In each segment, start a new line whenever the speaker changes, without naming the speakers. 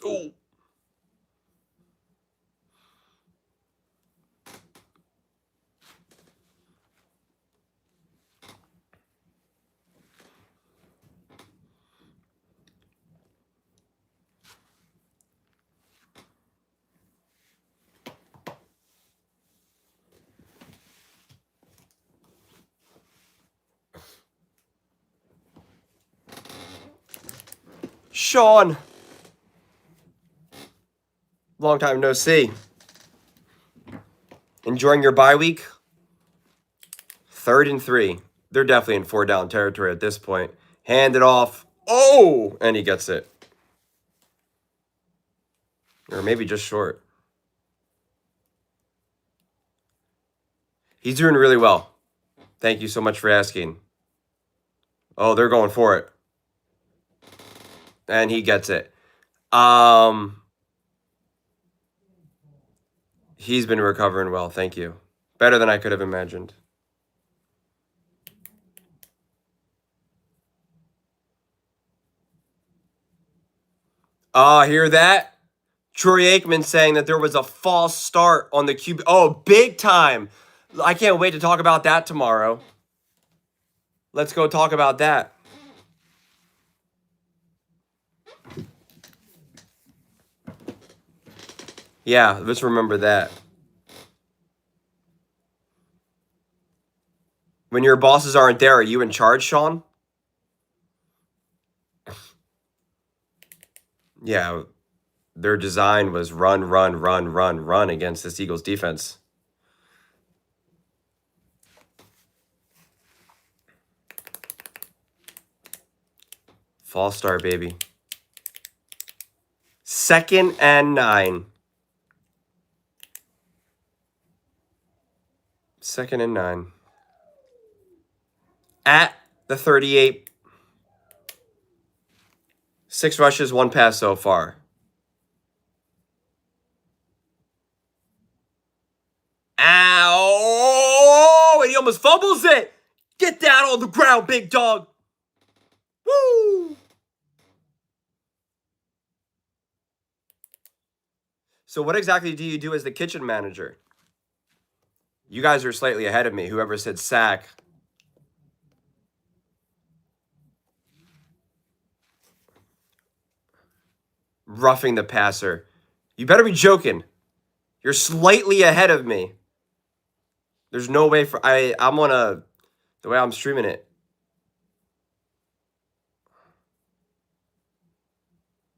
Ooh. Sean. Long time no see. Enjoying your bye week? 3rd and 3. They're definitely in 4-down territory at this point. Hand it off. Oh! And he gets it. Or maybe just short. He's doing really well. Thank you so much for asking. Oh, they're going for it. And he gets it. He's been recovering well, thank you. Better than I could have imagined. Hear that? Troy Aikman saying that there was a false start on the QB. Oh, big time. I can't wait to talk about that tomorrow. Let's go talk about that. Yeah, let's remember that. When your bosses aren't there, are you in charge, Sean? Yeah, their design was run against this Eagles defense. False start, baby. 2nd and 9. 2nd and 9. At the 38. 6 rushes, 1 pass so far. Ow! And he almost fumbles it. Get that on the ground, big dog. Woo! So what exactly do you do as the kitchen manager? You guys are slightly ahead of me. Whoever said sack. Roughing the passer. You better be joking. You're slightly ahead of me. There's no way for I'm on the way I'm streaming it.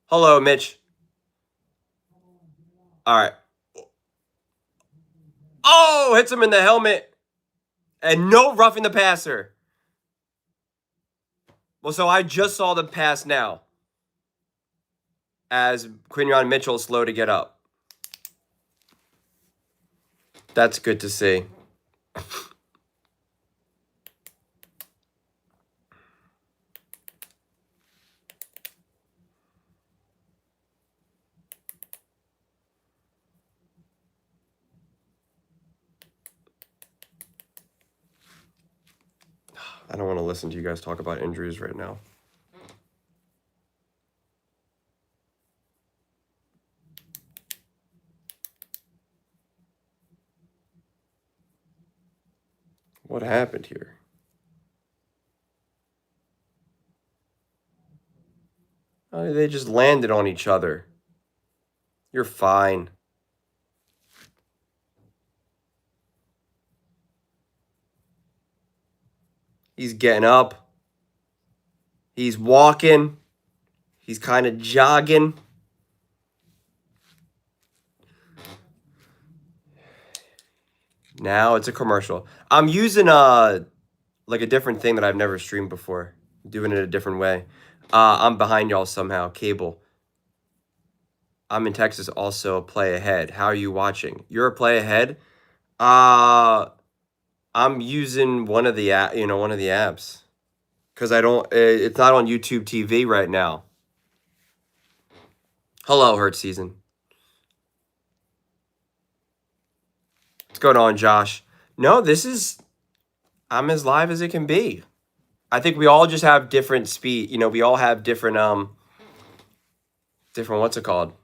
Hello, Mitch. All right. Oh, hits him in the helmet. And no roughing the passer. Well, so I just saw the pass now. As Quinion Mitchell slow to get up. That's good to see. I don't want to listen to you guys talk about injuries right now. What happened here? They just landed on each other. You're fine. He's getting up. He's walking. He's kind of jogging. Now it's a commercial. I'm using like a different thing that I've never streamed before. Doing it a different way. I'm behind y'all somehow. Cable. I'm in Texas also. Play ahead. How are you watching? You're a play ahead? I'm using one of the apps. Because I don't it's not on YouTube TV right now. Hello, Hurt Season. What's going on, Josh? No, I'm as live as it can be. I think we all just have different speed. We all have different Different, what's it called?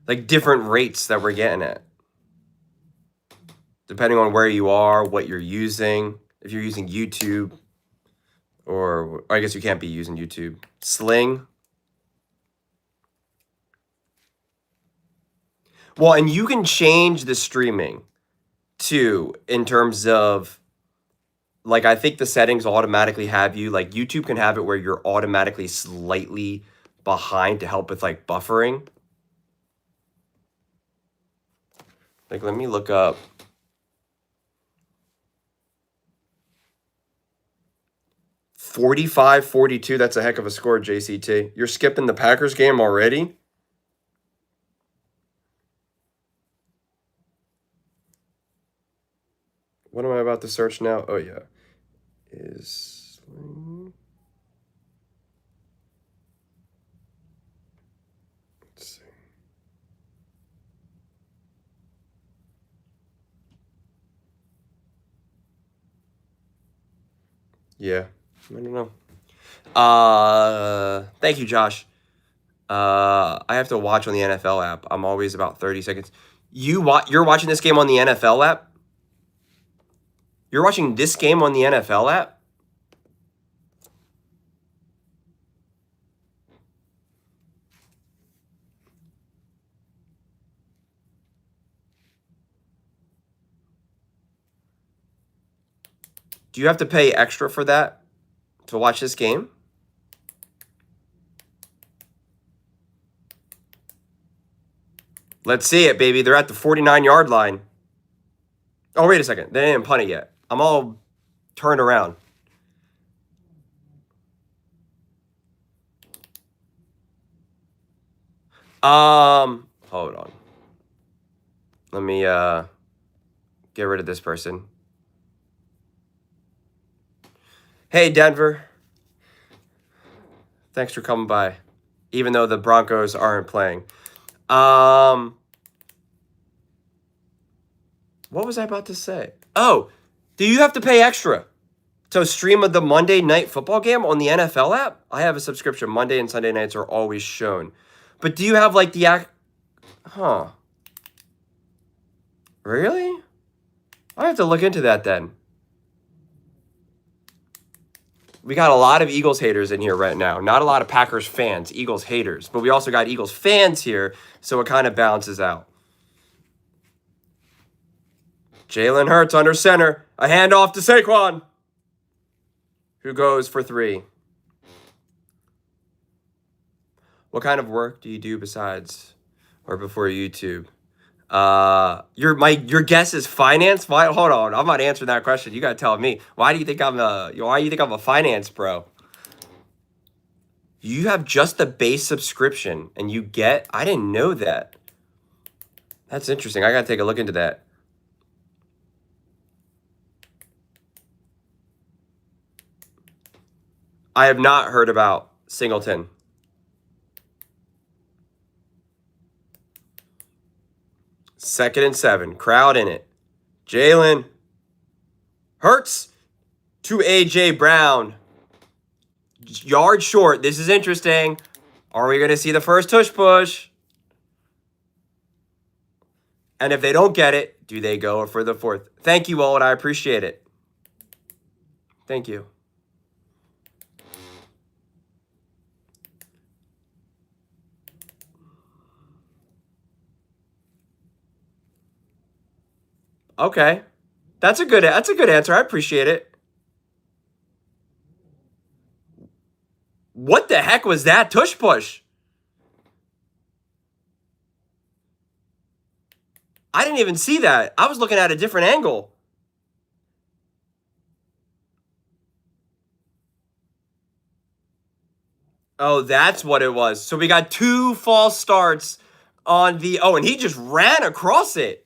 Like different rates that we're getting at. Depending on where you are, what you're using. If you're using YouTube, or I guess you can't be using YouTube. Sling. Well, and you can change the streaming too in terms of, like, I think the settings automatically have you, like, YouTube can have it where you're automatically slightly behind to help with, like, buffering. Like, let me look up. $45-42, that's a heck of a score, JCT. You're skipping the Packers game already? What am I about to search now? Oh, yeah. Is... Let's see. Yeah, I don't know. Thank you, Josh. I have to watch on the NFL app. I'm always about 30 seconds. You're watching this game on the NFL app? You're watching this game on the NFL app? Do you have to pay extra for that to watch this game? Let's see it, baby. They're at the 49-yard line. Oh, wait a second. They didn't punt it yet. I'm all turned around. Hold on. Let me get rid of this person. Hey, Denver. Thanks for coming by, even though the Broncos aren't playing. What was I about to say? Oh, do you have to pay extra to stream the Monday Night Football game on the NFL app? I have a subscription. Monday and Sunday nights are always shown. But do you have, like, the Huh. Really? I have to look into that then. We got a lot of Eagles haters in here right now. Not a lot of Packers fans, Eagles haters. But we also got Eagles fans here, so it kind of balances out. Jalen Hurts under center. A handoff to Saquon, who goes for 3. What kind of work do you do besides or before YouTube? Your guess is finance? Why? Hold on, I'm not answering that question. You gotta tell me. Why do you think I'm a finance bro? You have just the base subscription and you get. I didn't know that. That's interesting. I gotta take a look into that. I have not heard about Singleton. Second and 7. Crowd in it. Jalen Hurts to A.J. Brown. Yard short. This is interesting. Are we going to see the first tush push? And if they don't get it, do they go for the 4th? Thank you, Owen. I appreciate it. Thank you. Okay. That's a good answer. I appreciate it. What the heck was that tush push? I didn't even see that. I was looking at a different angle. Oh, that's what it was. So we got 2 false starts on the... Oh, and he just ran across it.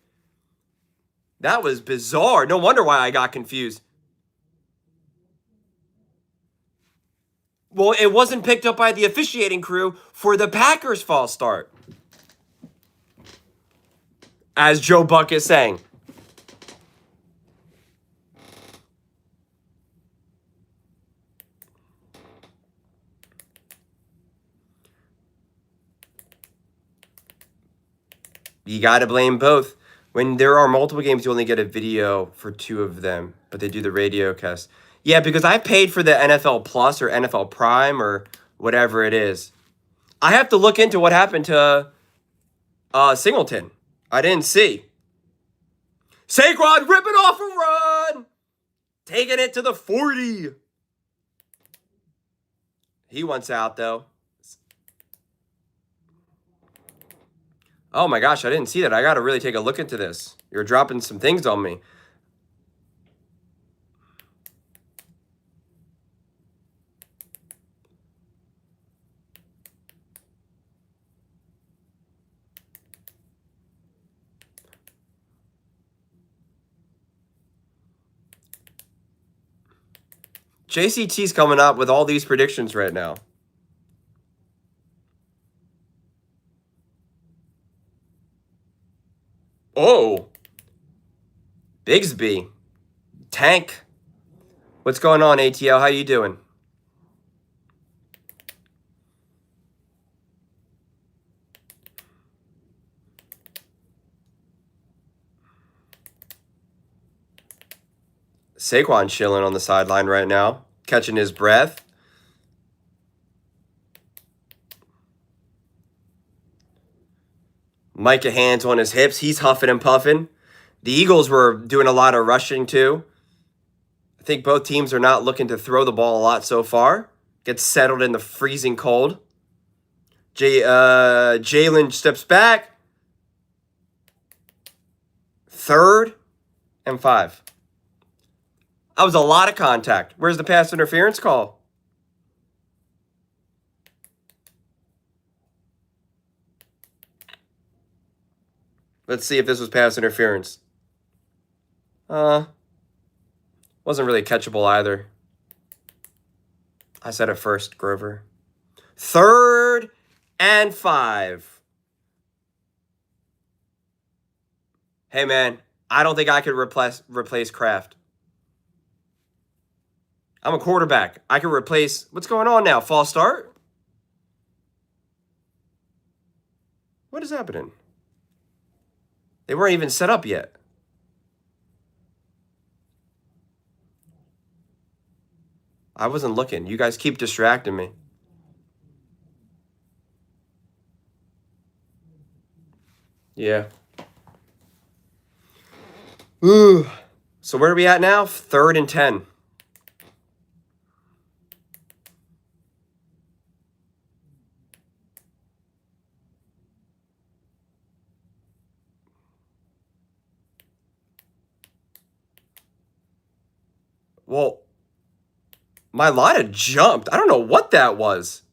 That was bizarre. No wonder why I got confused. Well, it wasn't picked up by the officiating crew for the Packers' false start. As Joe Buck is saying. You got to blame both. When there are multiple games, you only get a video for 2 of them, but they do the radio cast. Yeah, because I paid for the NFL Plus or NFL Prime or whatever it is. I have to look into what happened to Singleton. I didn't see. Saquon ripping off a run. Taking it to the 40. He wants out, though. Oh, my gosh, I didn't see that. I got to really take a look into this. You're dropping some things on me. JCT's coming up with all these predictions right now. Oh. Bigsby. Tank. What's going on, ATL? How you doing? Saquon chilling on the sideline right now, catching his breath. Micah hands on his hips. He's huffing and puffing. The Eagles were doing a lot of rushing too. I think both teams are not looking to throw the ball a lot so far. Gets settled in the freezing cold. Jalen steps back. 3rd and 5. That was a lot of contact. Where's the pass interference call? Let's see if this was pass interference. Wasn't really catchable either. I said it first, Grover. 3rd and 5. Hey, man, I don't think I could replace Kraft. I'm a quarterback. I can replace... What's going on now? False start? What is happening? They weren't even set up yet. I wasn't looking. You guys keep distracting me. Yeah. Ooh. So where are we at now? 3rd and 10. Well, my line had jumped. I don't know what that was.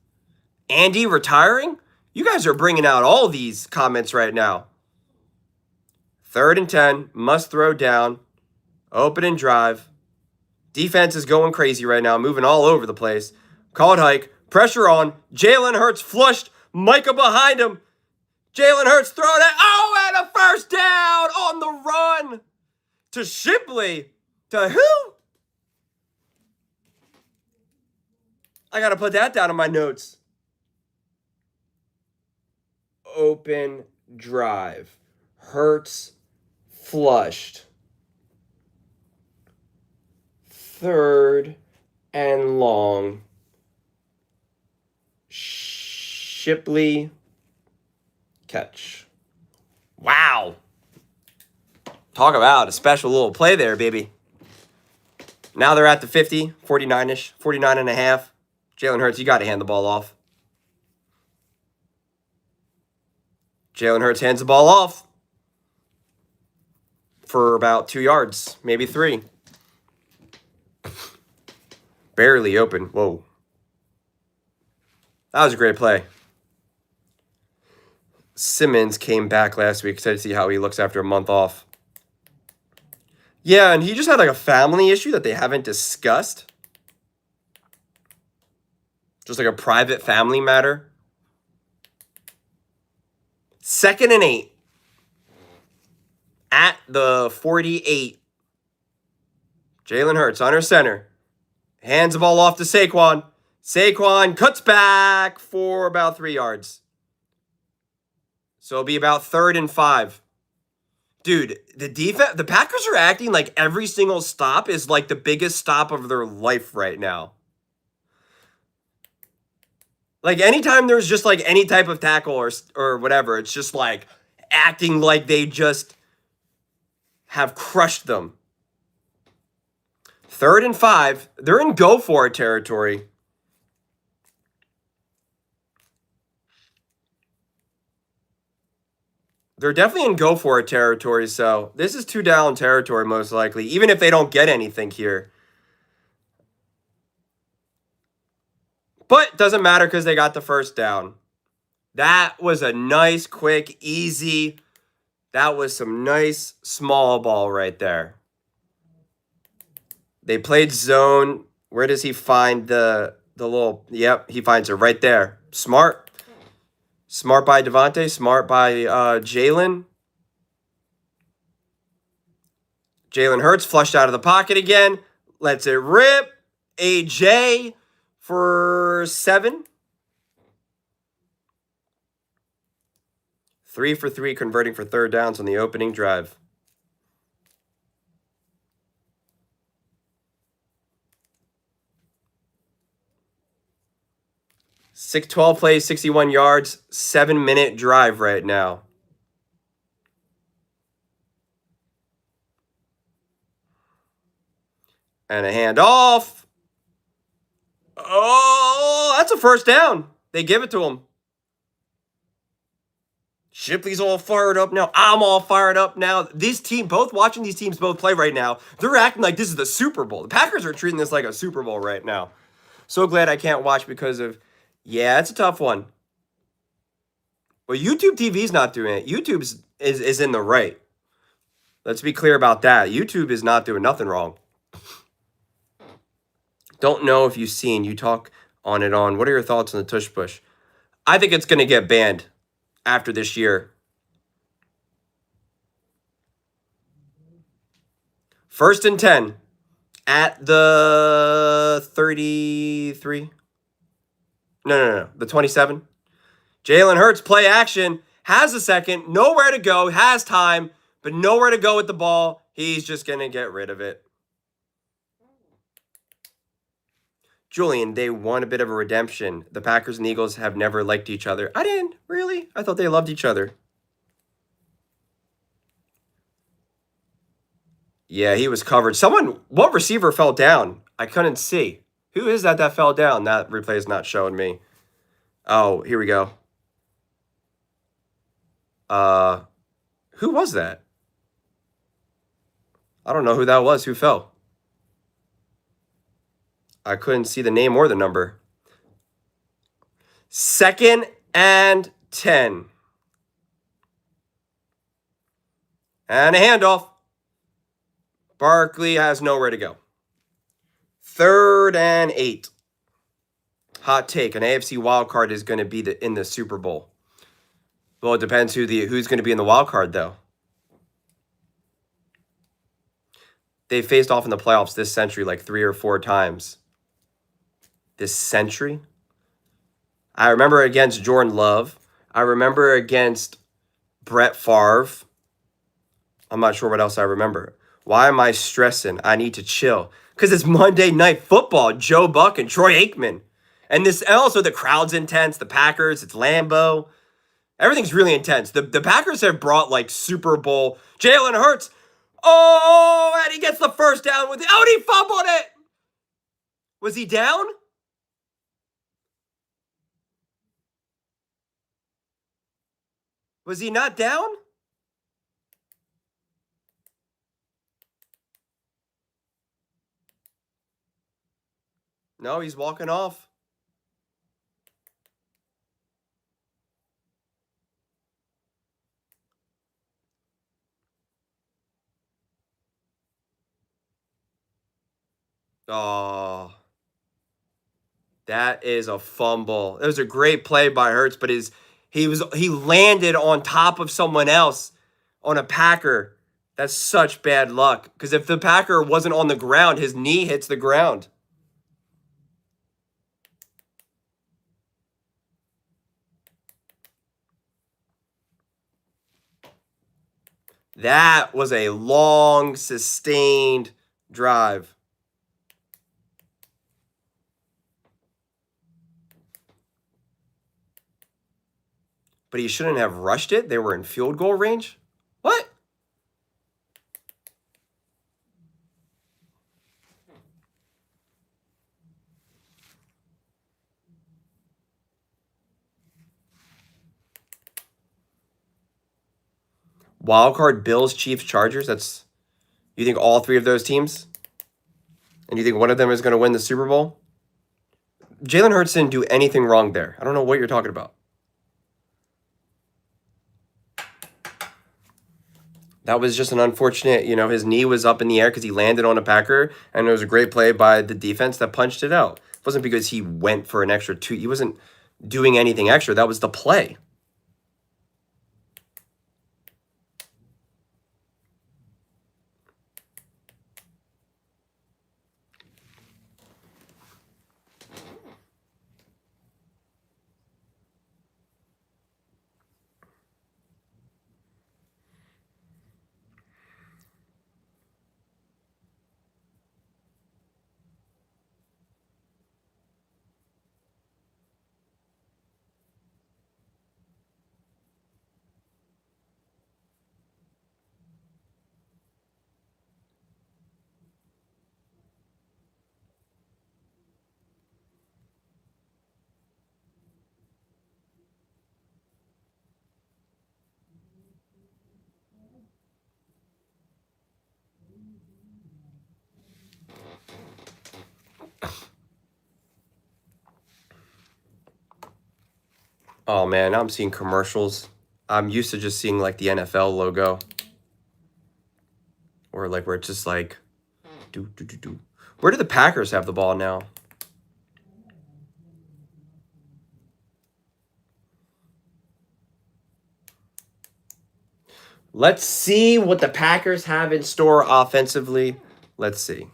Andy retiring? You guys are bringing out all these comments right now. 3rd and 10. Must throw down. Open and drive. Defense is going crazy right now. Moving all over the place. Called hike. Pressure on. Jalen Hurts flushed. Micah behind him. Jalen Hurts throwing it. Oh, and a first down on the run. To Shipley. To who? I got to put that down in my notes. Open drive. Hurts flushed. 3rd and long. Shipley catch. Wow. Talk about a special little play there, baby. Now they're at the 50, 49-ish, 49 and a half. Jalen Hurts, you got to hand the ball off. Jalen Hurts hands the ball off for about 2 yards, maybe 3. Barely open. Whoa. That was a great play. Simmons came back last week. Excited to see how he looks after a month off. Yeah, and he just had like a family issue that they haven't discussed. Just like a private family matter. 2nd and 8. At the 48. Jalen Hurts under center. Hands the ball off to Saquon. Saquon cuts back for about 3 yards. So it'll be about 3rd and 5. Dude, the Packers are acting like every single stop is like the biggest stop of their life right now. Like anytime there's just like any type of tackle or whatever, it's just like acting like they just have crushed them. 3rd and 5. They're in go for it territory. They're definitely in go for it territory, so this is 2 down territory most likely, even if they don't get anything here. But doesn't matter because they got the first down. That was a nice, quick, easy. That was some nice small ball right there. They played zone. Where does he find the little? Yep, he finds it right there. Smart. Smart by Devontae. Smart by Jalen. Jalen Hurts flushed out of the pocket again. Lets it rip. AJ for 7. 3 for 3 converting for 3rd downs on the opening drive. Six 12 plays, 61 yards, 7-minute drive right now. And a handoff. Oh, that's a first down. They give it to him. Shipley's all fired up now. I'm all fired up now. Watching these teams both play right now, they're acting like this is the Super Bowl. The Packers are treating this like a Super Bowl right now. So glad I can't watch because of, yeah, it's a tough one. Well, YouTube TV's not doing it. YouTube is in the right. Let's be clear about that. YouTube is not doing nothing wrong. Don't know if you've seen, you talk on it on. What are your thoughts on the tush push? I think it's going to get banned after this year. 1st and 10 at the 33. No. The 27. Jalen Hurts, play action, has a second, nowhere to go, has time, but nowhere to go with the ball. He's just going to get rid of it. Julian, they won a bit of a redemption. The Packers and Eagles have never liked each other. I didn't, really. I thought they loved each other. Yeah, he was covered. What receiver fell down? I couldn't see. Who is that fell down? That replay is not showing me. Oh, here we go. Who was that? I don't know who that was. Who fell? I couldn't see the name or the number. 2nd and 10. And a handoff. Barkley has nowhere to go. 3rd and 8. Hot take. An AFC wildcard is going to be in the Super Bowl. Well, it depends who's going to be in the wild card, though. They faced off in the playoffs this century like 3 or 4 times. This century? I remember against Jordan Love. I remember against Brett Favre. I'm not sure what else I remember. Why am I stressing? I need to chill. Because it's Monday Night Football. Joe Buck and Troy Aikman. And also the crowd's intense. The Packers, it's Lambeau. Everything's really intense. The Packers have brought like Super Bowl. Jalen Hurts. Oh, and he gets the first down with it. Oh, and he fumbled it. Was he down? Was he not down? No, he's walking off. Oh, that is a fumble. It was a great play by Hurts, but he landed on top of someone else on a Packer. That's such bad luck. Because if the Packer wasn't on the ground, his knee hits the ground. That was a long, sustained drive. But he shouldn't have rushed it. They were in field goal range. What? Wildcard Bills, Chiefs, Chargers. That's, you think all three of those teams? And you think one of them is going to win the Super Bowl? Jalen Hurts didn't do anything wrong there. I don't know what you're talking about. That was just an unfortunate, his knee was up in the air because he landed on a Packer, and it was a great play by the defense that punched it out. It wasn't because he went for an extra two. He wasn't doing anything extra. That was the play. Oh, man, now I'm seeing commercials. I'm used to just seeing, like, the NFL logo. Or, like, where it's just, like, do. Where do the Packers have the ball now? Let's see what the Packers have in store offensively. Let's see.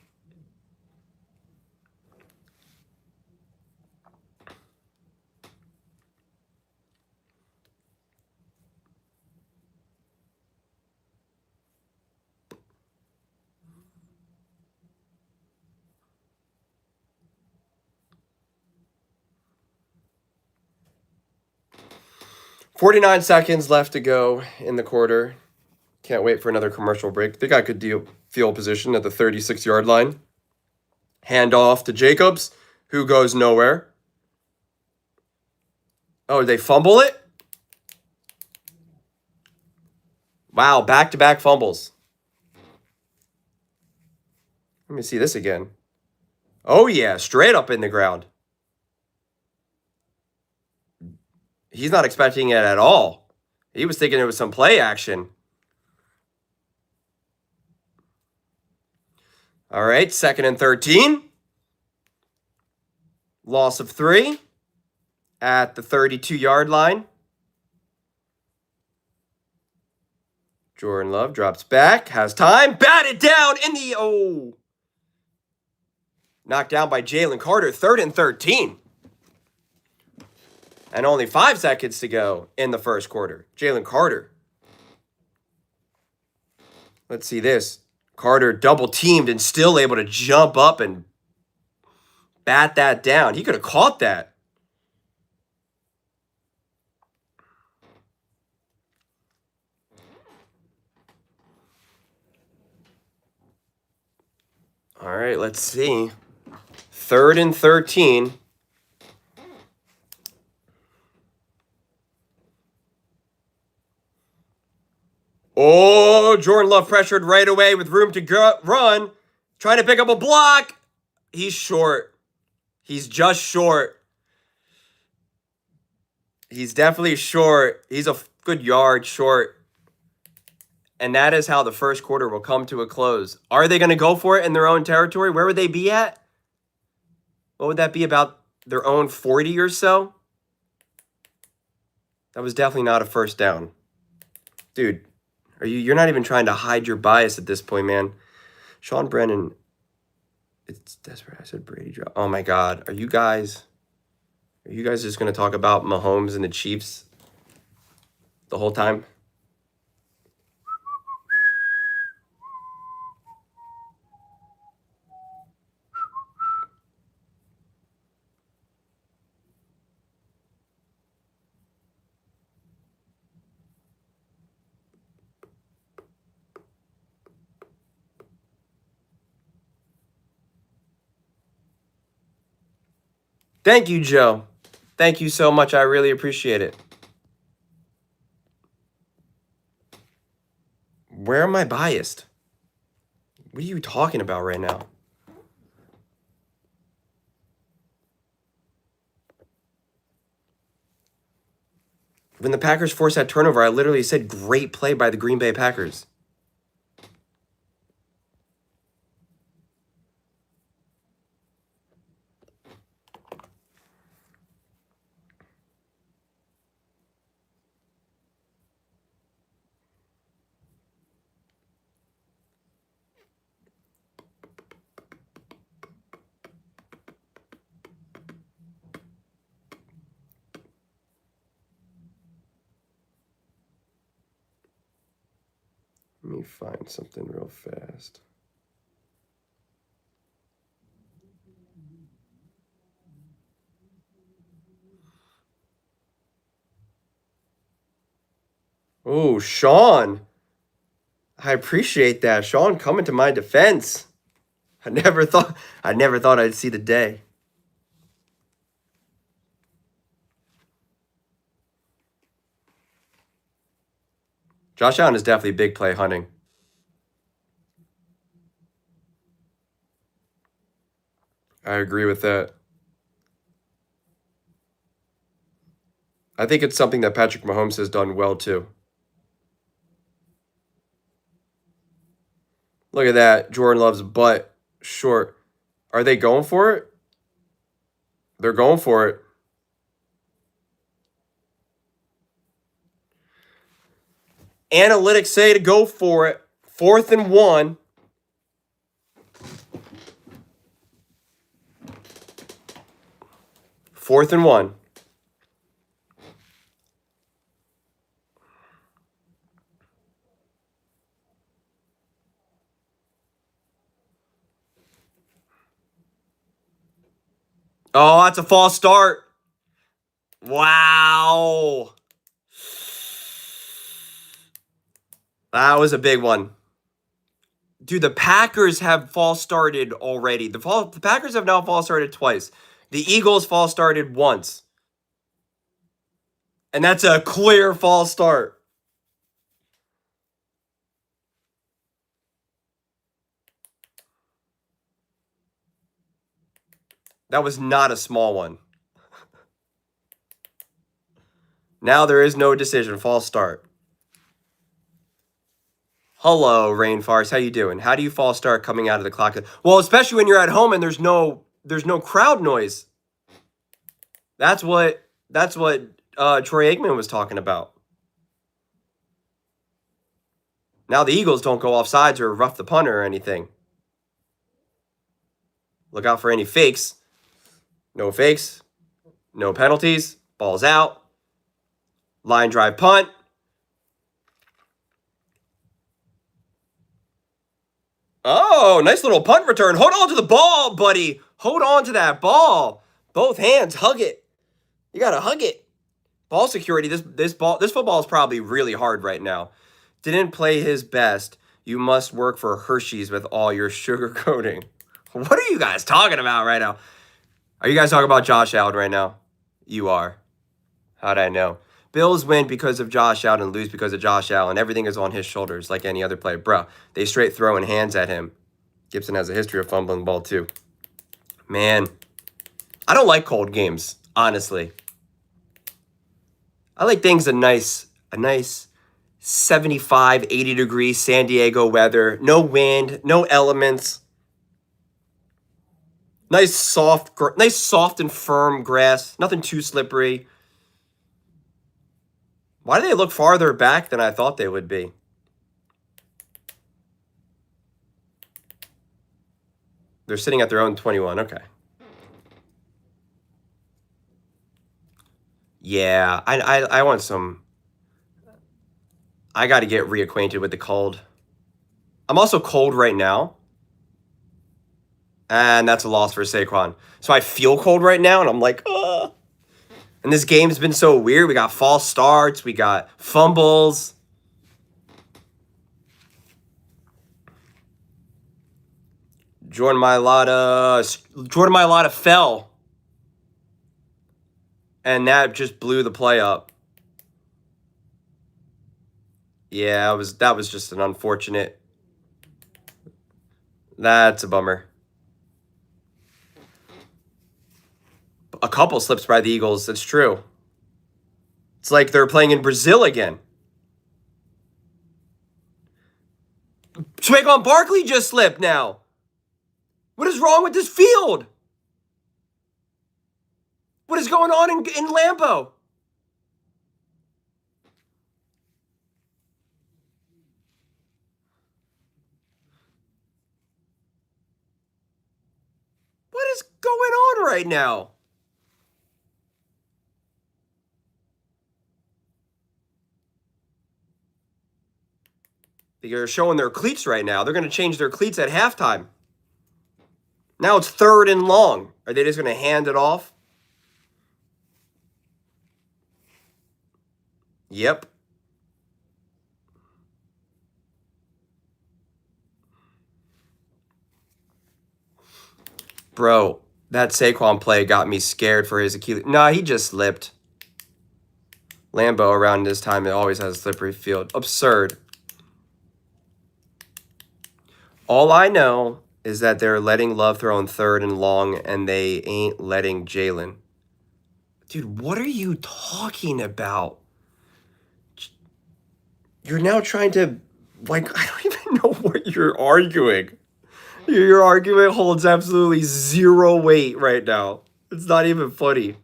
$49 seconds left to go in the quarter. Can't wait for another commercial break. Think I could field position at the 36-yard line. Hand off to Jacobs, who goes nowhere. Oh, they fumble it? Wow, back-to-back fumbles. Let me see this again. Oh, yeah, straight up in the ground. He's not expecting it at all. He was thinking it was some play action. All right, 2nd and 13. Loss of 3 at the 32-yard line. Jordan Love drops back, has time, batted down in the, knocked down by Jalen Carter, 3rd and 13. And only 5 seconds to go in the first quarter. Jalen Carter. Let's see this. Carter double teamed and still able to jump up and bat that down. He could have caught that. All right, let's see. 3rd and 13. Oh, Jordan Love pressured right away with room to run. Trying to pick up a block. He's short. He's just short. He's definitely short. He's a good yard short. And that is how the first quarter will come to a close. Are they going to go for it in their own territory? Where would they be at? What would that be, about their own 40 or so? That was definitely not a first down. Dude, you're not even trying to hide your bias at this point, man. Sean Brennan, it's desperate. I said Brady drop. Oh my God. Are you guys just going to talk about Mahomes and the Chiefs the whole time? Thank you, Joe. Thank you so much. I really appreciate it. Where am I biased? What are you talking about right now? When the Packers forced that turnover, I literally said great play by the Green Bay Packers. Let me find something real fast. Oh, Sean. I appreciate that. Sean coming to my defense. I never thought I'd see the day. Josh Allen is definitely big play hunting. I agree with that. I think it's something that Patrick Mahomes has done well too. Look at that. Jordan Love's butt short. Are they going for it? They're going for it. Analytics say to go for it. 4th and 1. Fourth and 1. Oh, that's a false start. Wow. That was a big one. Dude, the Packers have false started already. The Packers have now false started twice. The Eagles false started once. And that's a clear false start. That was not a small one. Now there is no decision. False start. Hello, Rainforest. How you doing? How do you false start coming out of the clock? Well, especially when you're at home and there's no crowd noise. That's what Troy Aikman was talking about. Now the Eagles don't go off sides or rough the punter or anything. Look out for any fakes. No fakes. No penalties. Ball's out. Line drive punt. Oh, nice little punt return. Hold on to the ball, buddy. Hold on to that ball. Both hands. Hug it. You got to hug it. Ball security. This football is probably really hard right now. Didn't play his best. You must work for Hershey's with all your sugar coating. What are you guys talking about right now? Are you guys talking about Josh Allen right now? You are. How'd I know? Bills win because of Josh Allen and lose because of Josh Allen. Everything is on his shoulders like any other player. Bro, they straight throwing hands at him. Gibson has a history of fumbling the ball too. Man, I don't like cold games, honestly. I like things a nice 75, 80 degree San Diego weather. No wind, no elements. Nice soft and firm grass. Nothing too slippery. Why do they look farther back than I thought they would be? They're sitting at their own 21. Okay. Yeah, I want some. I got to get reacquainted with the cold. I'm also cold right now. And that's a loss for Saquon. So I feel cold right now, and I'm like, ugh. And this game's been so weird. We got false starts. We got fumbles. Jordan Mailata fell. And that just blew the play up. Yeah, that was just an unfortunate. That's a bummer. A couple slips by the Eagles. That's true. It's like they're playing in Brazil again. Saquon Barkley just slipped now. What is wrong with this field? What is going on in Lambeau? What is going on right now? They're showing their cleats right now. They're going to change their cleats at halftime. Now it's 3rd and long. Are they just going to hand it off? Yep. Bro, that Saquon play got me scared for his Achilles. Nah, he just slipped. Lambeau around this time, it always has a slippery field. Absurd. All I know is that they're letting Love throw on 3rd and long, and they ain't letting Jalen. Dude, what are you talking about? You're now trying to, I don't even know what you're arguing. Your argument holds absolutely zero weight right now. It's not even funny.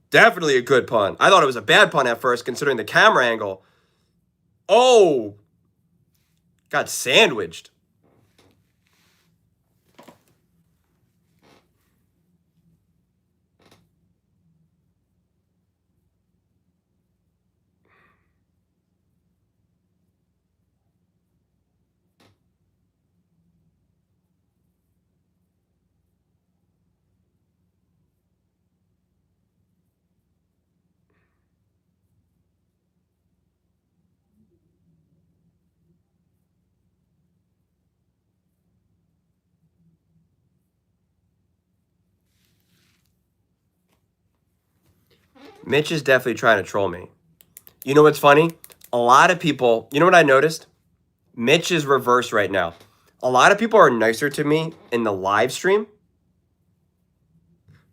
Definitely a good punt. I thought it was a bad punt at first, considering the camera angle. Oh! Got sandwiched. Mitch is definitely trying to troll me. You know what's funny? A lot of people, you know what I noticed? Mitch is reversed right now. A lot of people are nicer to me in the live stream.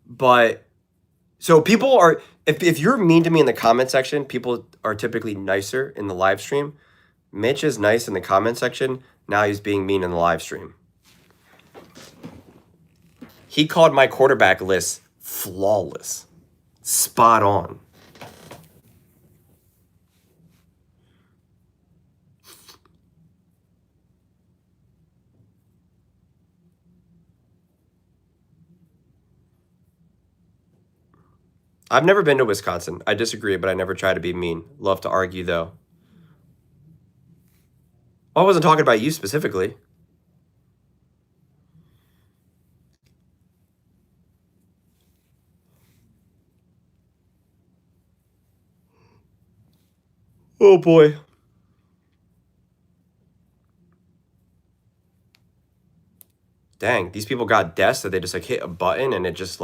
But, so people are, if you're mean to me in the comment section, people are typically nicer in the live stream. Mitch is nice in the comment section. Now he's being mean in the live stream. He called my quarterback list flawless. Spot on. I've never been to Wisconsin. I disagree, but I never try to be mean. Love to argue, though. I wasn't talking about you specifically. Oh, boy. Dang, these people got desks that they just, hit a button and it just,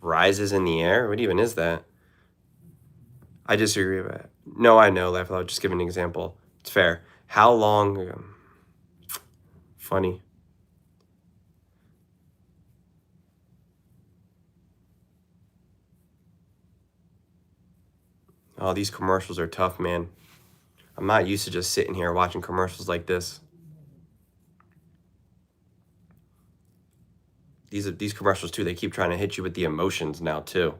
rises in the air? What even is that? I disagree with that. No, I know, Left. I'll just give an example. It's fair. How long? Funny. Oh, these commercials are tough, man. I'm not used to just sitting here watching commercials like this. These commercials, too, they keep trying to hit you with the emotions now, too.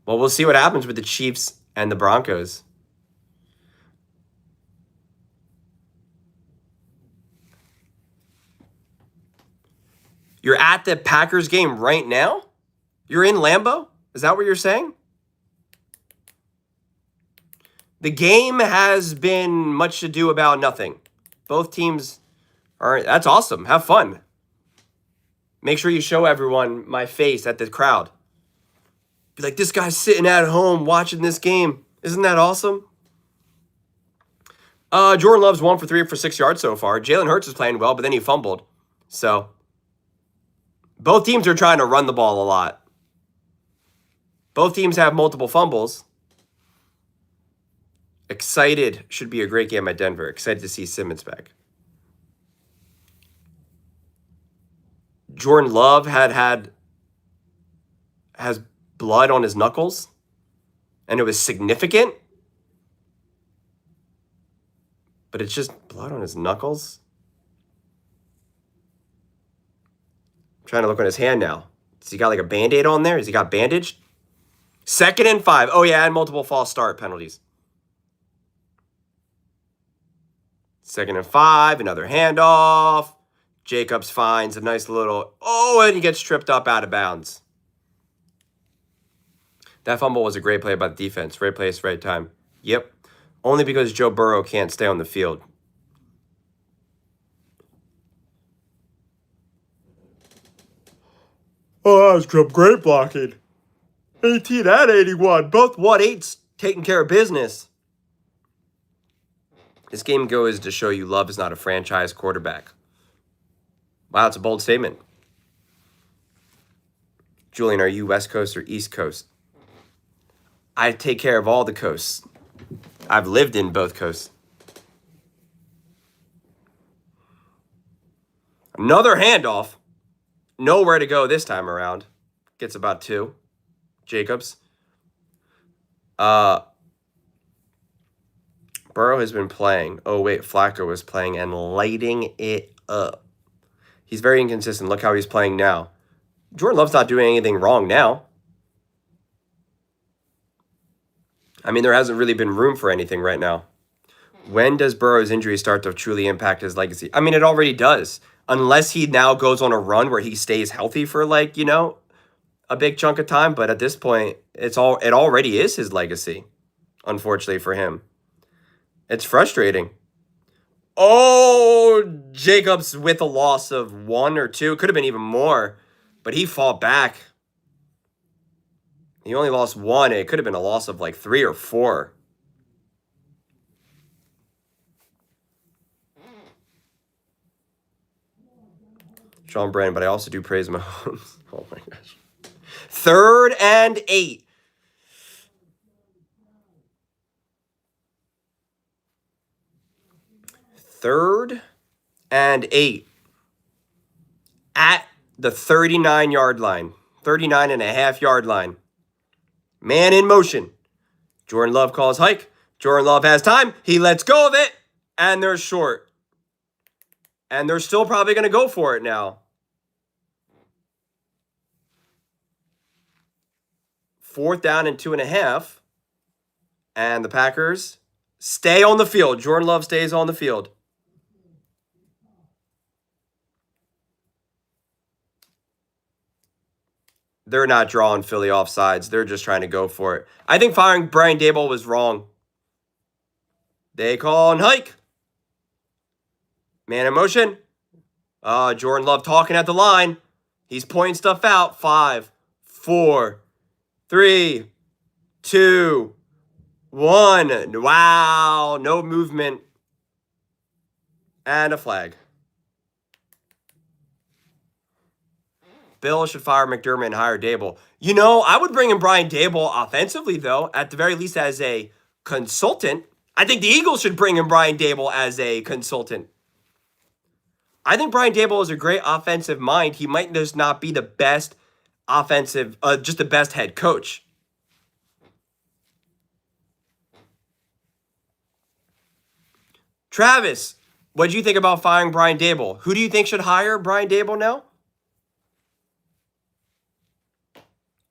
Well, we'll see what happens with the Chiefs and the Broncos. You're at the Packers game right now? You're in Lambeau? Is that what you're saying? The game has been much ado about nothing. Both teams are... That's awesome. Have fun. Make sure you show everyone my face at the crowd. Be like, this guy's sitting at home watching this game. Isn't that awesome? Jordan Love's 1 for 3 for 6 yards so far. Jalen Hurts is playing well, but then he fumbled. So both teams are trying to run the ball a lot. Both teams have multiple fumbles. Excited. Should be a great game at Denver. Excited to see Simmons back. Jordan Love has blood on his knuckles, and it was significant. But it's just blood on his knuckles. I'm trying to look on his hand now. Has he got like a Band-Aid on there? Has he got bandaged? 2nd and 5. Oh, yeah, and multiple false start penalties. 2nd and 5, another handoff. Jacobs finds a nice little, and he gets tripped up out of bounds. That fumble was a great play by the defense. Right place, right time. Yep. Only because Joe Burrow can't stay on the field. Oh, that was great blocking. 18 and 81. Both 1-8s taking care of business. This game goes to show you Love is not a franchise quarterback. Wow, it's a bold statement. Julian, are you West Coast or East Coast? I take care of all the coasts. I've lived in both coasts. Another handoff. Nowhere to go this time around. Gets about 2. Jacobs. Burrow has been playing. Oh, wait. Flacco was playing and lighting it up. He's very inconsistent. Look how he's playing now. Jordan Love's not doing anything wrong now. I mean, there hasn't really been room for anything right now. When does Burrow's injury start to truly impact his legacy? I mean, it already does. Unless he now goes on a run where he stays healthy for a big chunk of time. But at this point, it already is his legacy, unfortunately for him. It's frustrating. Oh, Jacobs with a loss of 1 or 2. Could have been even more, but he fought back. He only lost 1. It could have been a loss of like 3 or 4. Sean Brandon, but I also do praise Mahomes. Oh my gosh. 3rd and 8. Third and 8 at the 39-yard line, 39.5-yard line. Man in motion. Jordan Love calls hike. Jordan Love has time. He lets go of it, and they're short. And they're still probably going to go for it now. 4th down and 2.5. And the Packers stay on the field. Jordan Love stays on the field. They're not drawing Philly offsides. They're just trying to go for it. I think firing Brian Daboll was wrong. They call and hike. Man in motion. Jordan Love talking at the line. He's pointing stuff out. 5, 4, 3, 2, 1. Wow. No movement. And a flag. Bill should fire McDermott and hire Daboll. I would bring in Brian Daboll offensively, though, at the very least as a consultant. I think the Eagles should bring in Brian Daboll as a consultant. I think Brian Daboll is a great offensive mind. He might just not be the best just the best head coach. Travis, what do you think about firing Brian Daboll? Who do you think should hire Brian Daboll now?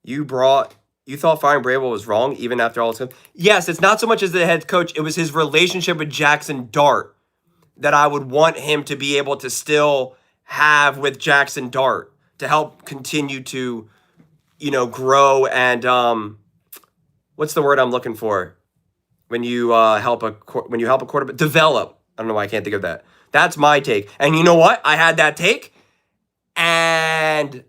You thought firing Daboll was wrong even after all this? Yes, it's not so much as the head coach. It was his relationship with Jackson Dart that I would want him to be able to still have with Jackson Dart to help continue to, grow and what's the word I'm looking for? When you help a quarterback develop. I don't know why I can't think of that. That's my take. And you know what? I had that take, and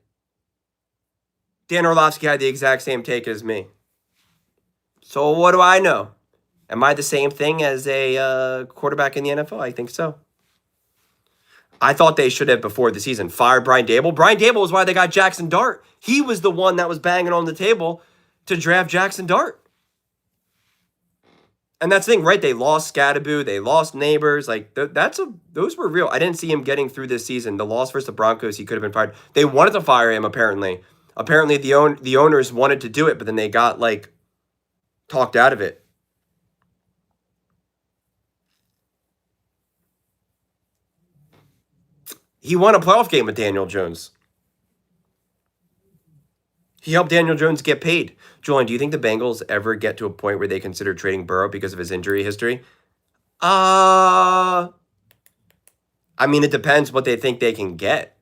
Dan Orlovsky had the exact same take as me. So what do I know? Am I the same thing as a quarterback in the NFL? I think so. I thought they should have, before the season, fired Brian Daboll. Brian Daboll is why they got Jackson Dart. He was the one that was banging on the table to draft Jackson Dart. And that's the thing, right? They lost Scattaboo. They lost Neighbors. Like, those were real. I didn't see him getting through this season. The loss versus the Broncos, he could have been fired. They wanted to fire him, apparently. Apparently, the owners wanted to do it, but then they got, like, talked out of it. He won a playoff game with Daniel Jones. He helped Daniel Jones get paid. Julian, do you think the Bengals ever get to a point where they consider trading Burrow because of his injury history? I mean, it depends what they think they can get.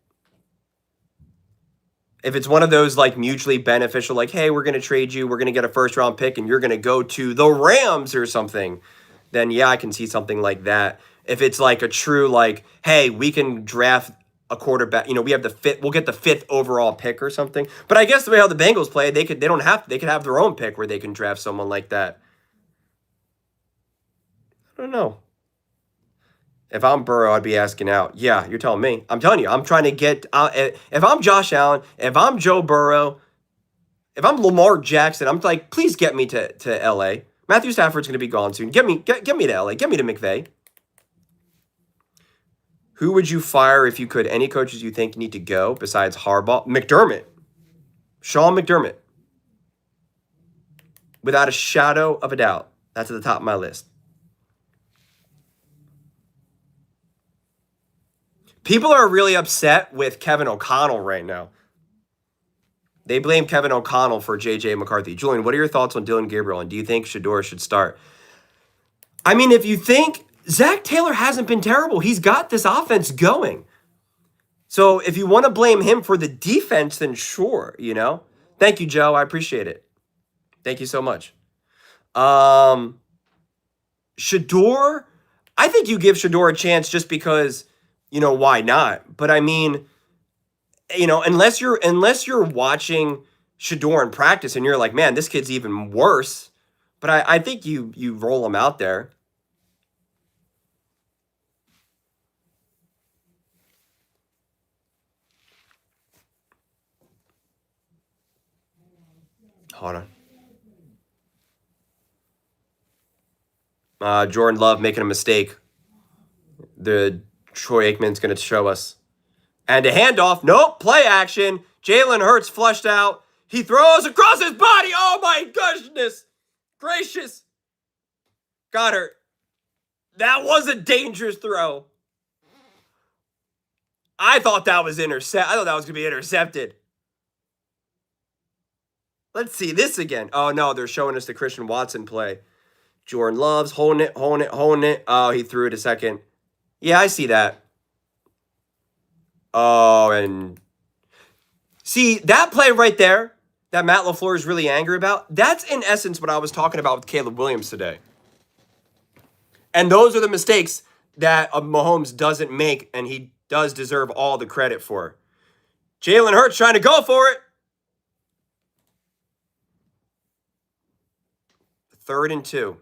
If it's one of those, like, mutually beneficial, like, hey, we're going to trade you, we're going to get a first-round pick, and you're going to go to the Rams or something, then, yeah, I can see something like that. If it's, like, a true, like, hey, we can draft a quarterback, we have we'll get the 5th overall pick or something. But I guess the way how the Bengals play, they could have their own pick where they can draft someone like that. I don't know. If I'm Burrow, I'd be asking out. Yeah, you're telling me. I'm telling you, I'm trying to get if I'm Josh Allen, if I'm Joe Burrow, if I'm Lamar Jackson, I'm like, please get me to LA. Matthew Stafford's going to be gone soon. Get me to LA. Get me to McVay. Who would you fire if you could? Any coaches you think need to go besides Harbaugh? McDermott. Sean McDermott. Without a shadow of a doubt. That's at the top of my list. People are really upset with Kevin O'Connell right now. They blame Kevin O'Connell for J.J. McCarthy. Julian, what are your thoughts on Dylan Gabriel, and do you think Shedeur should start? I mean, if you think Zach Taylor hasn't been terrible, he's got this offense going. So if you want to blame him for the defense, then sure, Thank you, Joe. I appreciate it. Thank you so much. Shedeur, I think you give Shedeur a chance just because, why not? But I mean, unless you're watching Shedeur in practice and you're like, man, this kid's even worse. But I think you roll him out there. Hold on. Jordan Love making a mistake. The Troy Aikman's going to show us. And a handoff. Nope. Play action. Jalen Hurts flushed out. He throws across his body. Oh, my goodness gracious. Got her. That was a dangerous throw. I thought that was going to be intercepted. Let's see this again. Oh, no. They're showing us the Christian Watson play. Jordan Love's holding it. Oh, he threw it a second. Yeah, I see that. Oh, and see that play right there that Matt LaFleur is really angry about? That's in essence what I was talking about with Caleb Williams today. And those are the mistakes that Mahomes doesn't make, and he does deserve all the credit for. Jalen Hurts trying to go for it. 3rd and 2.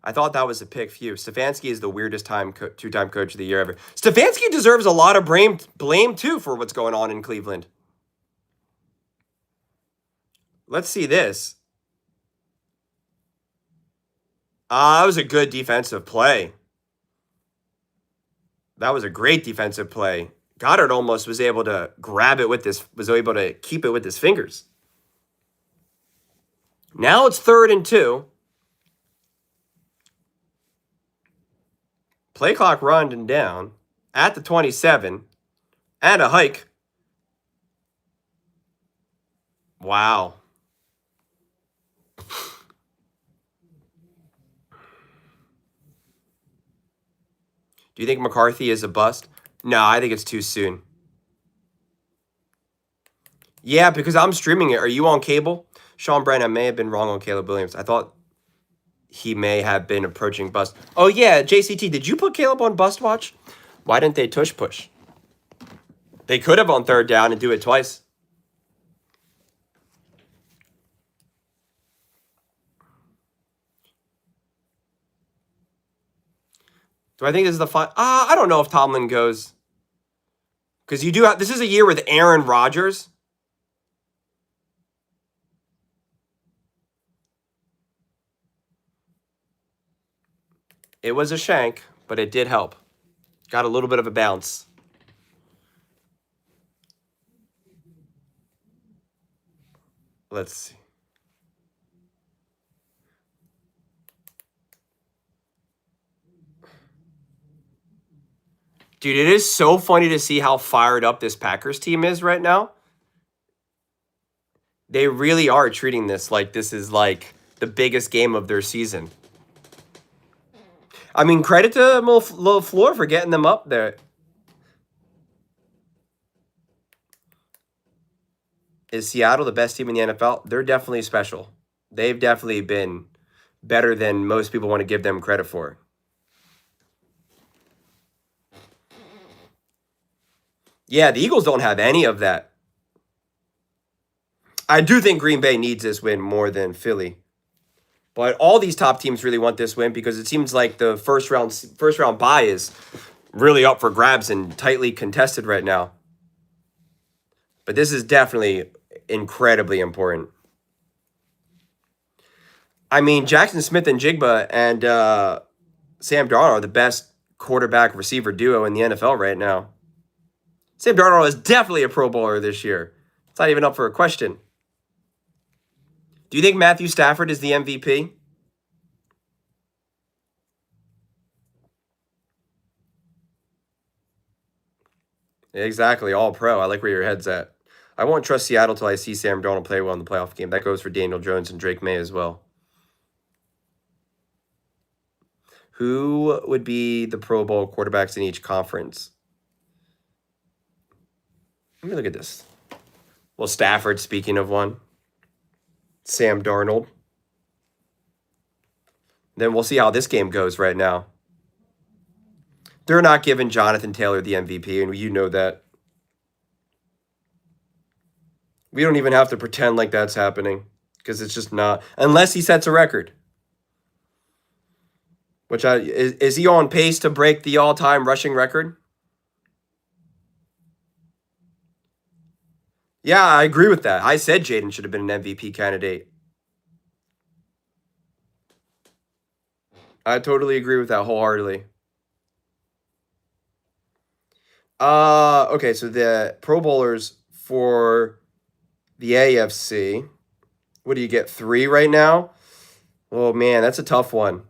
I thought that was a pick. Phew. Stefanski is the weirdest two-time coach of the year ever. Stefanski deserves a lot of blame, too, for what's going on in Cleveland. Let's see this. That was a good defensive play. That was a great defensive play. Goddard almost was able to grab it was able to keep it with his fingers. Now it's 3rd and 2. Play clock running down at the 27 and a hike. Wow. Do you think McCarthy is a bust? No, I think it's too soon. Yeah, because I'm streaming it. Are you on cable? Sean Brand, I may have been wrong on Caleb Williams. I thought he may have been approaching bust. Oh, yeah, JCT, did you put Caleb on bust watch? Why didn't they tush push? They could have on 3rd down and do it twice. Do I think this is the final? I don't know if Tomlin goes. Because you do have, this is a year with Aaron Rodgers. It was a shank, but it did help. Got a little bit of a bounce. Let's see. Dude, it is so funny to see how fired up this Packers team is right now. They really are treating this like this is like the biggest game of their season. I mean, credit to LaFleur for getting them up there. Is Seattle the best team in the NFL? They're definitely special. They've definitely been better than most people want to give them credit for. Yeah, the Eagles don't have any of that. I do think Green Bay needs this win more than Philly. But all these top teams really want this win because it seems like the first round bye is really up for grabs and tightly contested right now. But this is definitely incredibly important. I mean, Jackson Smith and Jigba and Sam Darnold are the best quarterback receiver duo in the NFL right now. Sam Darnold is definitely a Pro Bowler this year. It's not even up for a question. Do you think Matthew Stafford is the MVP? Exactly, all pro. I like where your head's at. I won't trust Seattle till I see Sam Darnold play well in the playoff game. That goes for Daniel Jones and Drake May as well. Who would be the Pro Bowl quarterbacks in each conference? Let me look at this. Well, Stafford, speaking of one. Sam Darnold. Then we'll see how this game goes right now. They're not giving Jonathan Taylor the MVP, and you know that. We don't even have to pretend like that's happening because it's just not. Unless he sets a record. Is he on pace to break the all-time rushing record? Yeah, I agree with that. I said Jaden should have been an MVP candidate. I totally agree with that wholeheartedly. Okay, so the Pro Bowlers for the AFC. What do you get? 3 right now? Oh man, that's a tough one.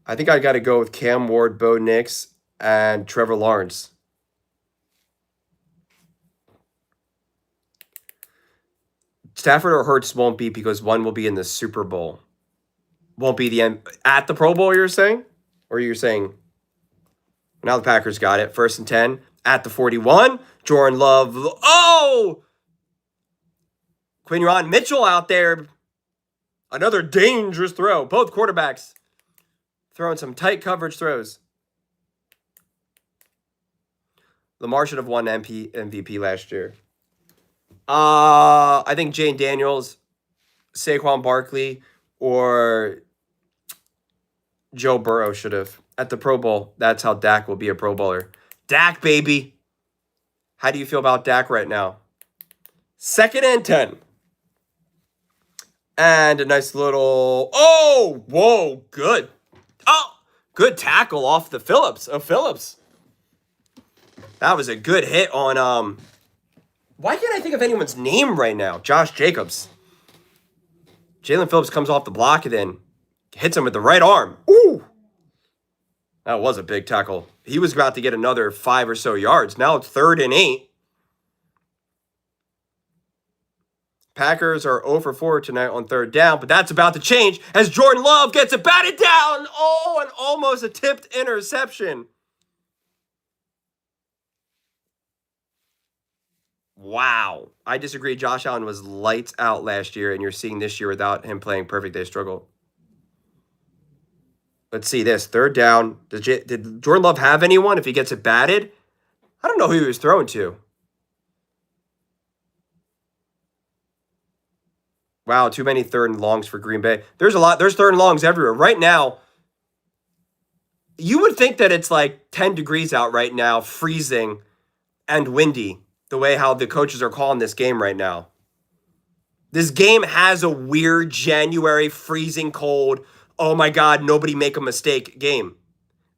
I think I got to go with Cam Ward, Bo Nix, and Trevor Lawrence. Stafford or Hurts won't be because one will be in the Super Bowl. Won't be the end at the Pro Bowl, you're saying? Or you're saying now the Packers got it. 1st and 10 at the 41. Jordan Love. Oh! Quinyon Mitchell out there. Another dangerous throw. Both quarterbacks throwing some tight coverage throws. Lamar should have won MVP last year. I think Jane Daniels, Saquon Barkley, or Joe Burrow should have. At the Pro Bowl, that's how Dak will be a Pro Bowler. Dak, baby. How do you feel about Dak right now? 2nd and 10. And a nice little... Oh! Whoa! Good. Oh! Good tackle off the Phillips. That was a good hit on... Why can't I think of anyone's name right now? Josh Jacobs. Jalen Phillips comes off the block and then hits him with the right arm. Ooh! That was a big tackle. He was about to get another 5 or so yards. Now it's 3rd and 8. Packers are 0 for 4 tonight on 3rd down, but that's about to change as Jordan Love gets it batted down. Oh, and almost a tipped interception. Wow. I disagree. Josh Allen was lights out last year, and you're seeing this year without him playing perfect. They struggle. Let's see this. 3rd down. Did Jordan Love have anyone if he gets it batted? I don't know who he was throwing to. Wow, too many 3rd and longs for Green Bay. There's 3rd and longs everywhere. Right now, You would think that it's like 10 degrees out right now, freezing and windy, the way how the coaches are calling this game right now. This game has a weird January freezing cold, oh my God, nobody make a mistake game.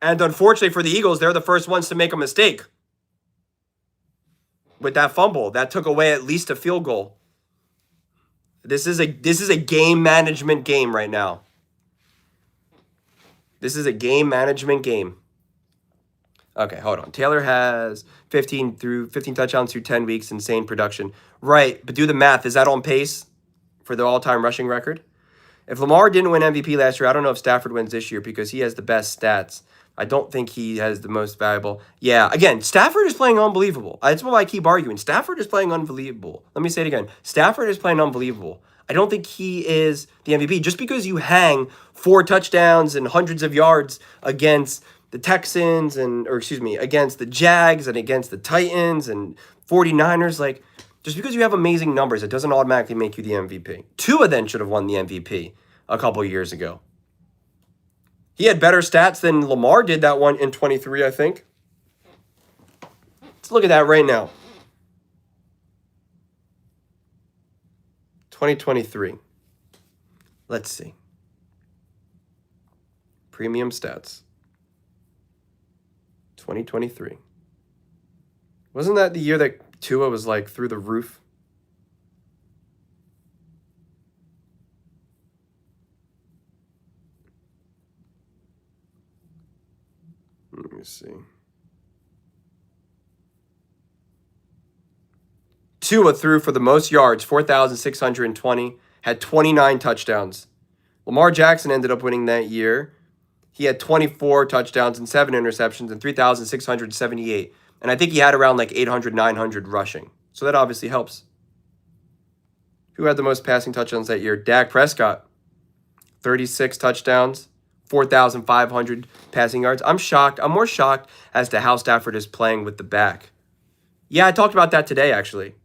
And unfortunately for the Eagles, they're the first ones to make a mistake with that fumble. That took away at least a field goal. This is a game management game right now. This is a game management game. Okay, hold on. Taylor has 15 touchdowns through 10 weeks, insane production. Right, but do the math. Is that on pace for the all-time rushing record? If Lamar didn't win MVP last year, I don't know if Stafford wins this year because he has the best stats. I don't think he has the most valuable. Yeah, again, Stafford is playing unbelievable. That's what I keep arguing. Stafford is playing unbelievable. Let me say it again. Stafford is playing unbelievable. I don't think he is the MVP. Just because you hang 4 touchdowns and hundreds of yards against the Texans against the Jags and against the Titans and 49ers, like, just because you have amazing numbers, it doesn't automatically make you the MVP. Tua then should have won the MVP a couple years ago. He had better stats than Lamar did that one in 23, I think. Let's look at that right now. 2023. Let's see. Premium stats. 2023. Wasn't that the year that Tua was like through the roof? Let me see. Tua threw for the most yards, 4,620, had 29 touchdowns. Lamar Jackson ended up winning that year. He had 24 touchdowns and 7 interceptions and 3,678. And I think he had around like 800, 900 rushing. So that obviously helps. Who had the most passing touchdowns that year? Dak Prescott. 36 touchdowns, 4,500 passing yards. I'm shocked. I'm more shocked as to how Stafford is playing with the back. Yeah, I talked about that today, actually.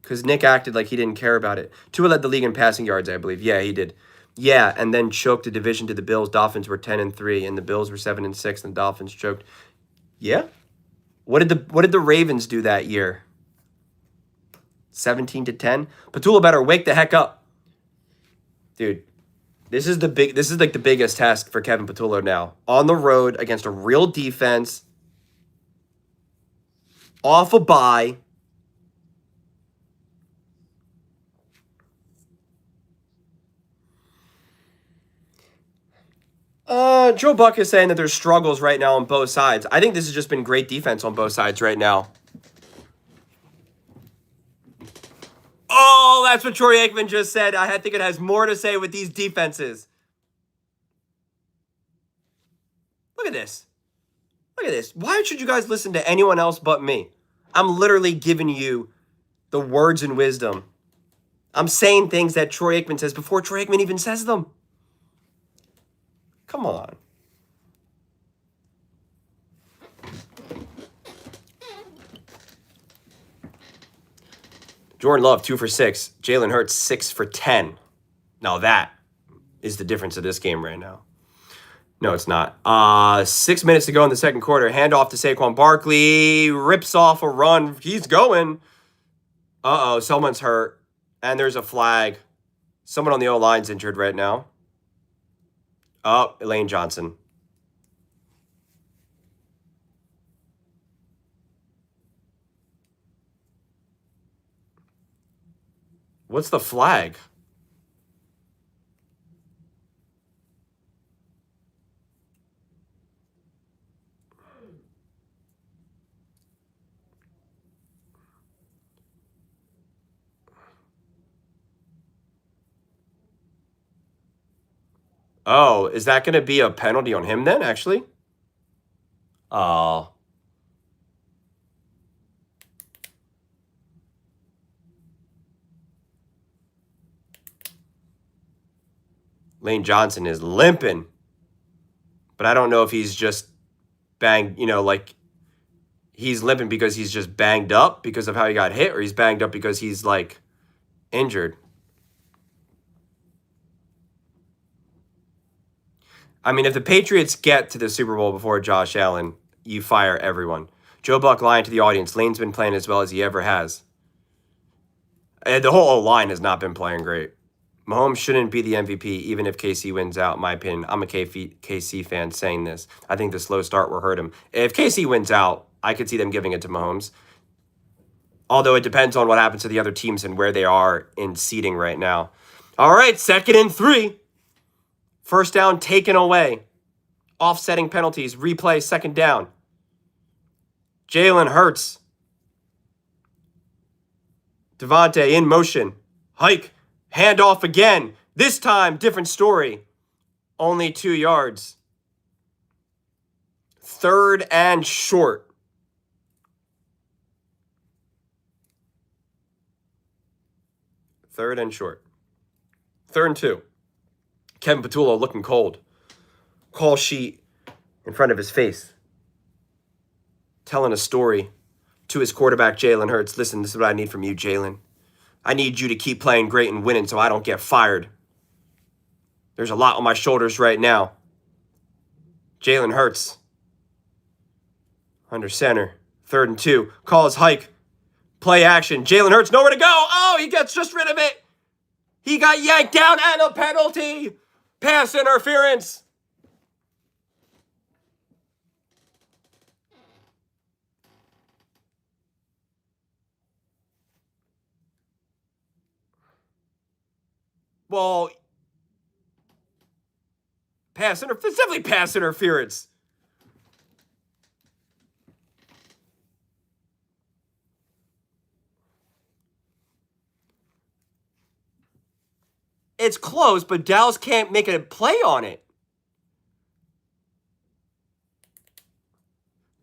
Because Nick acted like he didn't care about it. Tua led the league in passing yards, I believe. Yeah, he did. Yeah, and then choked the division to the Bills. Dolphins were 10-3, and the Bills were 7-6, and the Dolphins choked. Yeah. What did the Ravens do that year? 17-10. Petula better wake the heck up, dude. This is like the biggest test for Kevin Petula now. On the road against a real defense. Off a bye. Joe Buck is saying that there's struggles right now on both sides. I think this has just been great defense on both sides right now. Oh, that's what Troy Aikman just said. I think it has more to say with these defenses. Look at this. Look at this. Why should you guys listen to anyone else but me? I'm literally giving you the words and wisdom. I'm saying things that Troy Aikman says before Troy Aikman even says them. Come on. Jordan Love, 2 for 6. Jalen Hurts, 6 for 10. Now that is the difference of this game right now. No, it's not. 6 minutes to go in the second quarter. Handoff to Saquon Barkley. Rips off a run. He's going. Uh-oh, someone's hurt. And there's a flag. Someone on the O-line's injured right now. Oh, Elaine Johnson. What's the flag? Oh, is that going to be a penalty on him then, actually? Oh. Lane Johnson is limping. But I don't know if he's just banged, like he's limping because he's just banged up because of how he got hit, or he's banged up because he's like injured. I mean, if the Patriots get to the Super Bowl before Josh Allen, you fire everyone. Joe Buck lying to the audience. Lane's been playing as well as he ever has. And the whole O-line has not been playing great. Mahomes shouldn't be the MVP, even if KC wins out, in my opinion. I'm a KC fan saying this. I think the slow start will hurt him. If KC wins out, I could see them giving it to Mahomes. Although it depends on what happens to the other teams and where they are in seeding right now. All right, 2nd and 3. First down taken away. Offsetting penalties. Replay, 2nd down. Jalen Hurts. Devontae in motion. Hike. Handoff again. This time, different story. Only 2 yards. 3rd and short. 3rd and short. 3rd and 2. Kevin Patullo looking cold. Call sheet in front of his face. Telling a story to his quarterback, Jalen Hurts. Listen, this is what I need from you, Jalen. I need you to keep playing great and winning so I don't get fired. There's a lot on my shoulders right now. Jalen Hurts. Under center. 3rd and 2. Calls hike. Play action. Jalen Hurts nowhere to go. Oh, he gets just rid of it. He got yanked down and a penalty. Pass interference. Well, it's definitely pass interference. It's close, but Dallas can't make a play on it.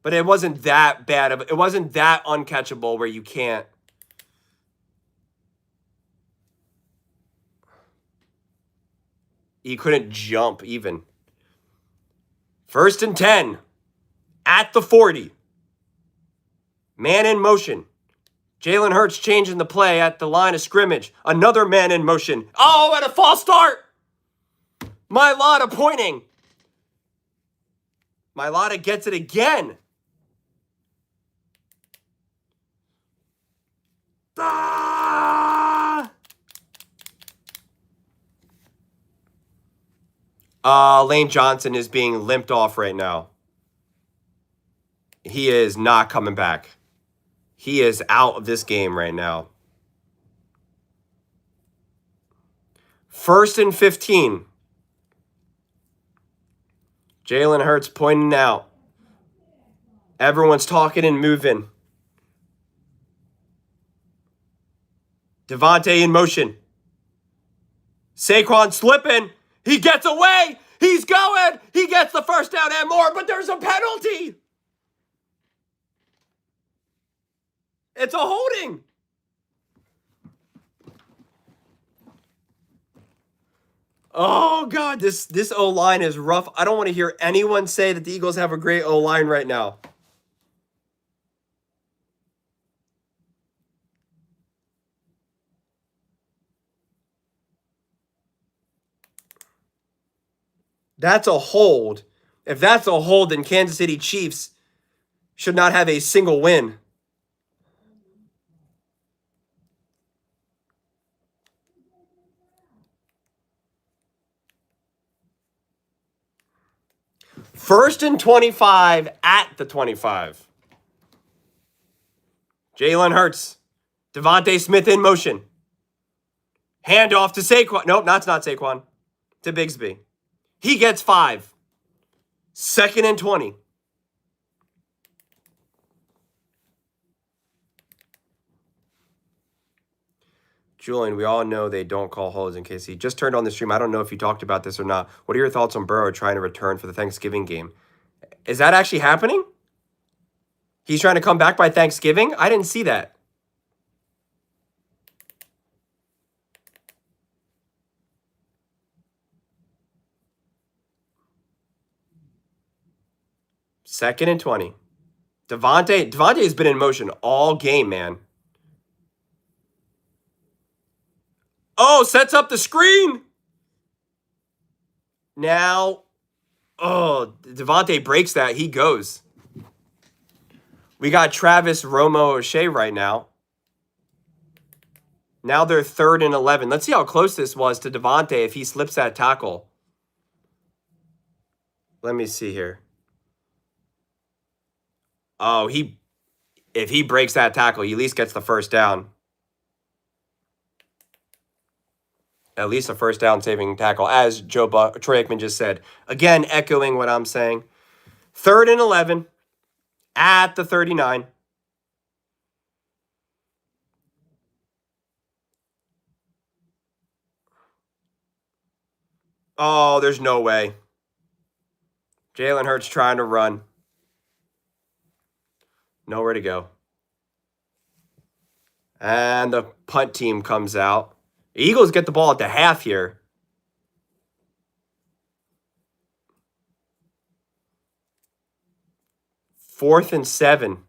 But it wasn't that bad. It wasn't that uncatchable where you can't. He couldn't jump even. 1st and 10. At the 40. Man in motion. Jalen Hurts changing the play at the line of scrimmage. Another man in motion. Oh, and a false start. Mailata pointing. Mailata gets it again. Lane Johnson is being limped off right now. He is not coming back. He is out of this game right now. 1st and 15. Jalen Hurts pointing out. Everyone's talking and moving. Devontae in motion. Saquon slipping. He gets away. He's going. He gets the 1st down and more, but there's a penalty. It's a holding. Oh, God, this O-line is rough. I don't want to hear anyone say that the Eagles have a great O-line right now. That's a hold. If that's a hold, then Kansas City Chiefs should not have a single win. First and 25 at the 25. Jalen Hurts. Devontae Smith in motion. Handoff to Saquon. Nope, that's not Saquon. To Bigsby. He gets 5. 2nd and 20. Julian, we all know they don't call holds in KC. Just turned on the stream. I don't know if you talked about this or not. What are your thoughts on Burrow trying to return for the Thanksgiving game? Is that actually happening? He's trying to come back by Thanksgiving? I didn't see that. Second and 20. Devontae has been in motion all game, man. Oh, sets up the screen. Now, Oh, Devontae breaks that. He goes. We got Travis Romo O'Shea right now. Now they're 3rd and 11. Let's see how close this was to Devontae if he slips that tackle. Let me see here. Oh, if he breaks that tackle, he at least gets the first down. At least a first down saving tackle, as Troy Aikman just said. Again, echoing what I'm saying. 3rd and 11 at the 39. Oh, there's no way. Jalen Hurts trying to run. Nowhere to go. And the punt team comes out. The Eagles get the ball at the half here. Fourth and 7.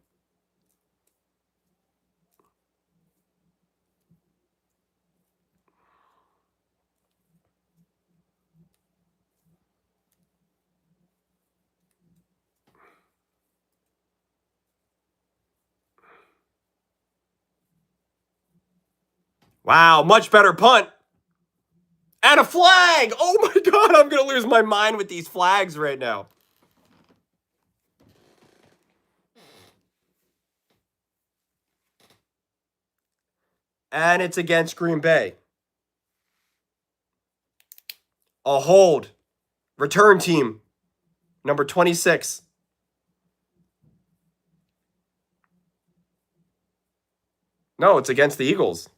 Wow, much better punt. And a flag. Oh my God, I'm going to lose my mind with these flags right now. And it's against Green Bay. A hold. Return team. Number 26. No, it's against the Eagles.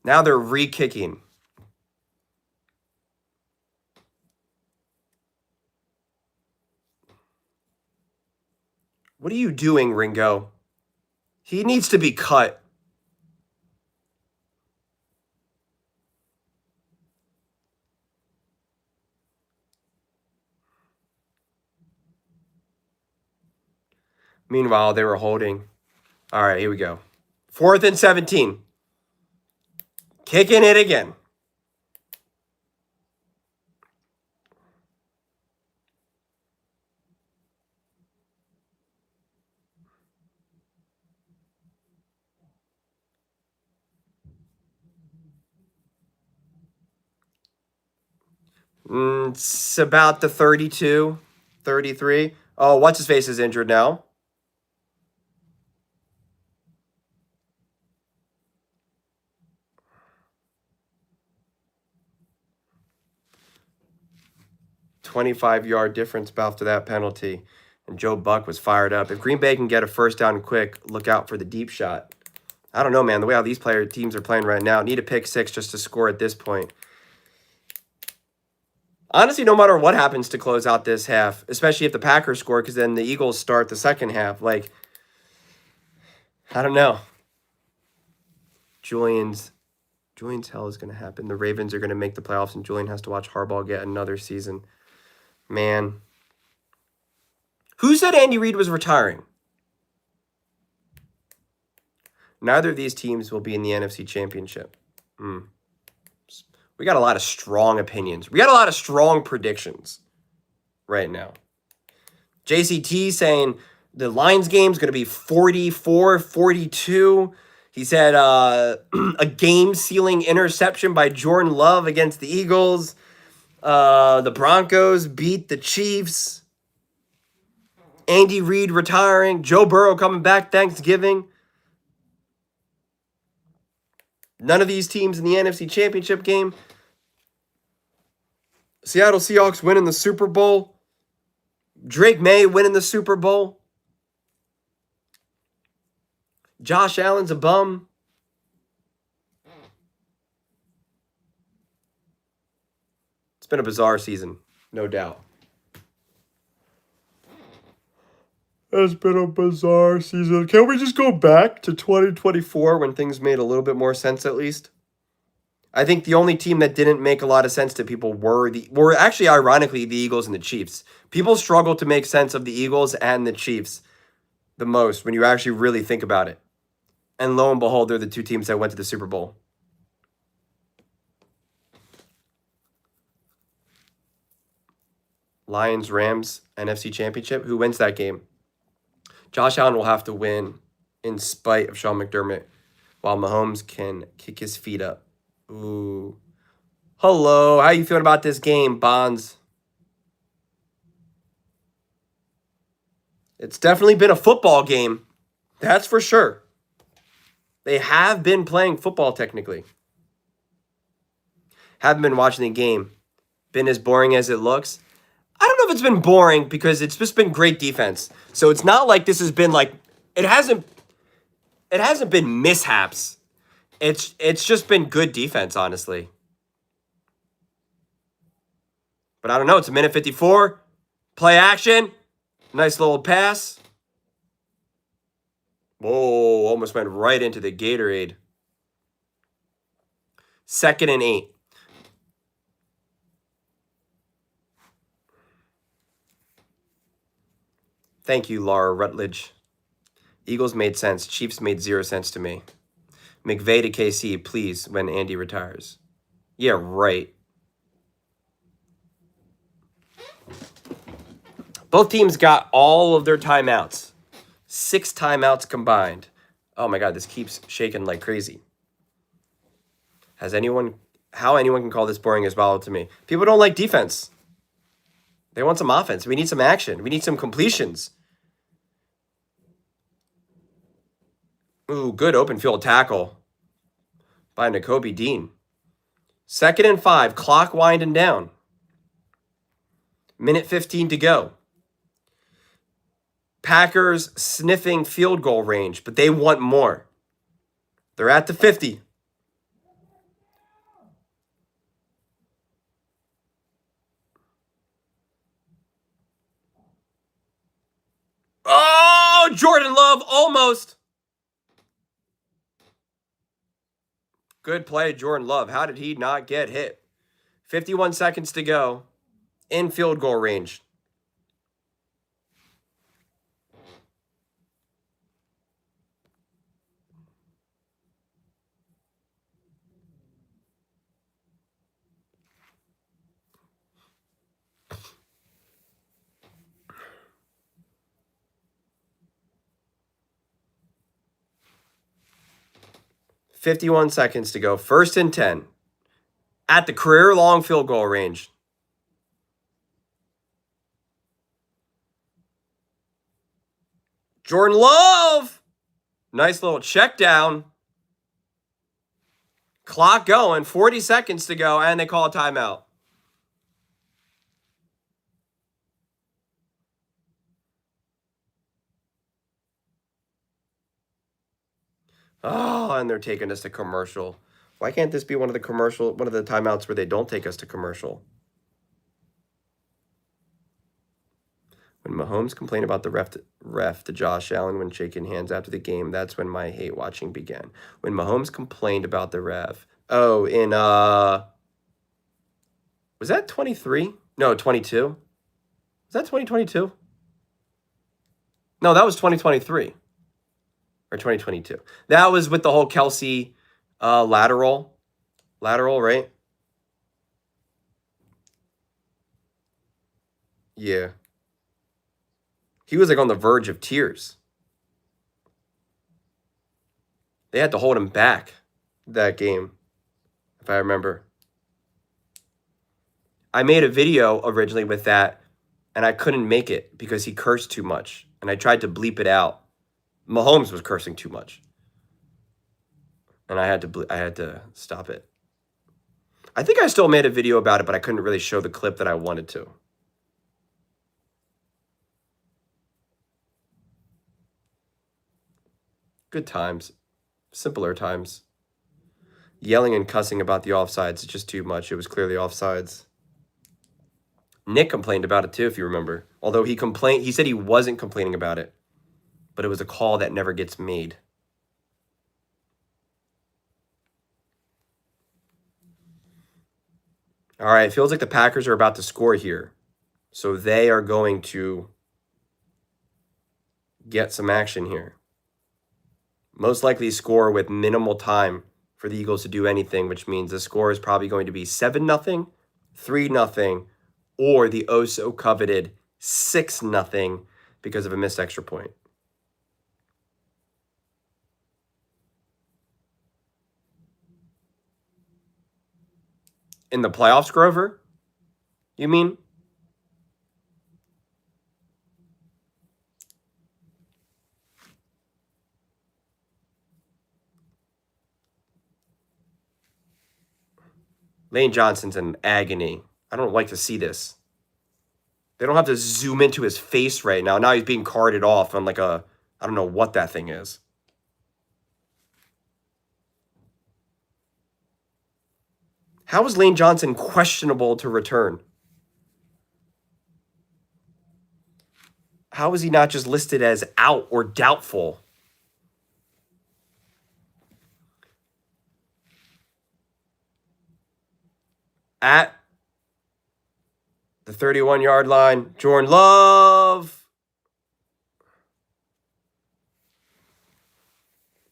Now they're re-kicking. What are you doing, Ringo? He needs to be cut. Meanwhile, they were holding. All right, here we go. 4th and 17. Kicking it again. It's about the 32, 33. Oh, what's-his-face is injured now. $25-yard difference after that penalty. And Joe Buck was fired up. If Green Bay can get a first down quick, look out for the deep shot. I don't know, man. The way how these teams are playing right now, need a pick 6 just to score at this point. Honestly, no matter what happens to close out this half, especially if the Packers score, because then the Eagles start the second half. Like, I don't know. Julian's hell is going to happen. The Ravens are going to make the playoffs, and Julian has to watch Harbaugh get another season. Man. Who said Andy Reid was retiring? Neither of these teams will be in the NFC Championship. We got a lot of strong opinions. We got a lot of strong predictions right now. JCT saying the Lions game is going to be 44-42. He said a game-sealing interception by Jordan Love against the Eagles. The Broncos beat the Chiefs. Andy Reid retiring. Joe Burrow coming back Thanksgiving. None of these teams in the NFC Championship game. Seattle Seahawks winning the Super Bowl. Drake May winning the Super Bowl. Josh Allen's a bum. been a bizarre season, no doubt. It's been a bizarre season. Can't we just go back to 2024 when things made a little bit more sense at least? I think the only team that didn't make a lot of sense to people were actually, ironically, the Eagles and the Chiefs. People struggle to make sense of the Eagles and the Chiefs the most when you actually really think about it. And lo and behold, they're the two teams that went to the Super Bowl. Lions, Rams, NFC Championship. Who wins that game? Josh Allen will have to win in spite of Sean McDermott, while Mahomes can kick his feet up. Ooh. Hello. How you feeling about this game, Bonds? It's definitely been a football game. That's for sure. They have been playing football technically. Haven't been watching the game. Been as boring as it looks. I don't know if it's been boring because it's just been great defense. So it's not like this has been like it hasn't been mishaps. It's just been good defense, honestly. But I don't know. It's a minute 54. Play action. Nice little pass. Whoa, almost went right into the Gatorade. 2nd and 8. Thank you, Laura Rutledge. Eagles made sense. Chiefs made 0 sense to me. McVay to KC, please, when Andy retires. Yeah, right. Both teams got all of their timeouts. 6 timeouts combined. Oh my God, this keeps shaking like crazy. How anyone can call this boring is wild to me. People don't like defense. They want some offense. We need some action. We need some completions. Ooh, good open field tackle by Nakobe Dean. 2nd and 5. Clock winding down. Minute 15 to go. Packers sniffing field goal range, but they want more. They're at the 50. Oh, Jordan Love almost. Good play, Jordan Love. How did he not get hit? 51 seconds to go. In field goal range. .51 seconds to go. 1st and 10. At the career-long field goal range. Jordan Love! Nice little check down. Clock going. 40 seconds to go, and they call a timeout. Oh, and they're taking us to commercial. Why can't this be one of the timeouts where they don't take us to commercial? When Mahomes complained about the ref to Josh Allen when shaking hands after the game, that's when my hate watching began. When Mahomes complained about the ref. Oh, in was that 23? No, 22. Was that 2022? No, that was 2023. Or 2022. That was with the whole Kelsey lateral, right? Yeah. He was like on the verge of tears. They had to hold him back that game, if I remember. I made a video originally with that, and I couldn't make it because he cursed too much, and I tried to bleep it out. Mahomes was cursing too much, and I had to stop it. I think I still made a video about it, but I couldn't really show the clip that I wanted to. Good times. Simpler times. Yelling and cussing about the offsides is just too much. It was clearly offsides. Nick complained about it too, if you remember. Although he said he wasn't complaining about it, but it was a call that never gets made. All right, it feels like the Packers are about to score here. So they are going to get some action here. Most likely score with minimal time for the Eagles to do anything, which means the score is probably going to be 7-0, 3-0, or the oh-so-coveted 6-0 because of a missed extra point. In the playoffs, Grover? You mean? Lane Johnson's in agony. I don't like to see this. They don't have to zoom into his face right now. Now he's being carted off on like I don't know what that thing is. How is Lane Johnson questionable to return? How is he not just listed as out or doubtful? At the 31-yard line, Jordan Love.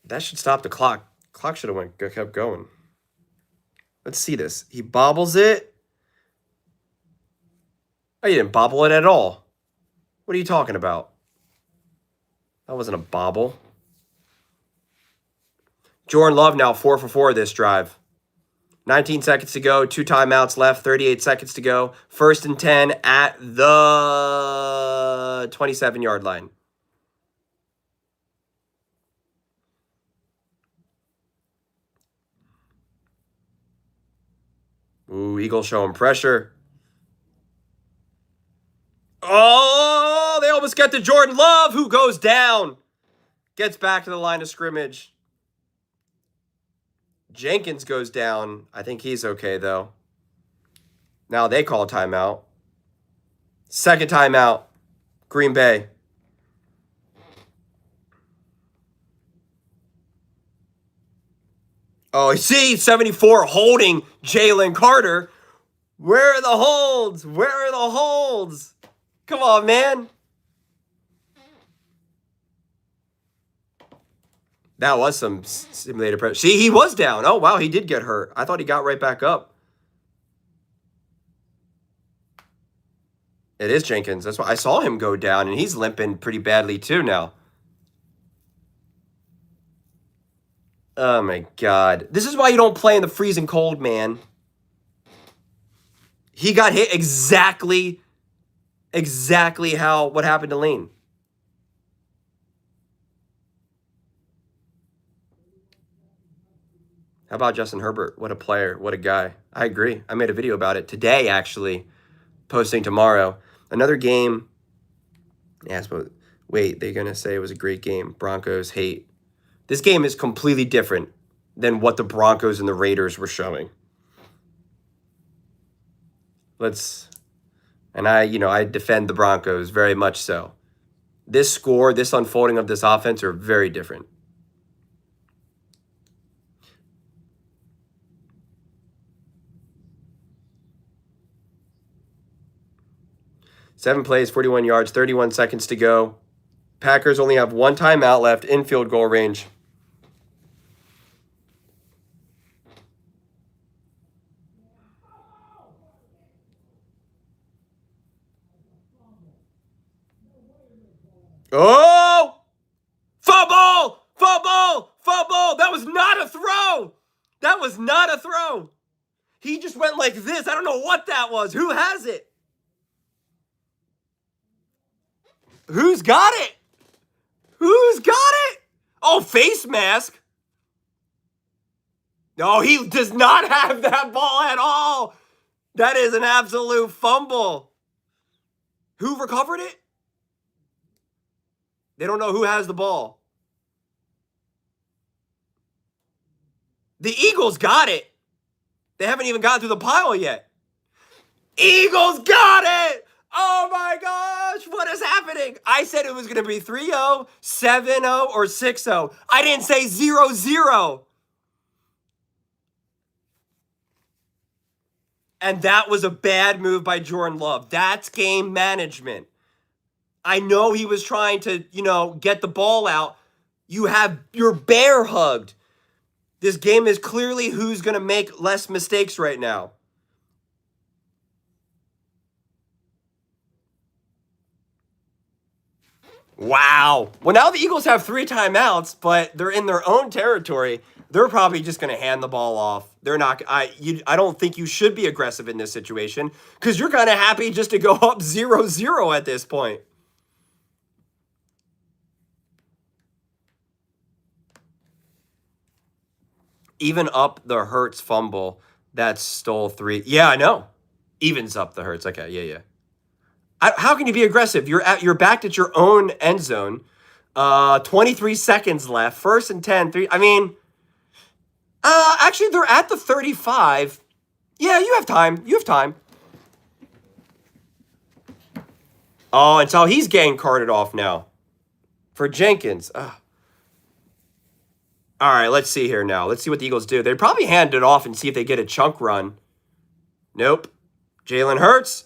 That should stop the clock. Clock should have kept going. Let's see this. He bobbles it. Oh, he didn't bobble it at all. What are you talking about? That wasn't a bobble. Jordan Love now 4 for 4 this drive. 19 seconds to go, 2 timeouts left, 38 seconds to go. 1st and 10 at the 27-yard line. Ooh, Eagles showing pressure. Oh, they almost get to Jordan Love, who goes down. Gets back to the line of scrimmage. Jenkins goes down. I think he's okay, though. Now they call timeout. Second timeout. Green Bay. Oh, see, 74 holding Jalen Carter. Where are the holds? Where are the holds? Come on, man. That was some simulated pressure. See, he was down. Oh, wow, he did get hurt. I thought he got right back up. It is Jenkins. That's why I saw him go down, and he's limping pretty badly too now. Oh, my God. This is why you don't play in the freezing cold, man. He got hit exactly what happened to Lane. How about Justin Herbert? What a player. What a guy. I agree. I made a video about it today, actually. Posting tomorrow. Another game. Yeah, wait, they're going to say it was a great game. Broncos hate. This game is completely different than what the Broncos and the Raiders were showing. I defend the Broncos very much so. This score, this unfolding of this offense are very different. Seven plays, 41 yards, 31 seconds to go. Packers only have 1 timeout left in field goal range. Oh! Fumble! Fumble! Fumble! That was not a throw! That was not a throw! He just went like this. I don't know what that was. Who has it? Who's got it? Who's got it? Oh, face mask. No, he does not have that ball at all. That is an absolute fumble. Who recovered it? They don't know who has the ball. The Eagles got it. They haven't even gotten through the pile yet. Eagles got it! Oh my gosh, what is happening? I said it was going to be 3-0, 7-0, or 6-0. I didn't say 0-0. And that was a bad move by Jordan Love. That's game management. I know he was trying to, get the ball out. You're bear hugged. This game is clearly who's going to make less mistakes right now. Wow. Well, now the Eagles have 3 timeouts, but they're in their own territory. They're probably just going to hand the ball off. They're not. I don't think you should be aggressive in this situation because you're kind of happy just to go up 0-0 at this point. Even up the Hurts fumble that stole 3. Yeah, I know. Evens up the Hurts. Okay, yeah. How can you be aggressive? You're backed at your own end zone. 23 seconds left. 1st and 10. 3. I mean, actually, they're at the 35. Yeah, you have time. Oh, and so he's getting carted off now for Jenkins. All right, let's see here now. Let's see what the Eagles do. They'd probably hand it off and see if they get a chunk run. Nope. Jalen Hurts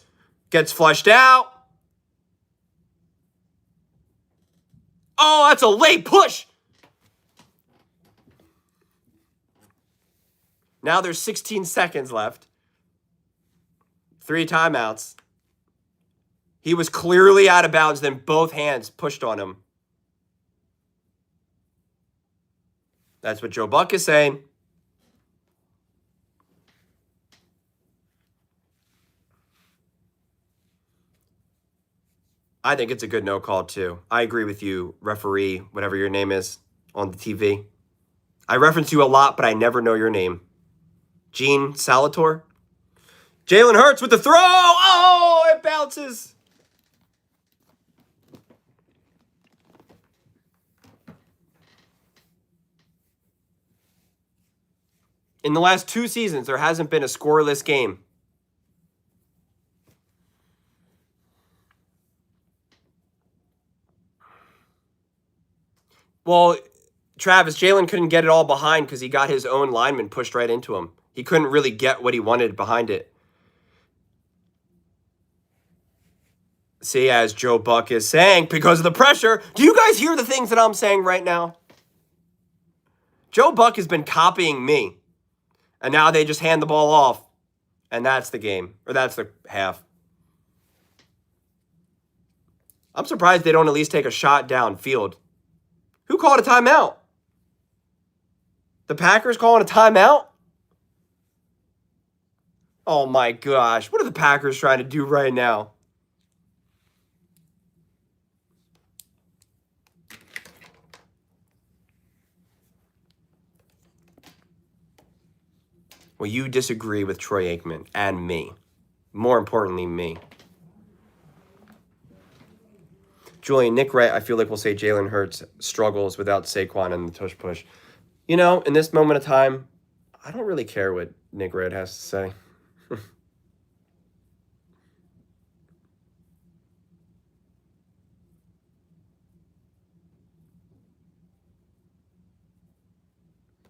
gets flushed out. Oh, that's a late push. Now there's 16 seconds left. 3 timeouts. He was clearly out of bounds, then both hands pushed on him. That's what Joe Buck is saying. I think it's a good no call, too. I agree with you, referee, whatever your name is on the TV. I reference you a lot, but I never know your name. Gene Salator? Jalen Hurts with the throw! Oh, it bounces! In the last 2 seasons, there hasn't been a scoreless game. Well, Travis, Jalen couldn't get it all behind because he got his own lineman pushed right into him. He couldn't really get what he wanted behind it. See, as Joe Buck is saying, because of the pressure, do you guys hear the things that I'm saying right now? Joe Buck has been copying me. And now they just hand the ball off. And that's the game. Or that's the half. I'm surprised they don't at least take a shot downfield. Who called a timeout? The Packers calling a timeout? Oh my gosh. What are the Packers trying to do right now? Well, you disagree with Troy Aikman and me. More importantly, me. Julian, Nick Wright, I feel like we'll say Jalen Hurts struggles without Saquon and the tush push. In this moment of time, I don't really care what Nick Wright has to say.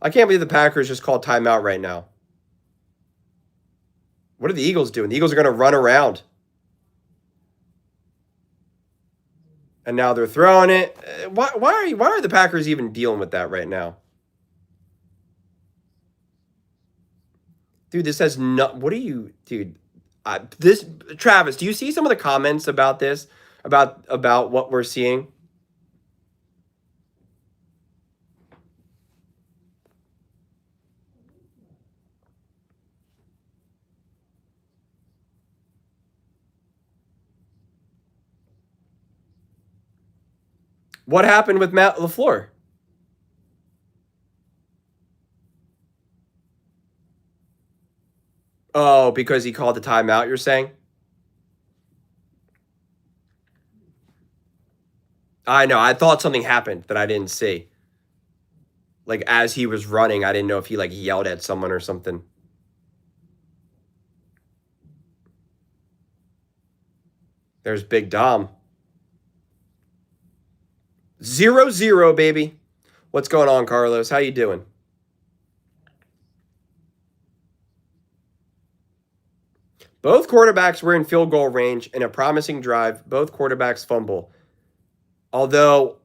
I can't believe the Packers just called timeout right now. What are the Eagles doing? The Eagles are going to run around. And now they're throwing it. Why are the Packers even dealing with that right now? Dude, this has no. What are you, dude? Travis, do you see some of the comments about this? About what we're seeing? What happened with Matt LaFleur? Oh, because he called the timeout, you're saying? I know. I thought something happened that I didn't see. Like, as he was running, I didn't know if he, yelled at someone or something. There's Big Dom. 0-0, baby. What's going on, Carlos? How you doing? Both quarterbacks were in field goal range in a promising drive. Both quarterbacks fumble. Although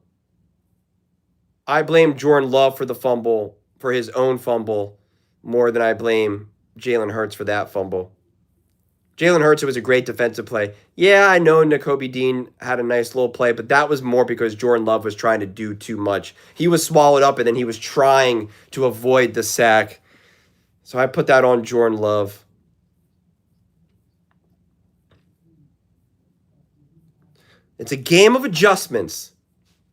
I blame Jordan Love for the fumble, for his own fumble, more than I blame Jalen Hurts for that fumble. Jalen Hurts, it was a great defensive play. Yeah, I know Nakobe Dean had a nice little play, but that was more because Jordan Love was trying to do too much. He was swallowed up, and then he was trying to avoid the sack. So I put that on Jordan Love. It's a game of adjustments.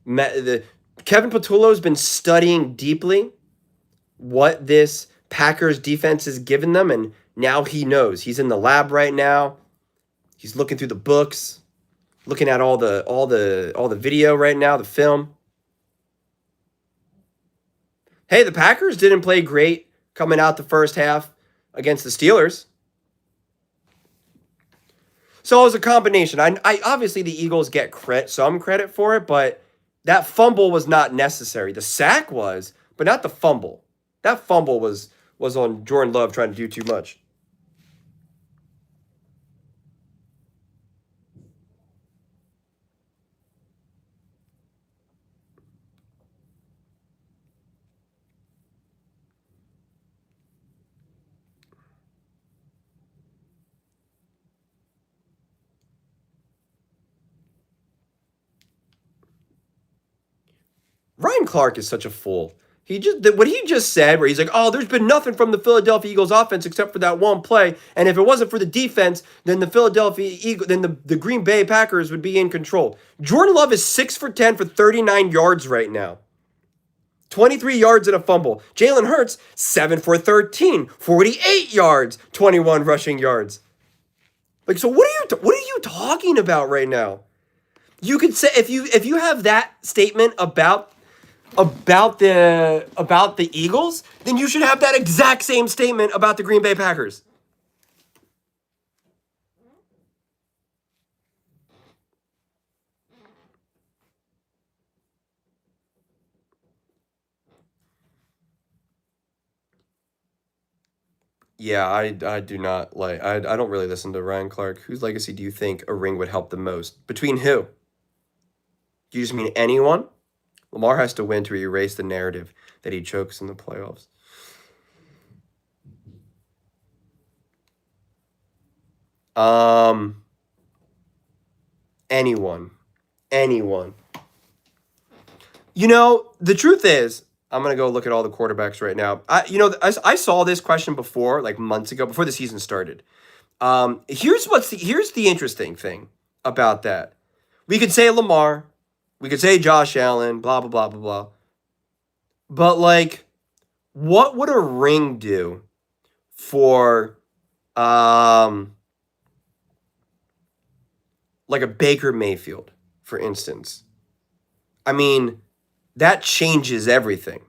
Kevin Patullo has been studying deeply what this Packers defense has given them, and now he knows. He's in the lab right now. He's looking through the books, looking at all the video right now, the film. Hey, the Packers didn't play great coming out the first half against the Steelers. So it was a combination. I obviously the Eagles get some credit for it, but that fumble was not necessary. The sack was, but not the fumble. That fumble was on Jordan Love trying to do too much. Ryan Clark is such a fool. What he just said, where he's like, "Oh, there's been nothing from the Philadelphia Eagles offense except for that one play, and if it wasn't for the defense, then the Green Bay Packers would be in control." Jordan Love is 6 for 10 for 39 yards right now. 23 yards and a fumble. Jalen Hurts, 7 for 13, 48 yards, 21 rushing yards. Like, so what are you talking about right now? You could say if you have that statement about the Eagles, then you should have that exact same statement about the Green Bay Packers. Yeah, I do not like I don't really listen to Ryan Clark. Whose legacy do you think a ring would help the most? Between who? Do you just mean anyone? Lamar has to win to erase the narrative that he chokes in the playoffs. Anyone. You know, the truth is, I'm going to go look at all the quarterbacks right now. I saw this question before, like months ago, before the season started. Here's the interesting thing about that. We could say Lamar. We could say Josh Allen, blah, blah, blah, blah, blah. But, like, what would a ring do for, like a Baker Mayfield, for instance? I mean, that changes everything.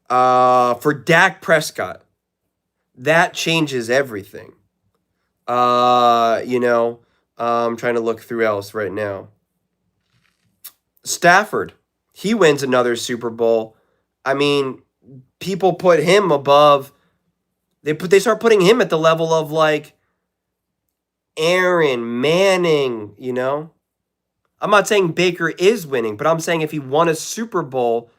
For Dak Prescott, that changes everything. I'm trying to look through else right now. Stafford, he wins another Super Bowl. I mean, people put him above. They start putting him at the level of like Aaron Manning. I'm not saying Baker is winning, but I'm saying if he won a Super Bowl,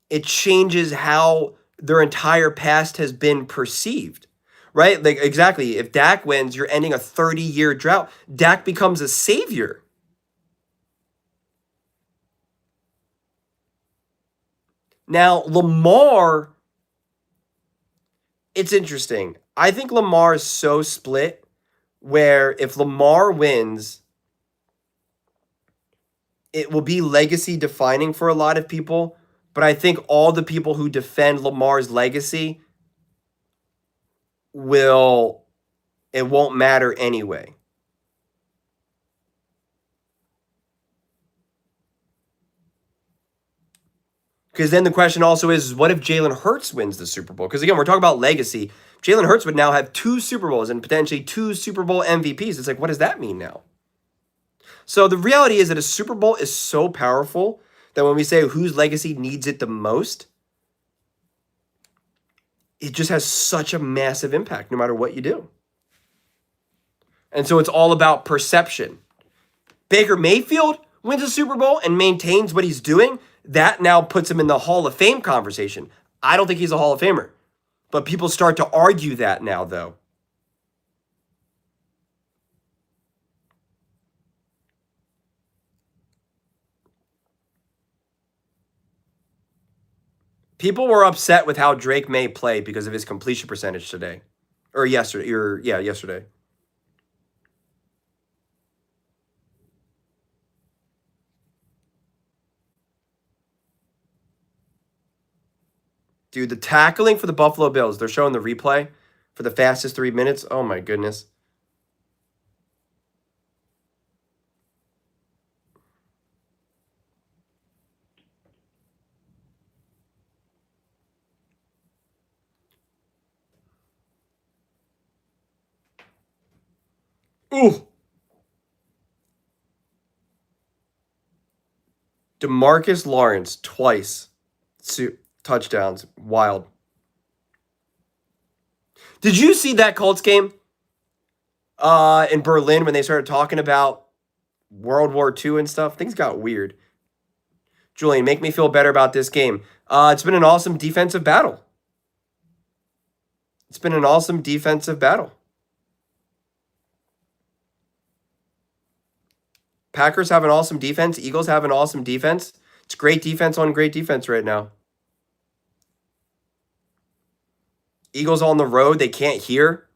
it changes how their entire past has been perceived. Right? Like exactly. If Dak wins, you're ending a 30-year drought. Dak becomes a savior. Now, Lamar, it's interesting. I think Lamar is so split where if Lamar wins, it will be legacy defining for a lot of people. But I think all the people who defend Lamar's legacy it won't matter anyway. Because then the question also is, what if Jalen Hurts wins the Super Bowl? Because again, we're talking about legacy. Jalen Hurts would now have 2 Super Bowls and potentially 2 Super Bowl MVPs. It's like, what does that mean now? So the reality is that a Super Bowl is so powerful that when we say whose legacy needs it the most, it just has such a massive impact no matter what you do. And so it's all about perception. Baker Mayfield wins a Super Bowl and maintains what he's doing. That now puts him in the Hall of Fame conversation. I don't think he's a Hall of Famer. But people start to argue that now, though. People were upset with how Drake May played because of his completion percentage today. Or yesterday. Yesterday. Dude, the tackling for the Buffalo Bills, they're showing the replay for the fastest 3 minutes. Oh, my goodness. Ooh. DeMarcus Lawrence twice. Touchdowns. Wild. Did you see that Colts game in Berlin when they started talking about World War II and stuff? Things got weird. Julian, make me feel better about this game. It's been an awesome defensive battle. It's been an awesome defensive battle. Packers have an awesome defense. Eagles have an awesome defense. It's great defense on great defense right now. Eagles on the road. They can't hear.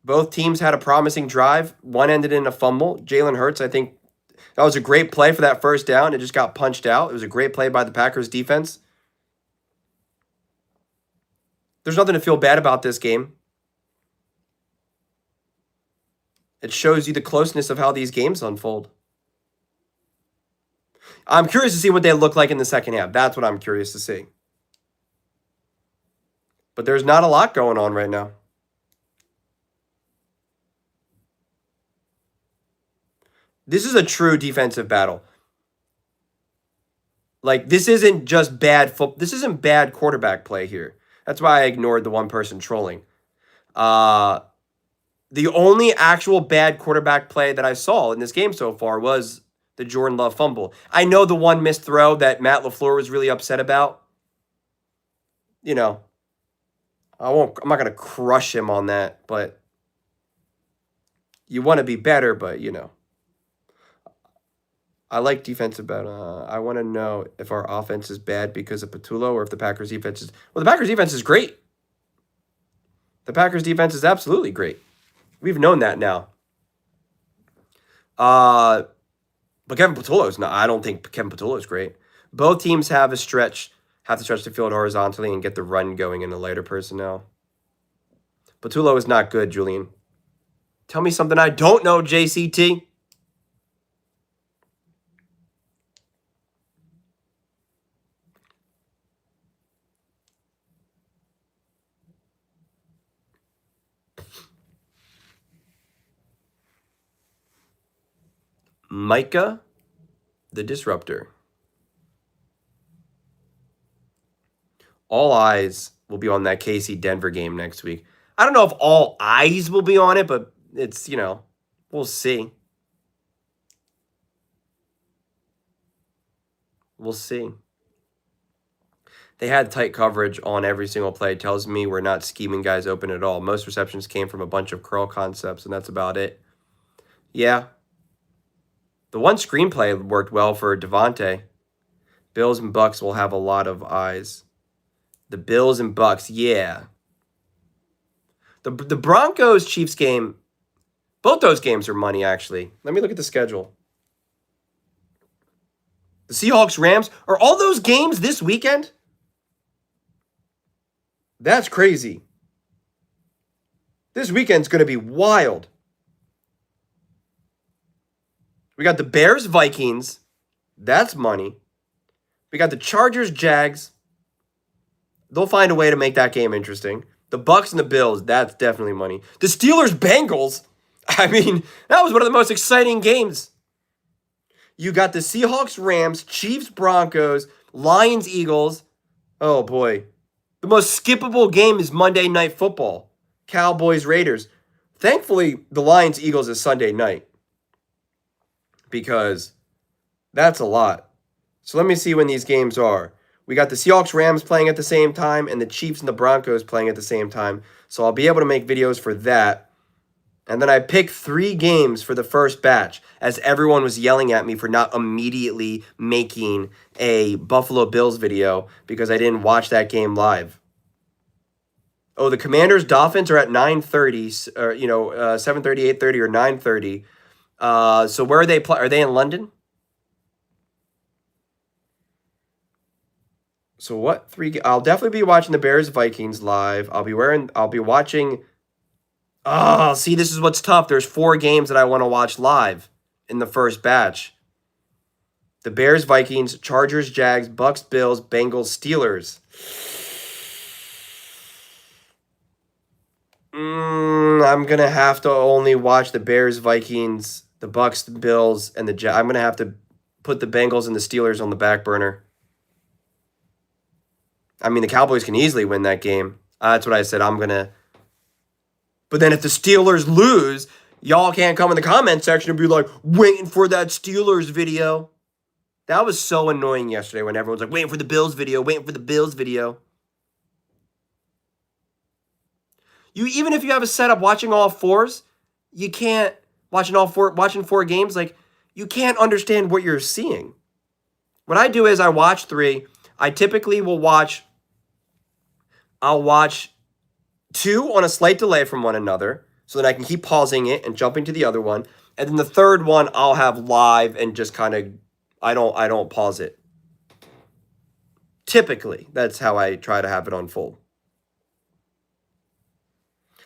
Both teams had a promising drive. One ended in a fumble. Jalen Hurts, I think, that was a great play for that first down. It just got punched out. It was a great play by the Packers defense. There's nothing to feel bad about this game. It shows you the closeness of how these games unfold. I'm curious to see what they look like in the second half. That's what I'm curious to see. But there's not a lot going on right now. This is a true defensive battle. Like, this isn't just bad football. This isn't bad quarterback play here. That's why I ignored the one person trolling. The only actual bad quarterback play that I saw in this game so far was the Jordan Love fumble. I know the one missed throw that Matt LaFleur was really upset about. You know, I'm not going to crush him on that, but you want to be better, but, you know. I like defensive battle. I want to know if our offense is bad because of Patullo or if the Packers defense is... Well, the Packers defense is great. The Packers defense is absolutely great. We've known that now. But Kevin Patullo is not. I don't think Kevin Patullo is great. Both teams have to stretch the field horizontally and get the run going in the lighter personnel. Patullo is not good, Julian. Tell me something I don't know, JCT. Micah, the Disruptor. All eyes will be on that KC Denver game next week. I don't know if all eyes will be on it, but it's, you know, we'll see. We'll see. They had tight coverage on every single play. Tells me we're not scheming guys open at all. Most receptions came from a bunch of curl concepts, and that's about it. Yeah. The one screenplay worked well for Devontae. Bills and Bucks will have a lot of eyes. The Bills and Bucks, yeah. The Broncos-Chiefs game, both those games are money, actually. Let me look at the schedule. The Seahawks-Rams, are all those games this weekend? That's crazy. This weekend's going to be wild. We got the Bears-Vikings. That's money. We got the Chargers-Jags. They'll find a way to make that game interesting. The Bucks and the Bills, that's definitely money. The Steelers-Bengals. I mean, that was one of the most exciting games. You got the Seahawks, Rams, Chiefs, Broncos, Lions, Eagles. Oh boy. The most skippable game is Monday Night Football. Cowboys, Raiders. Thankfully, the Lions, Eagles is Sunday night. Because that's a lot. So let me see when these games are. We got the Seahawks, Rams playing at the same time, and the Chiefs and the Broncos playing at the same time. So I'll be able to make videos for that. And then I picked 3 games for the first batch, as everyone was yelling at me for not immediately making a Buffalo Bills video because I didn't watch that game live. Oh, the Commanders, Dolphins are at 9:30, or 7:30, 8:30, or 9:30. So where are they? Are they in London? So what 3? I'll definitely be watching the Bears Vikings live. I'll be watching. Oh, see, this is what's tough. There's 4 games that I want to watch live in the first batch. The Bears, Vikings, Chargers, Jags, Bucks, Bills, Bengals, Steelers. I'm going to have to only watch the Bears, Vikings, the Bucks, the Bills, and the Jags. I'm going to have to put the Bengals and the Steelers on the back burner. I mean, the Cowboys can easily win that game. That's what I said. I'm going to. But then if the Steelers lose, y'all can't come in the comment section and be like, waiting for that Steelers video. That was so annoying yesterday when everyone's like, waiting for the Bills video, waiting for the Bills video. Even if you have a setup watching all 4s, you can't, watching 4 games, like, you can't understand what you're seeing. What I do is I watch 3. I typically I'll watch 2 on a slight delay from one another so that I can keep pausing it and jumping to the other one. And then the third one I'll have live and just kind of, I don't pause it. Typically, that's how I try to have it unfold.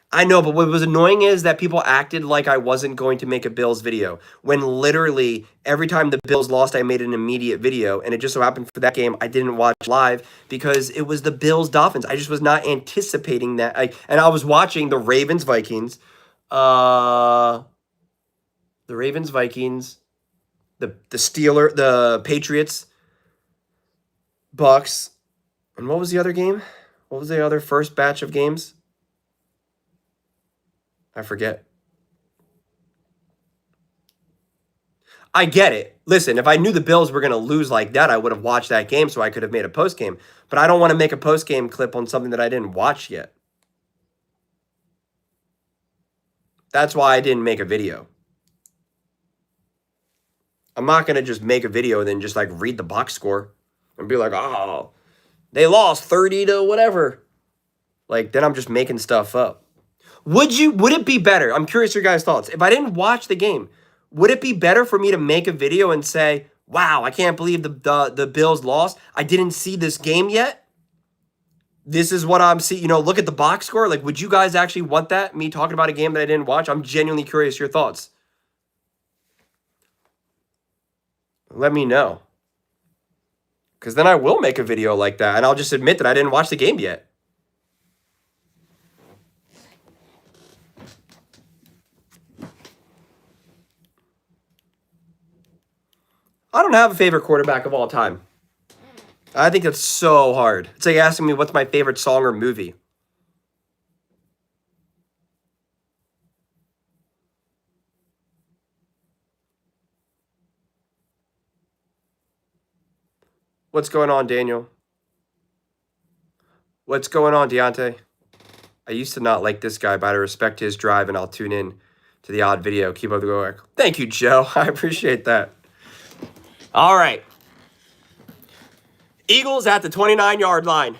I know, but what was annoying is that people acted like I wasn't going to make a Bills video when literally every time the Bills lost, I made an immediate video. And it just so happened for that game, I didn't watch live because it was the Bills Dolphins. I just was not anticipating that. And I was watching the Ravens Vikings, the Patriots, Bucks. And what was the other game? What was the other first batch of games? I forget. I get it. Listen, if I knew the Bills were going to lose like that, I would have watched that game so I could have made a post-game. But I don't want to make a post-game clip on something that I didn't watch yet. That's why I didn't make a video. I'm not going to just make a video and then just like read the box score and be like, oh, they lost 30 to whatever. Like, then I'm just making stuff up. Would it be better? I'm curious your guys' thoughts. If I didn't watch the game, would it be better for me to make a video and say, wow, I can't believe the Bills lost. I didn't see this game yet. This is what I'm seeing. Look at the box score. Like, would you guys actually want that? Me talking about a game that I didn't watch? I'm genuinely curious your thoughts. Let me know. Because then I will make a video like that, and I'll just admit that I didn't watch the game yet. I don't have a favorite quarterback of all time. I think that's so hard. It's like asking me what's my favorite song or movie. What's going on, Daniel? What's going on, Deontay? I used to not like this guy, but I respect his drive, and I'll tune in to the odd video. Keep up the good work. Thank you, Joe. I appreciate that. All right. Eagles at the 29-yard line.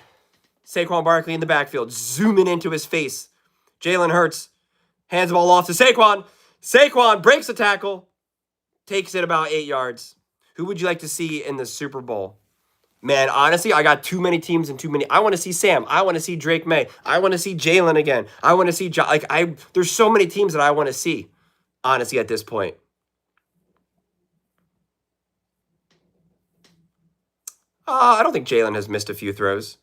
Saquon Barkley in the backfield, zooming into his face. Jalen Hurts hands the ball off to Saquon. Saquon breaks the tackle, takes it about 8 yards. Who would you like to see in the Super Bowl? Man, honestly, I got too many teams and too many. I want to see Sam. I want to see Drake May. I want to see Jalen again. I want to see there's so many teams that I want to see, honestly, at this point. I don't think Jalen has missed a few throws.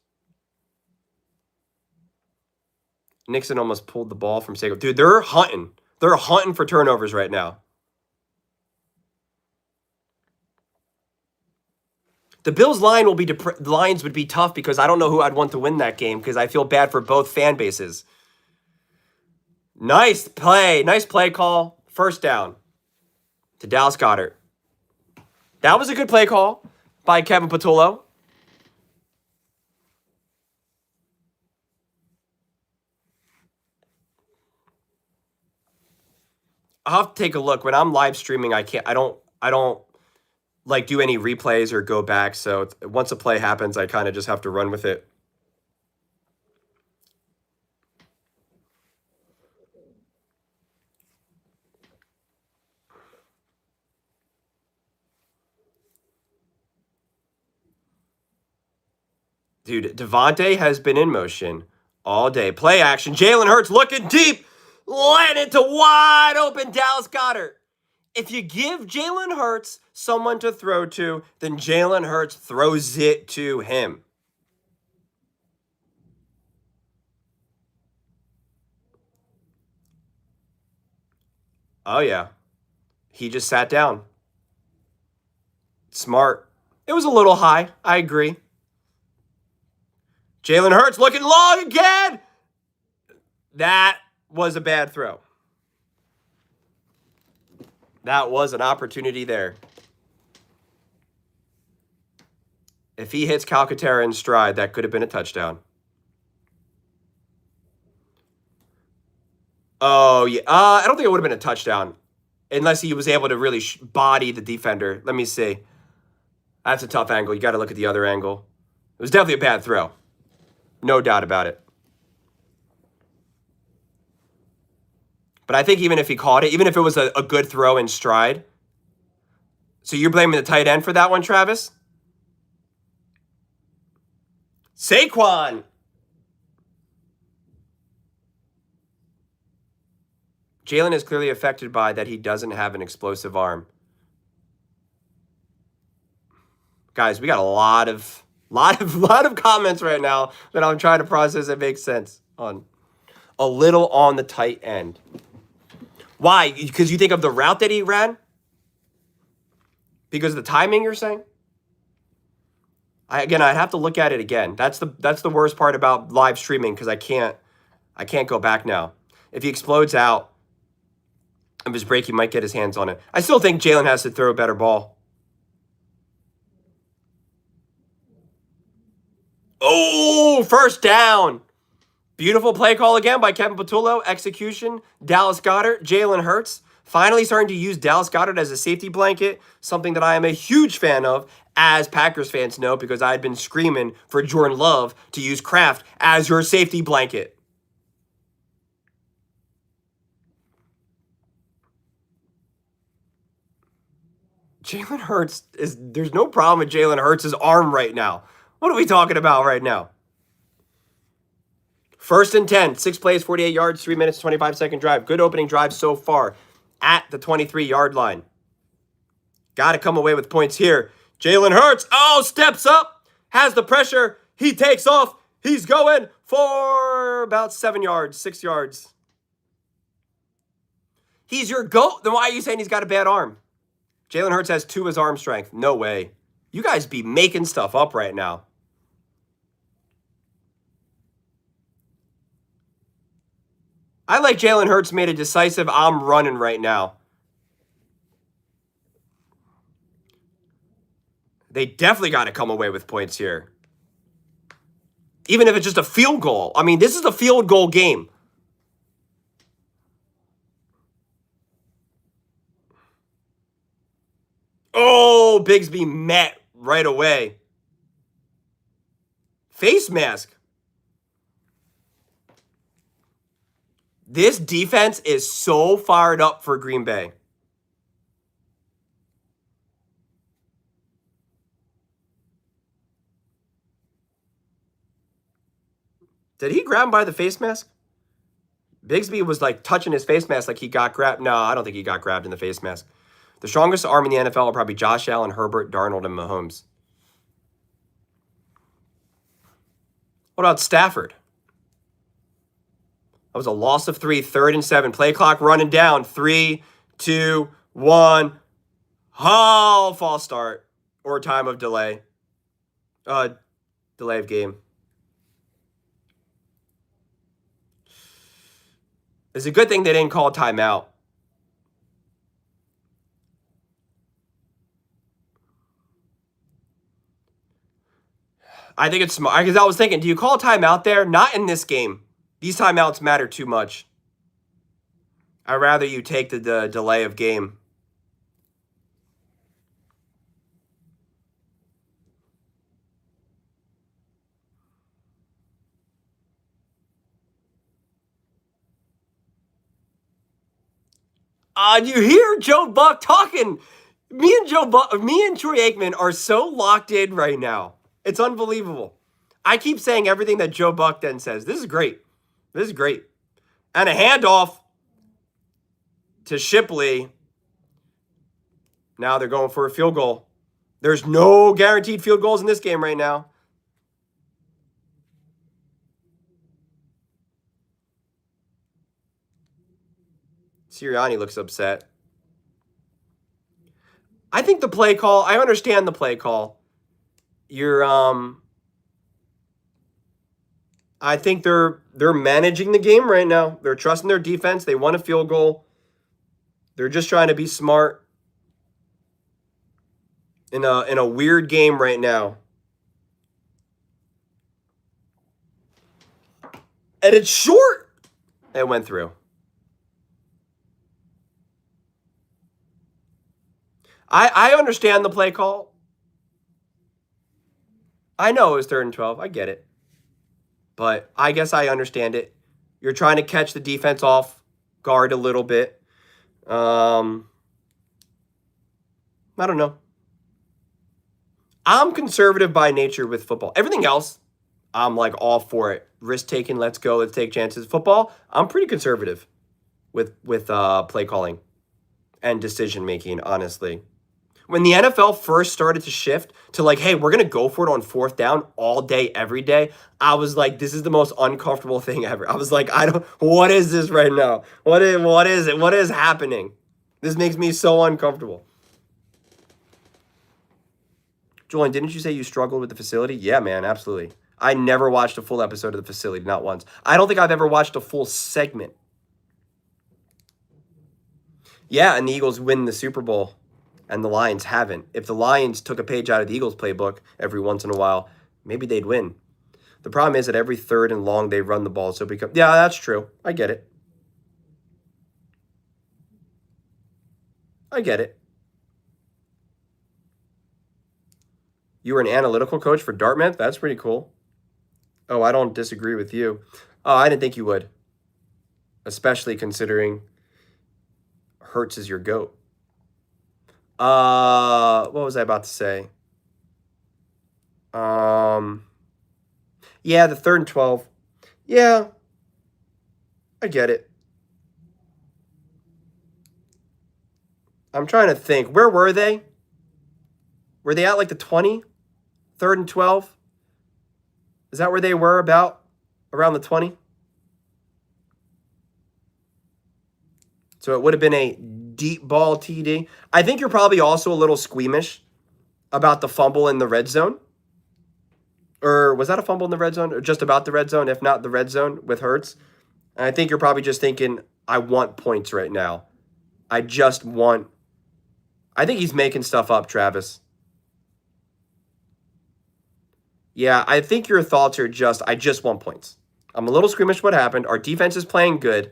Nixon almost pulled the ball from Saquon. Dude, they're hunting. They're hunting for turnovers right now. The Bills line will be lines would be tough because I don't know who I'd want to win that game because I feel bad for both fan bases. Nice play call. First down to Dallas Goedert. That was a good play call by Kevin Patullo. I'll have to take a look. When I'm live streaming, I don't like do any replays or go back. So once a play happens, I kind of just have to run with it. Dude, Devontae has been in motion all day. Play action. Jalen Hurts looking deep. Landed to wide open Dallas Goedert. If you give Jalen Hurts someone to throw to, then Jalen Hurts throws it to him. Oh, yeah. He just sat down. Smart. It was a little high. I agree. Jalen Hurts looking long again. That was a bad throw. That was an opportunity there. If he hits Calcaterra in stride, that could have been a touchdown. Oh, yeah. I don't think it would have been a touchdown unless he was able to really body the defender. Let me see. That's a tough angle. You got to look at the other angle. It was definitely a bad throw. No doubt about it. But I think even if he caught it, even if it was a good throw in stride. So you're blaming the tight end for that one, Travis? Saquon. Jalen is clearly affected by that he doesn't have an explosive arm. Guys, we got a lot of comments right now that I'm trying to process and make sense on. A little on the tight end. Why? Because you think of the route that he ran? Because of the timing, you're saying? I'd have to look at it again. That's the worst part about live streaming because I can't go back now. If he explodes out of his break, he might get his hands on it. I still think Jalen has to throw a better ball. Oh, first down. Beautiful play call again by Kevin Patullo. Execution, Dallas Goedert, Jalen Hurts. Finally starting to use Dallas Goedert as a safety blanket, something that I am a huge fan of, as Packers fans know, because I had been screaming for Jordan Love to use Kraft as your safety blanket. Jalen Hurts there's no problem with Jalen Hurts' arm right now. What are we talking about right now? First and 10, 6 plays, 48 yards, 3 minutes, 25-second drive. Good opening drive so far at the 23-yard line. Got to come away with points here. Jalen Hurts, steps up, has the pressure. He takes off. He's going for about 7 yards, 6 yards. He's your GOAT. Then why are you saying he's got a bad arm? Jalen Hurts has 2 as arm strength. No way. You guys be making stuff up right now. I like Jalen Hurts made a decisive, I'm running right now. They definitely got to come away with points here. Even if it's just a field goal. I mean, this is a field goal game. Oh, Bigsby met right away. Face mask. This defense is so fired up for Green Bay. Did he grab him by the face mask? Bigsby was like touching his face mask like he got grabbed. No, I don't think he got grabbed in the face mask. The strongest arm in the NFL are probably Josh Allen, Herbert, Darnold, and Mahomes. What about Stafford? That was a loss of 3, 3rd and 7. Play clock running down. 3, 2, 1. Oh, false start or time of delay. Delay of game. It's a good thing they didn't call timeout. I think it's smart because I was thinking, do you call a timeout there? Not in this game. These timeouts matter too much. I'd rather you take the delay of game. You hear Joe Buck talking. Me and Troy Aikman are so locked in right now. It's unbelievable. I keep saying everything that Joe Buck then says. This is great. This is great. And a handoff to Shipley. Now they're going for a field goal. There's no guaranteed field goals in this game right now. Sirianni looks upset. I think the play call, I understand the play call. I think they're managing the game right now. They're trusting their defense. They want a field goal. They're just trying to be smart in a weird game right now. And it's short. It went through. I understand the play call. I know it was 3rd and 12. I get it. But I guess I understand it. You're trying to catch the defense off guard a little bit. I don't know. I'm conservative by nature with football. Everything else, I'm like all for it. Risk taking, let's go, let's take chances. Football, I'm pretty conservative with play calling and decision making, honestly. When the NFL first started to shift to like, hey, we're going to go for it on 4th down all day, every day, I was like, this is the most uncomfortable thing ever. I was like, what is this right now? What is it? What is happening? This makes me so uncomfortable. Julian, didn't you say you struggled with the facility? Yeah, man, absolutely. I never watched a full episode of the facility, not once. I don't think I've ever watched a full segment. Yeah, and the Eagles win the Super Bowl. And the Lions haven't. If the Lions took a page out of the Eagles playbook every once in a while, maybe they'd win. The problem is that every 3rd and long they run the ball, so yeah, that's true. I get it. You were an analytical coach for Dartmouth? That's pretty cool. Oh, I don't disagree with you. Oh, I didn't think you would. Especially considering Hurts is your GOAT. What was I about to say? Yeah, the 3rd and 12. Yeah, I get it. I'm trying to think. Where were they? Were they at like the 20? 3rd and 12? Is that where they were about? Around the 20? So it would have been a deep ball TD. I think you're probably also a little squeamish about the fumble in the red zone. Or was that a fumble in the red zone? Or just about the red zone, if not the red zone with Hurts? And I think you're probably just thinking, I want points right now. I think he's making stuff up, Travis. Yeah, I think your thoughts are I just want points. I'm a little squeamish what happened. Our defense is playing good.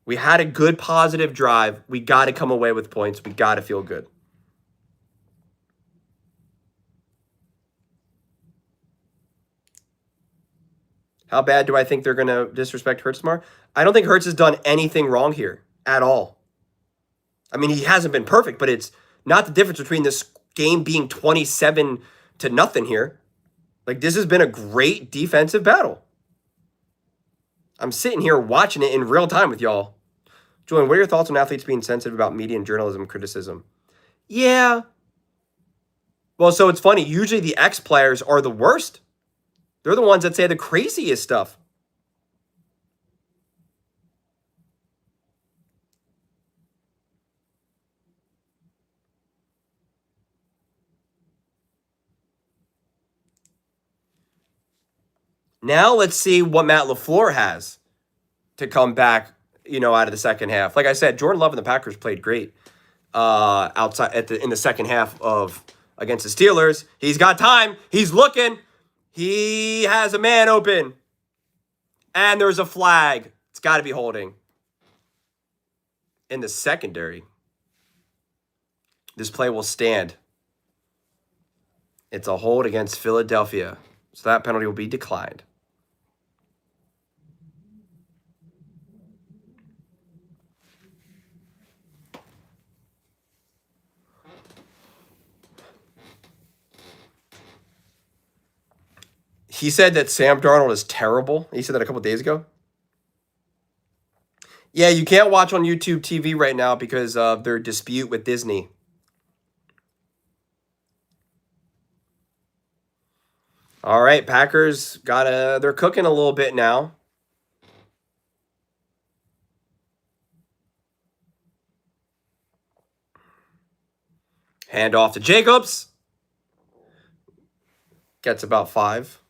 We had a good positive drive. We got to come away with points. We got to feel good. How bad do I think they're going to disrespect Hurts tomorrow? I don't think Hurts has done anything wrong here at all. I mean, he hasn't been perfect, but it's not the difference between this game being 27-0 here. Like, this has been a great defensive battle. I'm sitting here watching it in real time with y'all. Julian, what are your thoughts on athletes being sensitive about media and journalism criticism? Yeah. Well, so it's funny. Usually the ex-players are the worst. They're the ones that say the craziest stuff. Now let's see what Matt LaFleur has to come back, out of the second half. Like I said, Jordan Love and the Packers played great outside in the second half of against the Steelers. He's got time. He's looking. He has a man open. And there's a flag. It's got to be holding. In the secondary, this play will stand. It's a hold against Philadelphia. So that penalty will be declined. He said that Sam Darnold is terrible. He said that a couple days ago. Yeah, you can't watch on YouTube TV right now because of their dispute with Disney. All right, Packers they're cooking a little bit now. Hand off to Jacobs. Gets about 5.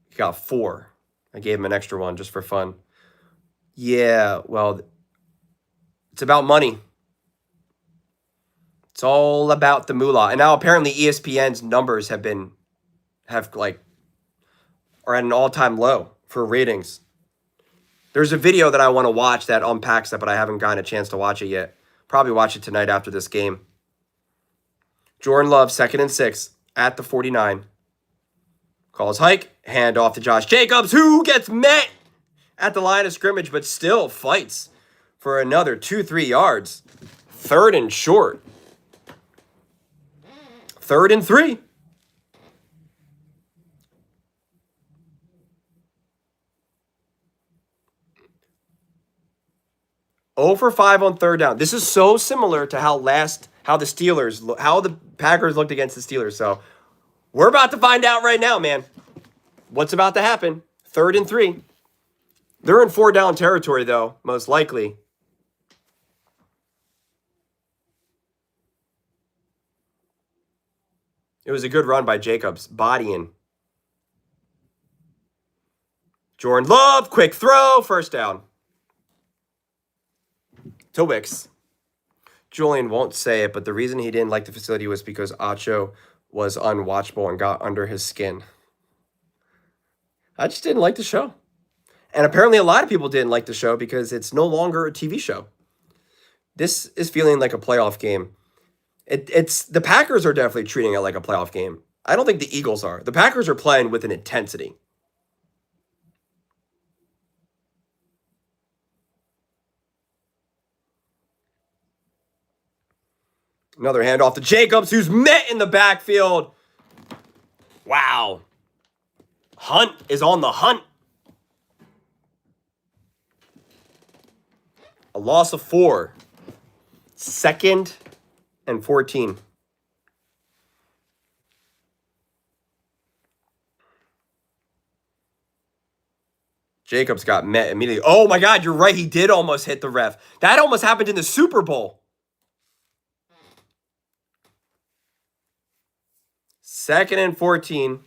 He got 4. I gave him an extra one just for fun. Yeah, well, it's about money. It's all about the moolah. And now apparently ESPN's numbers are at an all-time low for ratings. There's a video that I want to watch that unpacks that, but I haven't gotten a chance to watch it yet. Probably watch it tonight after this game. Jordan Love, 2nd and 6 at the 49. Calls hike, hand off to Josh Jacobs, who gets met at the line of scrimmage, but still fights for another 2-3 yards. 3rd and short. 3rd and 3. Over 5 on 3rd down. This is so similar to how the Packers looked against the Steelers. So we're about to find out right now, man. What's about to happen? 3rd and 3. They're in 4 down territory, though, most likely. It was a good run by Jacobs, bodying. Jordan Love, quick throw, 1st down. To Wicks. Julian won't say it, but the reason he didn't like the facility was because Acho was unwatchable and got under his skin. I just didn't like the show. And apparently a lot of people didn't like the show because it's no longer a TV show. This is feeling like a playoff game. It's the Packers are definitely treating it like a playoff game. I don't think the Eagles are. The Packers are playing with an intensity. Another handoff to Jacobs, who's met in the backfield. Wow. Hunt is on the hunt. A loss of 4. 2nd and 14. Jacobs got met immediately. Oh my God, you're right. He did almost hit the ref. That almost happened in the Super Bowl. 2nd and 14.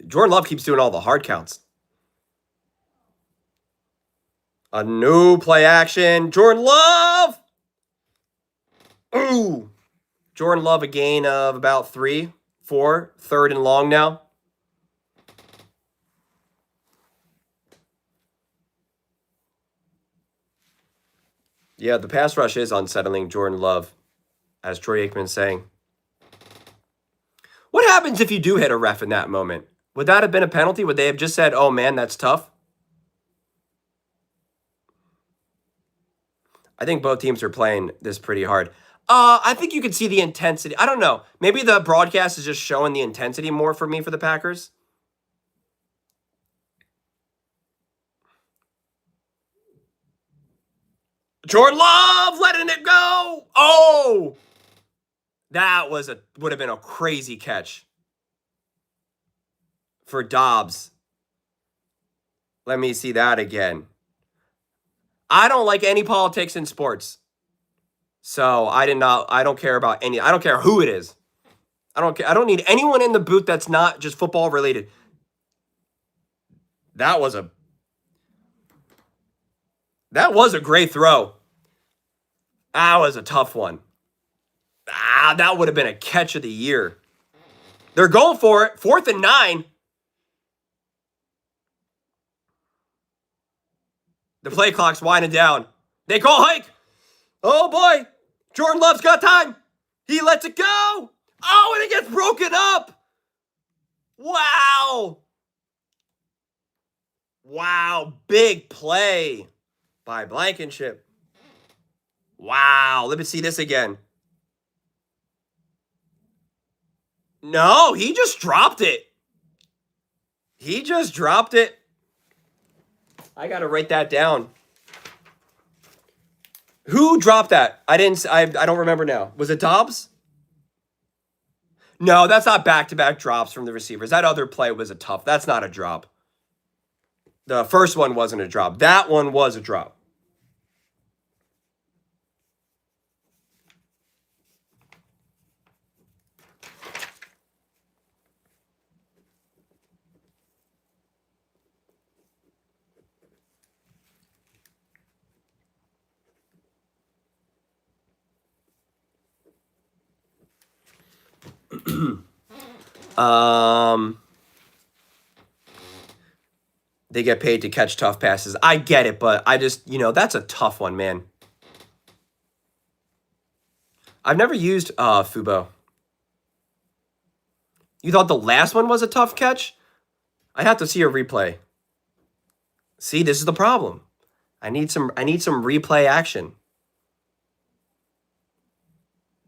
Jordan Love keeps doing all the hard counts. A new play action. Jordan Love. Ooh. Jordan Love, a gain of about 3, 4. 3rd and long now. Yeah, the pass rush is unsettling Jordan Love, as Troy Aikman's saying. What happens if you do hit a ref in that moment? Would that have been a penalty? Would they have just said, oh man, that's tough? I think both teams are playing this pretty hard. I think you could see the intensity. I don't know. Maybe the broadcast is just showing the intensity more for me for the Packers. Jordan Love letting it go. Oh, that would have been a crazy catch for Dobbs. Let me see that again. I don't like any politics in sports. So I don't care about any. I don't care who it is. I don't care. I don't need anyone in the booth that's not just football related. That was a great throw. That was a tough one. That would have been a catch of the year. They're going for it. 4th and 9. The play clock's winding down. They call hike. Oh boy. Jordan Love's got time. He lets it go. Oh, and it gets broken up. Wow. Wow. Big play by Blankenship. Wow. Let me see this again. No, he just dropped it. He just dropped it. I got to write that down. Who dropped that? I don't remember now. Was it Dobbs? No, that's not back-to-back drops from the receivers. That other play was a tough. That's not a drop. The first one wasn't a drop. That one was a drop. They get paid to catch tough passes. I get it, but I just, that's a tough one, man. I've never used Fubo. You thought the last one was a tough catch? I'd have to see a replay. See, this is the problem. I need some replay action.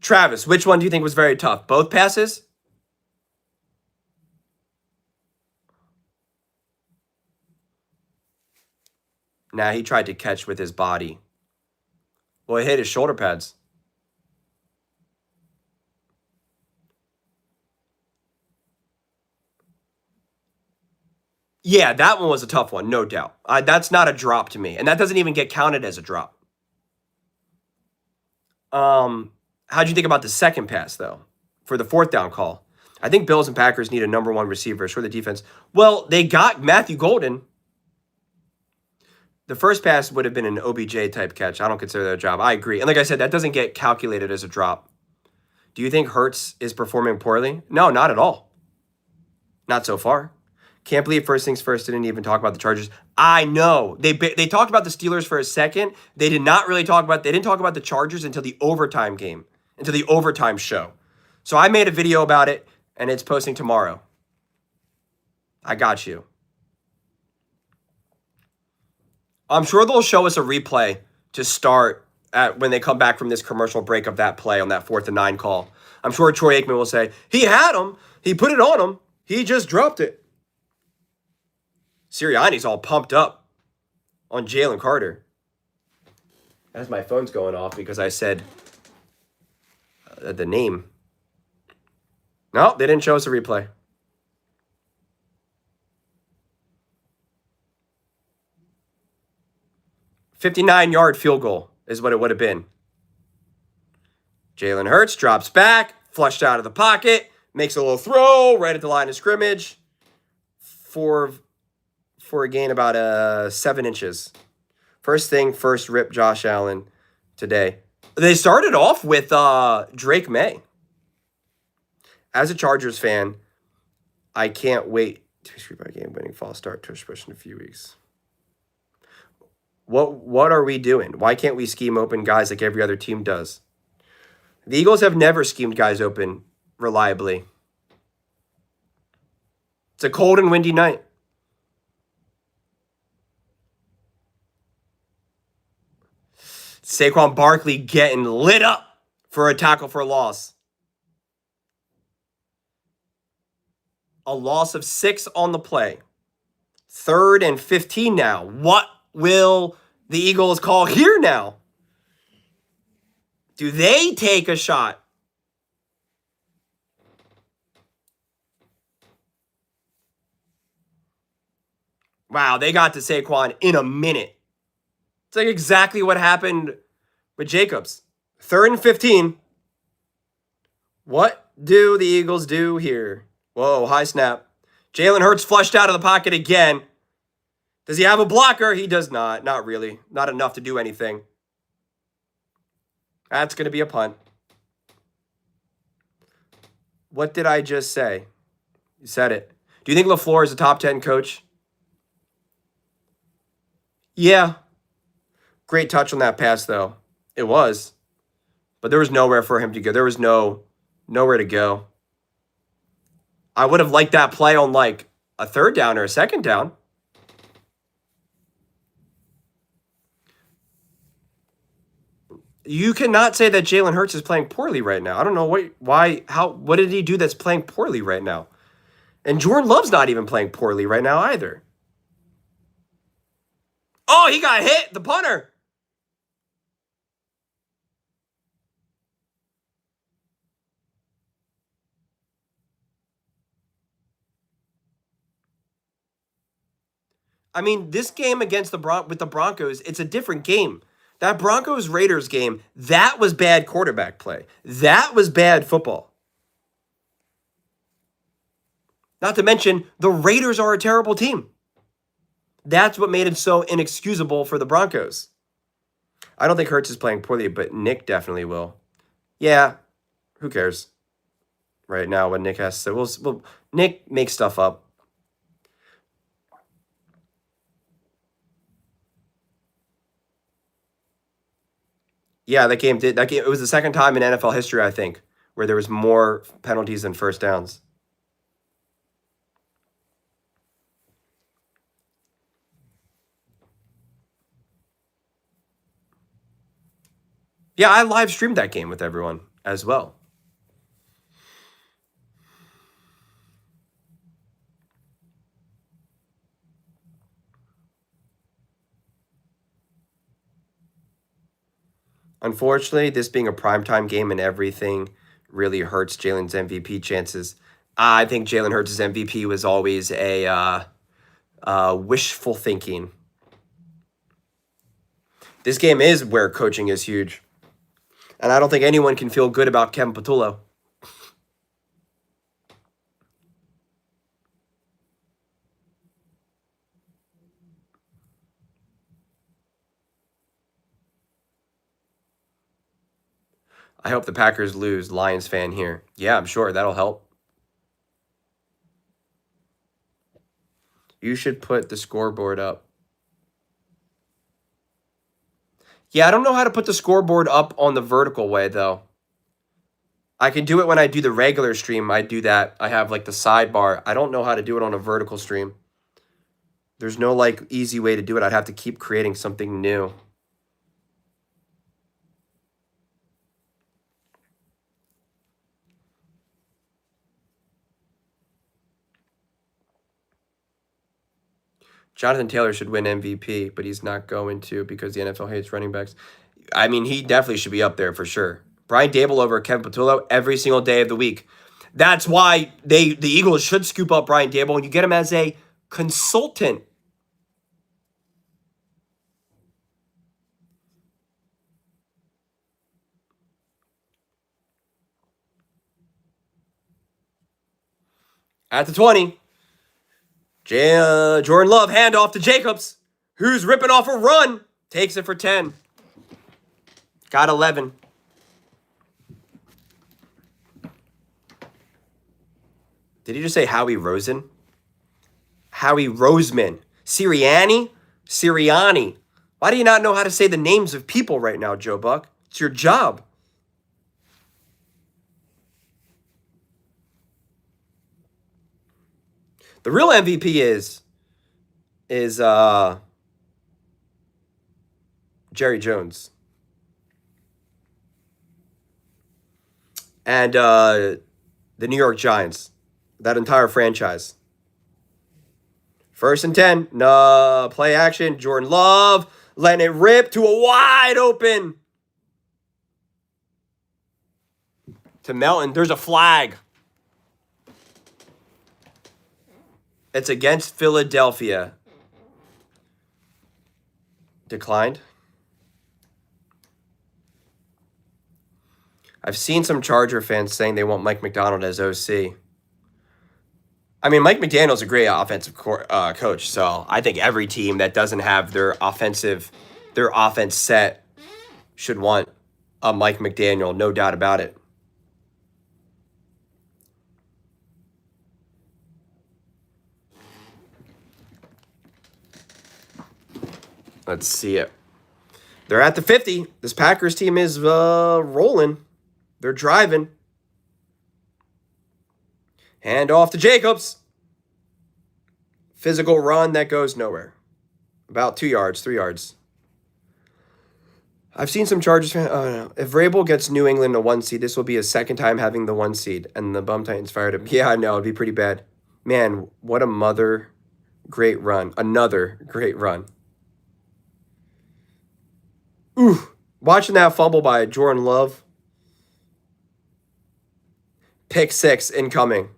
Travis, which one do you think was very tough? Both passes? Nah, he tried to catch with his body. Well, he hit his shoulder pads. Yeah, that one was a tough one, no doubt. That's not a drop to me, and that doesn't even get counted as a drop. How'd you think about the second pass, though, for the 4th down call? I think Bills and Packers need a number 1 receiver for the defense. Well, they got Matthew Golden. The first pass would have been an OBJ-type catch. I don't consider that a drop. I agree. And like I said, that doesn't get calculated as a drop. Do you think Hurts is performing poorly? No, not at all. Not so far. Can't believe First Things First didn't even talk about the Chargers. I know. They talked about the Steelers for a second. They didn't talk about the Chargers until the overtime game, until the overtime show. So I made a video about it, and it's posting tomorrow. I got you. I'm sure they'll show us a replay to start when they come back from this commercial break of that play on that 4th and 9 call. I'm sure Troy Aikman will say, he had him. He put it on him. He just dropped it. Sirianni's all pumped up on Jalen Carter. As my phone's going off because I said the name. No, they didn't show us a replay. $59-yard field goal is what it would have been. Jalen Hurts drops back, flushed out of the pocket, makes a little throw right at the line of scrimmage for a gain about 7 inches. First thing, first rip Josh Allen today. They started off with Drake May. As a Chargers fan, I can't wait to screw by game-winning false start tush push in a few weeks. What are we doing? Why can't we scheme open guys like every other team does? The Eagles have never schemed guys open reliably. It's a cold and windy night. Saquon Barkley getting lit up for a tackle for a loss. A loss of 6 on the play. 3rd and 15 now. What will the Eagles call here now? Do they take a shot? Wow, they got to Saquon in a minute. It's like exactly what happened with Jacobs. 3rd and 15. What do the Eagles do here? Whoa, high snap. Jalen Hurts flushed out of the pocket again. Does he have a blocker? He does not. Not really. Not enough to do anything. That's going to be a punt. What did I just say? You said it. Do you think LaFleur is a top 10 coach? Yeah. Great touch on that pass, though. It was. But there was nowhere for him to go. There was nowhere to go. I would have liked that play on like a 3rd down or a 2nd down. You cannot say that Jalen Hurts is playing poorly right now. I don't know what did he do that's playing poorly right now? And Jordan Love's not even playing poorly right now either. Oh, he got hit, the punter. I mean, this game against with the Broncos, it's a different game. That Broncos-Raiders game, that was bad quarterback play. That was bad football. Not to mention, the Raiders are a terrible team. That's what made it so inexcusable for the Broncos. I don't think Hurts is playing poorly, but Nick definitely will. Yeah, who cares? Right now, what Nick has to say. Nick makes stuff up. Yeah, that game, it was the second time in NFL history, I think, where there was more penalties than first downs. Yeah, I live streamed that game with everyone as well. Unfortunately, this being a primetime game and everything really hurts Jalen's MVP chances. I think Jalen Hurts' MVP was always a wishful thinking. This game is where coaching is huge. And I don't think anyone can feel good about Kevin Patullo. I hope the Packers lose. Lions fan here. Yeah, I'm sure that'll help. You should put the scoreboard up. Yeah, I don't know how to put the scoreboard up on the vertical way, though. I can do it when I do the regular stream. I do that. I have, like, the sidebar. I don't know how to do it on a vertical stream. There's no, like, easy way to do it. I'd have to keep creating something new. Jonathan Taylor should win MVP, but he's not going to because the NFL hates running backs. I mean, he definitely should be up there for sure. Brian Daboll over Kevin Patullo every single day of the week. That's why the Eagles should scoop up Brian Daboll and you get him as a consultant. At the 20, Jordan Love, handoff to Jacobs, who's ripping off a run. Takes it for 10. Got 11. Did he just say Howie Rosen? Howie Roseman. Sirianni? Sirianni. Why do you not know how to say the names of people right now, Joe Buck? It's your job. The real MVP is Jerry Jones. And the New York Giants. That entire franchise. 1st and 10. No, play action. Jordan Love letting it rip to a wide open. To Melton. There's a flag. It's against Philadelphia. Declined. I've seen some Charger fans saying they want Mike McDonald as OC. I mean, Mike McDaniel's a great offensive coach, so I think every team that doesn't have their offense set should want a Mike McDaniel, no doubt about it. Let's see it. They're at the 50. This Packers team is rolling. They're driving. Hand off to Jacobs. Physical run that goes nowhere. About 2 yards, 3 yards. I've seen some Chargers fans. Oh, no. If Vrabel gets New England a 1 seed, this will be his second time having the 1 seed, and the Bum Titans fired him. Yeah, I know. It'd be pretty bad. Man, what a great run. Another great run. Ooh, watching that fumble by Jordan Love. Pick 6 incoming.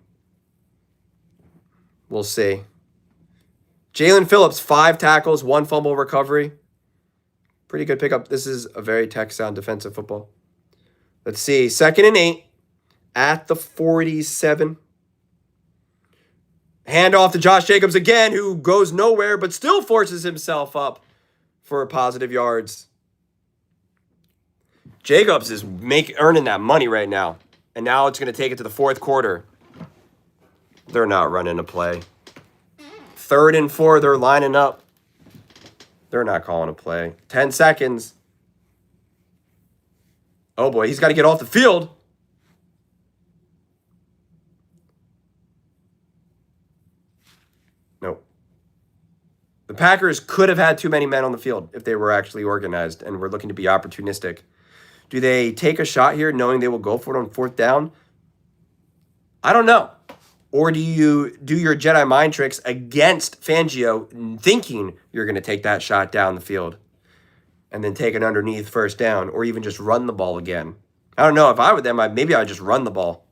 We'll see. Jalen Phillips, 5 tackles, 1 fumble recovery. Pretty good pickup. This is a very tech-sound defensive football. Let's see. 2nd and 8 at the 47. Hand off to Josh Jacobs again, who goes nowhere but still forces himself up for positive yards. Jacobs is earning that money right now. And now it's going to take it to the 4th quarter. They're not running a play. 3rd and 4, they're lining up. They're not calling a play. 10 seconds. Oh boy, he's got to get off the field. Nope. The Packers could have had too many men on the field if they were actually organized and were looking to be opportunistic. Do they take a shot here knowing they will go for it on 4th down? I don't know. Or do you do your Jedi mind tricks against Fangio thinking you're going to take that shot down the field and then take it underneath 1st down or even just run the ball again? I don't know. If I were them, maybe I'd just run the ball.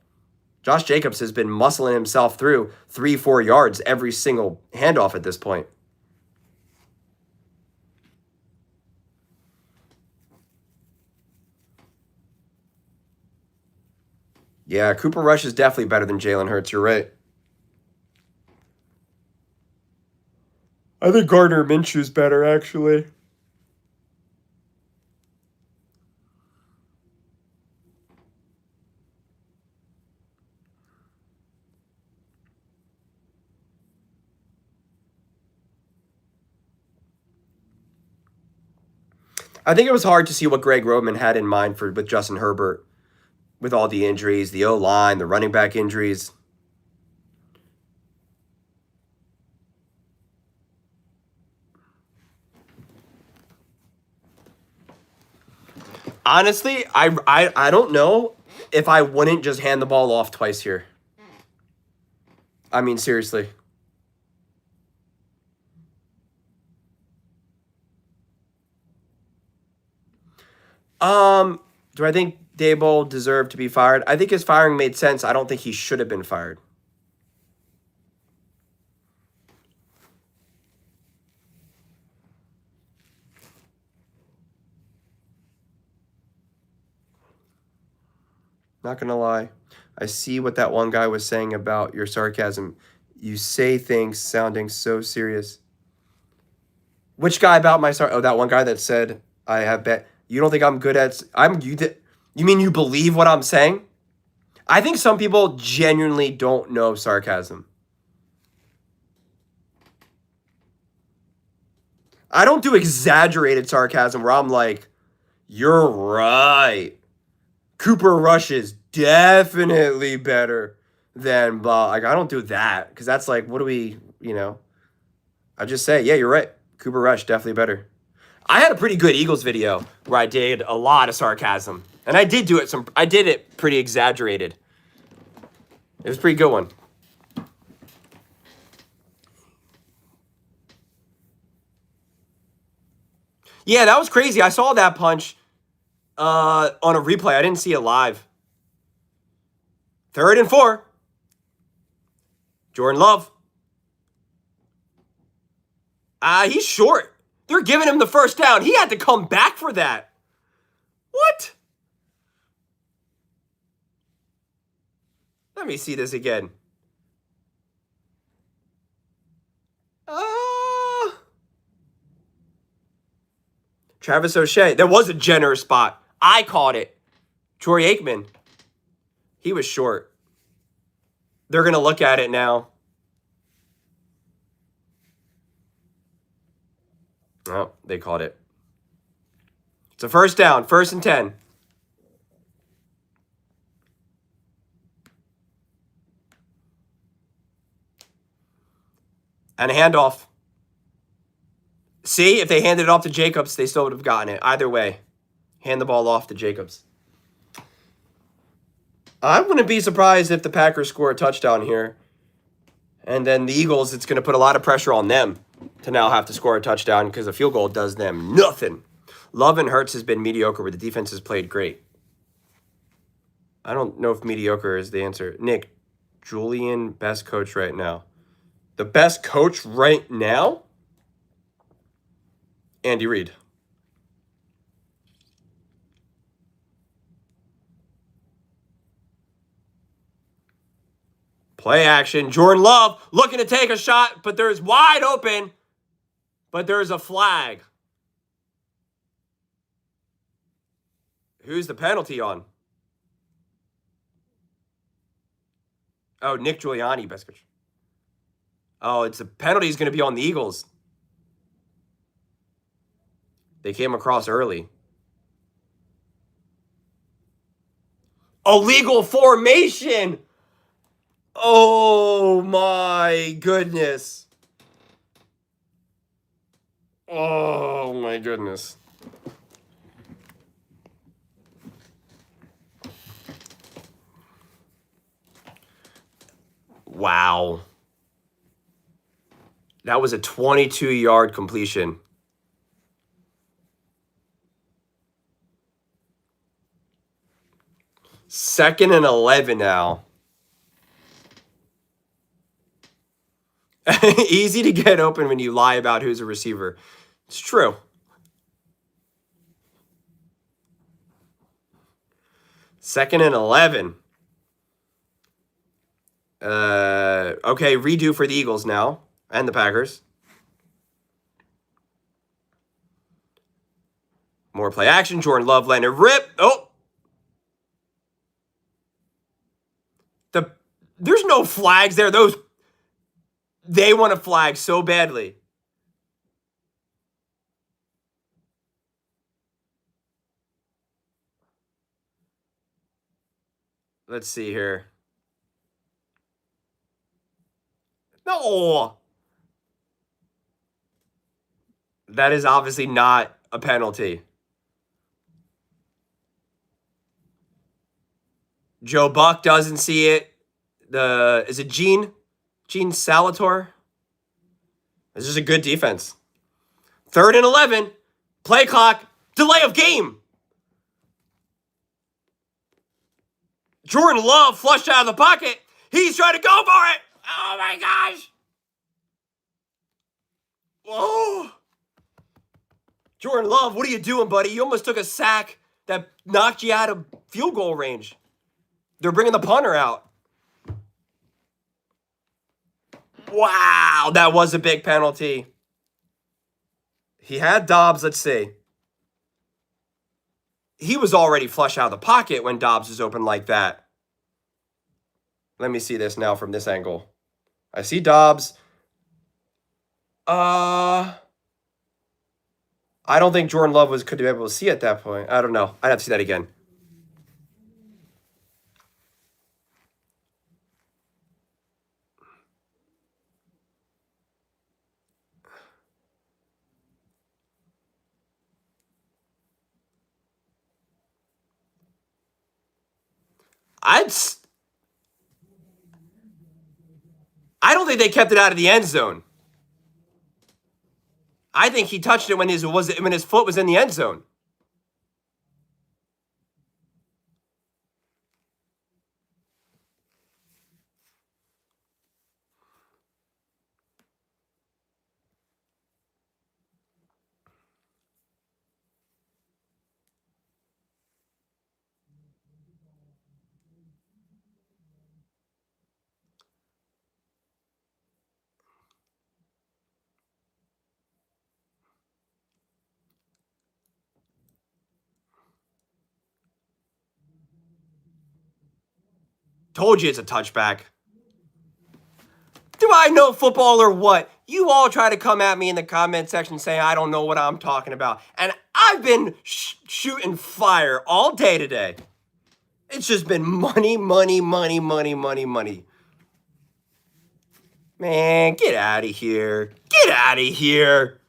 Josh Jacobs has been muscling himself through 3-4 yards every single handoff at this point. Yeah, Cooper Rush is definitely better than Jalen Hurts. You're right. I think Gardner Minshew's better, actually. I think it was hard to see what Greg Roman had in mind with Justin Herbert. With all the injuries, the O-line, the running back injuries. Honestly, I don't know if I wouldn't just hand the ball off twice here. I mean, seriously. Do I think Daboll deserved to be fired? I think his firing made sense. I don't think he should have been fired. Not going to lie. I see what that one guy was saying about your sarcasm. You say things sounding so serious. Which guy about my sarcasm? Oh, that one guy that said, I have bet. You don't think I'm good at... You mean you believe what I'm saying? I think some people genuinely don't know sarcasm. I don't do exaggerated sarcasm where I'm like, you're right. Cooper Rush is definitely better than blah. Like, I don't do that because that's like, what do we, I just say, yeah, you're right. Cooper Rush, definitely better. I had a pretty good Eagles video where I did a lot of sarcasm. And I did I did it pretty exaggerated. It was a pretty good one. Yeah, that was crazy. I saw that punch on a replay. I didn't see it live. 3rd and 4. Jordan Love. He's short. They're giving him the 1st down. He had to come back for that. What? Let me see this again. Travis O'Shea. There was a generous spot. I caught it. Troy Aikman. He was short. They're going to look at it now. Oh, they caught it. It's a first down. 1st and 10. And a handoff. See, if they handed it off to Jacobs, they still would have gotten it. Either way, hand the ball off to Jacobs. I wouldn't be surprised if the Packers score a touchdown here. And then the Eagles, it's going to put a lot of pressure on them to now have to score a touchdown because a field goal does them nothing. Love and Hurts has been mediocre, but the defense has played great. I don't know if mediocre is the answer. Nick, Julian, best coach right now. The best coach right now? Andy Reid. Play action. Jordan Love looking to take a shot, but there's wide open. But there's a flag. Who's the penalty on? Oh, Nick Giuliani, best coach. Oh, it's a penalty is going to be on the Eagles. They came across early. Illegal formation. Oh, my goodness. Oh, my goodness. Wow. That was a 22-yard completion. Second and 11 now. Easy to get open when you lie about who's a receiver. It's true. Second and 11. Okay, redo for the Eagles now and the Packers. More play action. Jordan Love landed rip. Oh. There's no flags there. They want a flag so badly. Let's see here. No. That is obviously not a penalty. Joe Buck doesn't see it. Is it Gene Salator? This is a good defense. 3rd and 11. Play clock. Delay of game. Jordan Love flushed out of the pocket. He's trying to go for it. Oh, my gosh. Whoa. Jordan Love, what are you doing, buddy? You almost took a sack that knocked you out of field goal range. They're bringing the punter out. Wow, that was a big penalty. He had Dobbs, let's see. He was already flush out of the pocket when Dobbs is open like that. Let me see this now from this angle. I see Dobbs. I don't think Jordan Love could be able to see at that point. I don't know. I'd have to see that again. I don't think they kept it out of the end zone. I think he touched it when his foot was in the end zone. Told you it's a touchback. Do I know football or what? You all try to come at me in the comment section saying I don't know what I'm talking about. And I've been shooting fire all day today. It's just been money, money, money, money, money, money. Man, get out of here. Get out of here.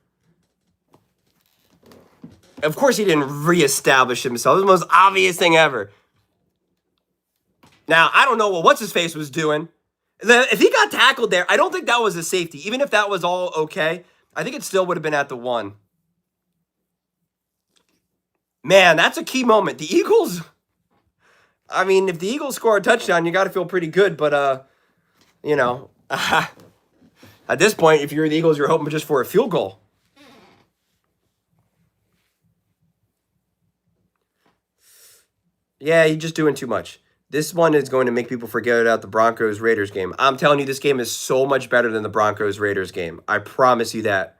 Of course he didn't reestablish himself. It was the most obvious thing ever. Now, I don't know what what's-his-face was doing. If he got tackled there, I don't think that was a safety. Even if that was all okay, I think it still would have been at the 1. Man, that's a key moment. The Eagles, I mean, if the Eagles score a touchdown, you got to feel pretty good. But, you know, at this point, if you're the Eagles, you're hoping just for a field goal. Yeah, you're just doing too much. This one is going to make people forget about the Broncos-Raiders game. I'm telling you, this game is so much better than the Broncos-Raiders game. I promise you that.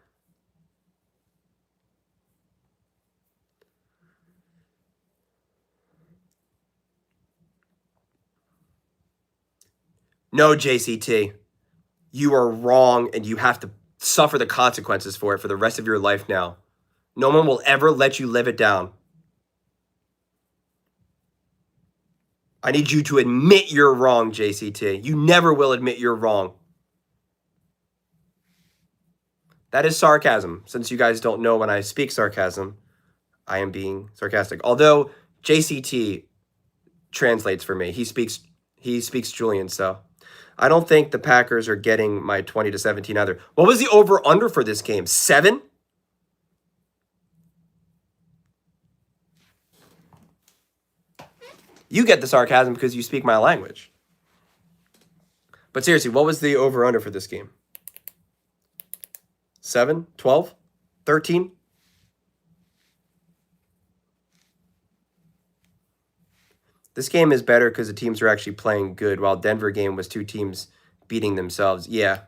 No, JCT. You are wrong, and you have to suffer the consequences for it for the rest of your life now. No one will ever let you live it down. I need you to admit you're wrong, JCT. You never will admit you're wrong. That is sarcasm. Since you guys don't know when I speak sarcasm, I am being sarcastic. Although JCT translates for me. He speaks Julian, so I don't think the Packers are getting my 20-17 either. What was the over-under for this game? 7? You get the sarcasm because you speak my language. But seriously, what was the over-under for this game? 7? 12? 13? This game is better because the teams are actually playing good, while Denver game was 2 teams beating themselves. Yeah.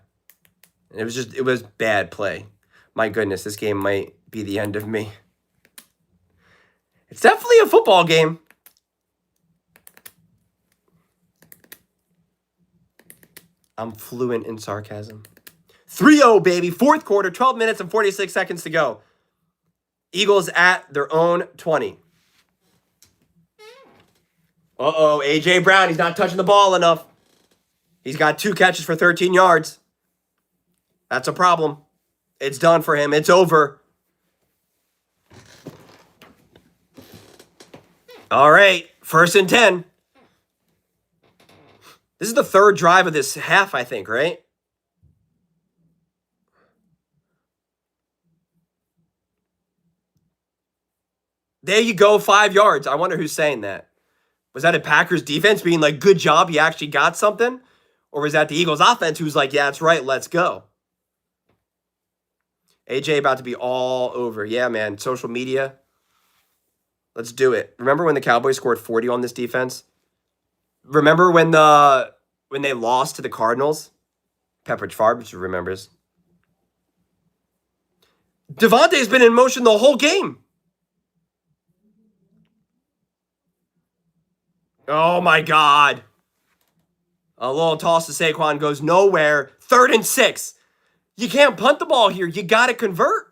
It was bad play. My goodness, this game might be the end of me. It's definitely a football game. I'm fluent in sarcasm. 3-0, baby. 4th quarter, 12 minutes and 46 seconds to go. Eagles at their own 20. Uh-oh, A.J. Brown. He's not touching the ball enough. He's got 2 catches for 13 yards. That's a problem. It's done for him. It's over. All right, 1st and 10. This is the 3rd drive of this half, I think, right? There you go, 5 yards. I wonder who's saying that. Was that a Packers defense being like, good job, you actually got something? Or was that the Eagles offense who's like, yeah, that's right, let's go? AJ about to be all over. Yeah, man, social media. Let's do it. Remember when the Cowboys scored 40 on this defense? Remember when they lost to the Cardinals? Pepperidge Farb remembers. Devontae's been in motion the whole game. Oh, my God. A little toss to Saquon goes nowhere. 3rd and 6. You can't punt the ball here. You got to convert.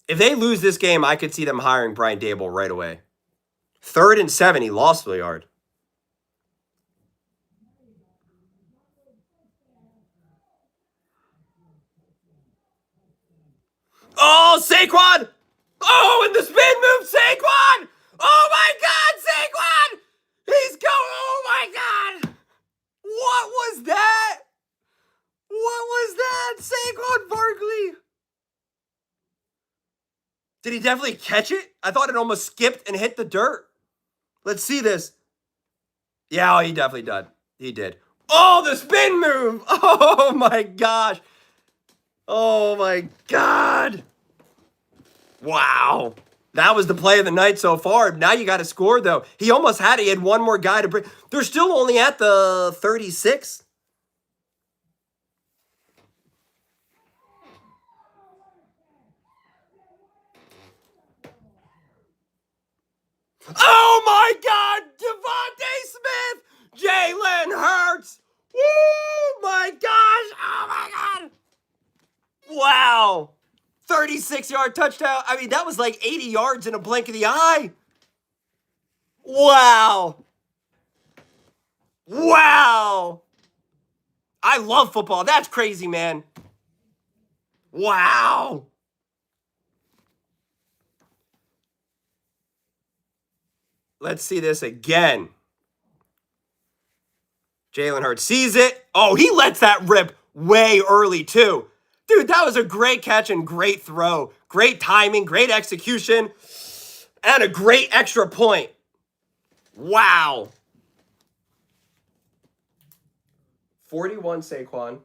If they lose this game, I could see them hiring Brian Daboll right away. 3rd and 7, he lost the yard. Oh, Saquon! Oh, and the spin move, Saquon! Oh, my God, Saquon! He's going, oh, my God! What was that? What was that? Saquon Barkley! Did he definitely catch it? I thought it almost skipped and hit the dirt. Let's see this. Yeah, oh, he definitely did. He did. Oh, the spin move! Oh, my gosh. Oh, my God. Wow. That was the play of the night so far. Now you got to score, though. He almost had it. He had one more guy to bring. They're still only at the 36. Oh, my God. Devontae Smith. Jalen Hurts. Woo, my gosh. Oh, my God. Wow. 36-yard touchdown. I mean, that was like 80 yards in a blink of the eye. Wow. Wow. I love football. That's crazy, man. Wow. Let's see this again. Jalen Hurts sees it. Oh, he lets that rip way early, too. Dude, that was a great catch and great throw. Great timing, great execution, and a great extra point. Wow. 41 Saquon.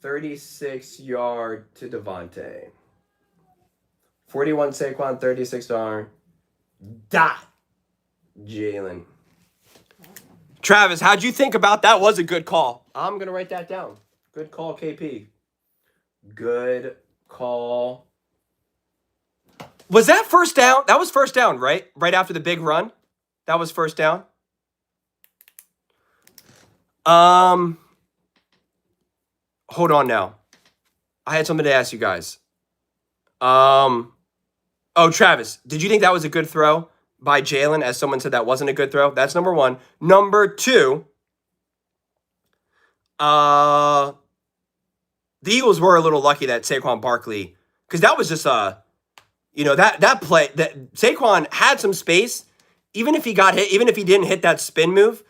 36-yard to Devontae. 41 Saquon, 36-yard. Dot. Jalen. Travis, how'd you think about that? Was a good call. I'm going to write that down. Good call, KP. Good call. Was that first down? That was first down, right? Right after the big run? That was first down? Hold on now. I had something to ask you guys. Oh, Travis, did you think that was a good throw by Jalen, as someone said that wasn't a good throw? That's number one. Number two, the Eagles were a little lucky that Saquon Barkley, because that was just that play that Saquon had some space, even if he got hit, even if he didn't hit that spin move,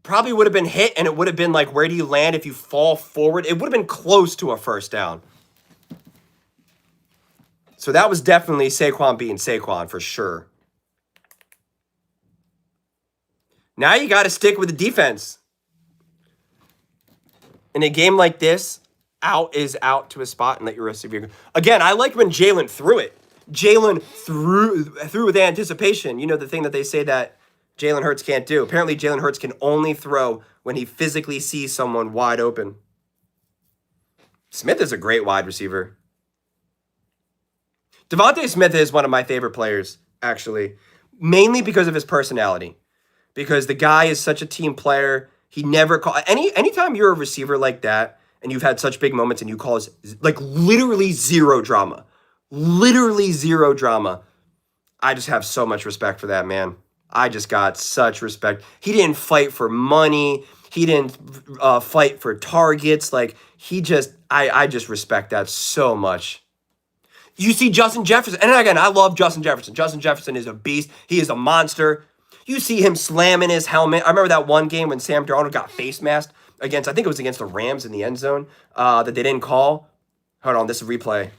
probably would have been hit, and it would have been like, where do you land if you fall forward? It would have been close to a first down. So that was definitely Saquon being Saquon for sure. Now you got to stick with the defense. In a game like this, out is out to a spot and let your receiver. Again, I like when Jalen threw it. Jalen threw with anticipation. You know, the thing that they say that Jalen Hurts can't do. Apparently, Jalen Hurts can only throw when he physically sees someone wide open. Smith is a great wide receiver. Devontae Smith is one of my favorite players, actually, mainly because of his personality. Because the guy is such a team player. He never call anytime you're a receiver like that and you've had such big moments and you cause like literally zero drama. Literally zero drama. I just have so much respect for that man. I just got such respect. He didn't fight for money. He didn't fight for targets. Like I just respect that so much. You see Justin Jefferson, and again, I love Justin Jefferson. Justin Jefferson is a beast. He is a monster. You see him slamming his helmet. I remember that one game when Sam Darnold got face masked against, I think it was against the Rams in the end zone, that they didn't call. Hold on, this is a replay.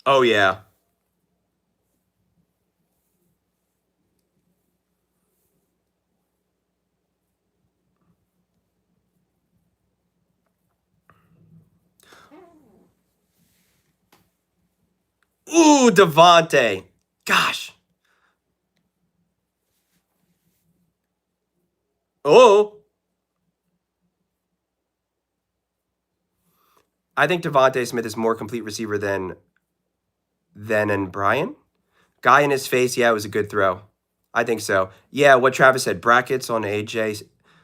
Oh, yeah. Ooh, Devontae. Gosh. Oh. I think Devontae Smith is more complete receiver than Brian. Guy in his face, yeah, it was a good throw. I think so. Yeah, what Travis said, brackets on AJ,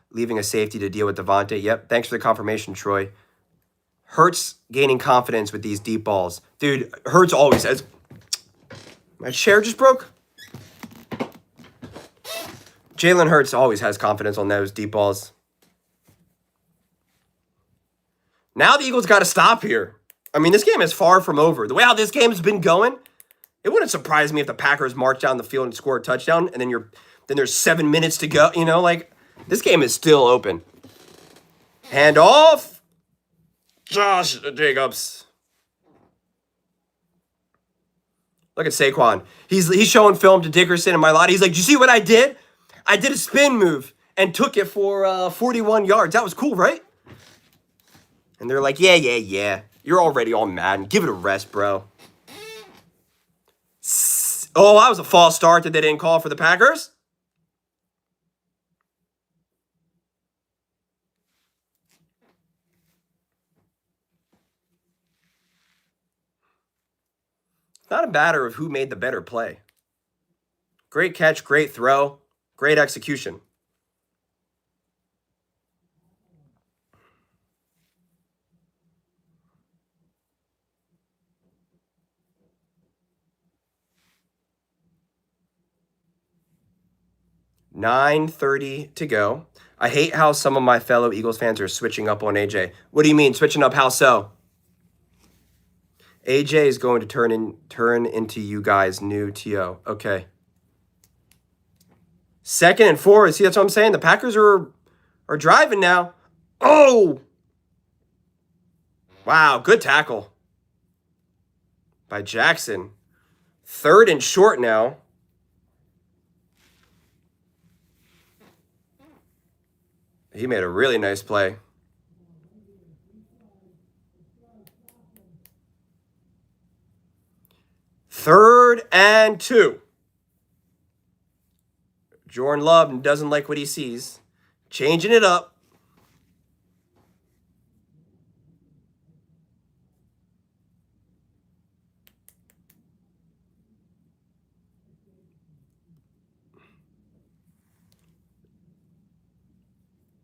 leaving a safety to deal with Devontae. Yep, thanks for the confirmation, Troy. Hurts gaining confidence with these deep balls. Dude, Hurts always has... My chair just broke? Jalen Hurts always has confidence on those deep balls. Now the Eagles got to stop here. I mean, this game is far from over. The way how this game has been going, it wouldn't surprise me if the Packers march down the field and score a touchdown, and then there's 7 minutes to go. You know, like, this game is still open. Hand off. Josh Jacobs. Look at Saquon. He's showing film to Dickerson and Mailata. He's like, "Do you see what I did? I did a spin move and took it for 41 yards. That was cool, right?" And they're like, yeah. You're already all mad. Give it a rest, bro. Oh, that was a false start that they didn't call for the Packers. It's not a matter of who made the better play. Great catch, great throw, great execution. $9:30 to go. I hate how some of my fellow Eagles fans are switching up on AJ. What do you mean, switching up? How so? AJ is going to turn into you guys' new TO. Okay. 2nd and 4. See, that's what I'm saying. The Packers are driving now. Oh! Wow, good tackle by Jackson. 3rd and short now. He made a really nice play. Third and 2. Jordan Love doesn't like what he sees. Changing it up.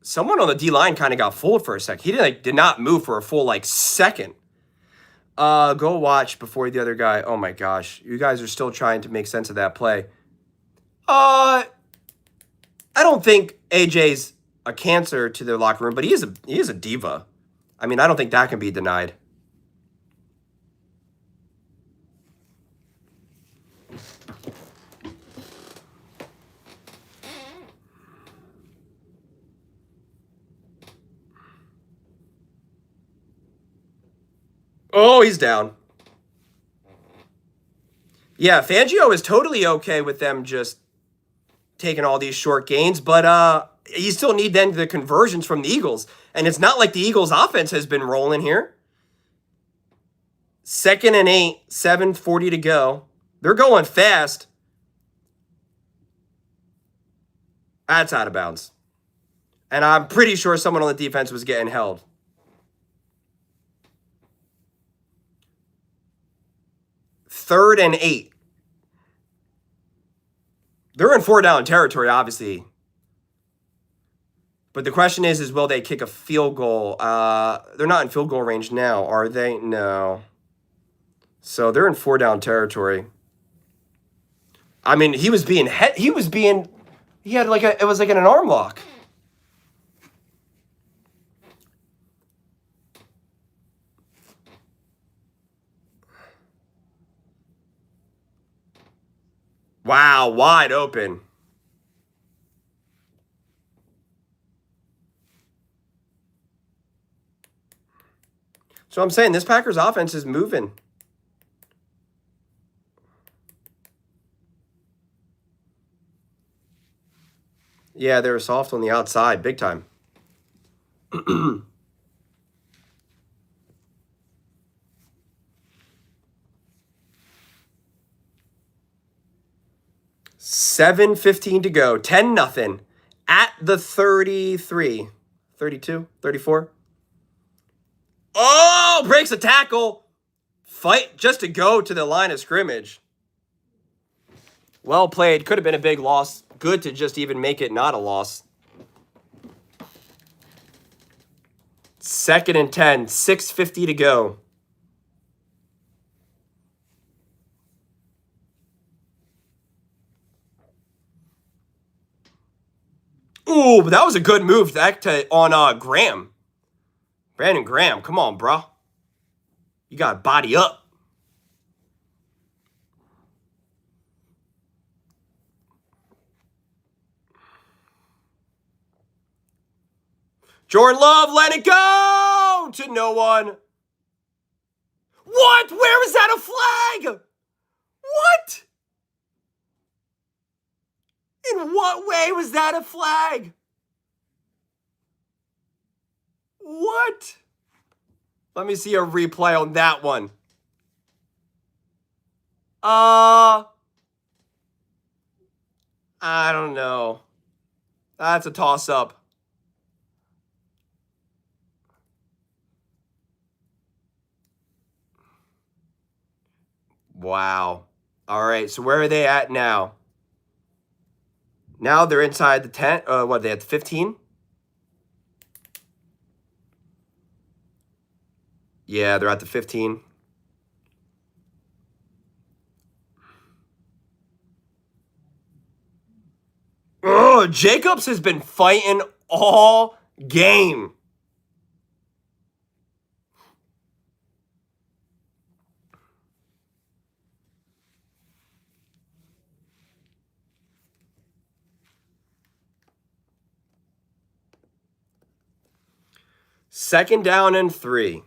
Someone on the D-line kind of got fooled for a sec. He did not move for a full second. Go watch before the other guy. Oh my gosh. You guys are still trying to make sense of that play. I don't think AJ's a cancer to their locker room, but he is a diva. I mean, I don't think that can be denied. Oh, he's down. Yeah, Fangio is totally okay with them just taking all these short gains, but you still need then the conversions from the Eagles. And it's not like the Eagles offense has been rolling here. 2nd and 8, 7:40 to go. They're going fast. That's out of bounds. And I'm pretty sure someone on the defense was getting held. 3rd and 8. They're in 4-down territory, obviously. But the question is will they kick a field goal? They're not in field goal range now, are they? No. So they're in 4-down territory. I mean, he was being he had it was like an arm lock. Wow, wide open. So I'm saying this Packers offense is moving. Yeah, they were soft on the outside, big time. $7:15 to go. 10-0 at the 33, 32, 34. Oh, breaks a tackle. Fight just to go to the line of scrimmage. Well played. Could have been a big loss. Good to just even make it not a loss. 2nd and 10, 6:50 to go. Ooh, but that was a good move on Graham. Brandon Graham, come on, bro. You got to body up. Jordan Love, let it go to no one. What? Where is that a flag? What? In what way was that a flag? What? Let me see a replay on that one. I don't know. That's a toss-up. Wow. All right, so where are they at now? Now they're inside the 10. What, they at the 15? Yeah, they're at the 15. Oh, Jacobs has been fighting all game. Second down and 3.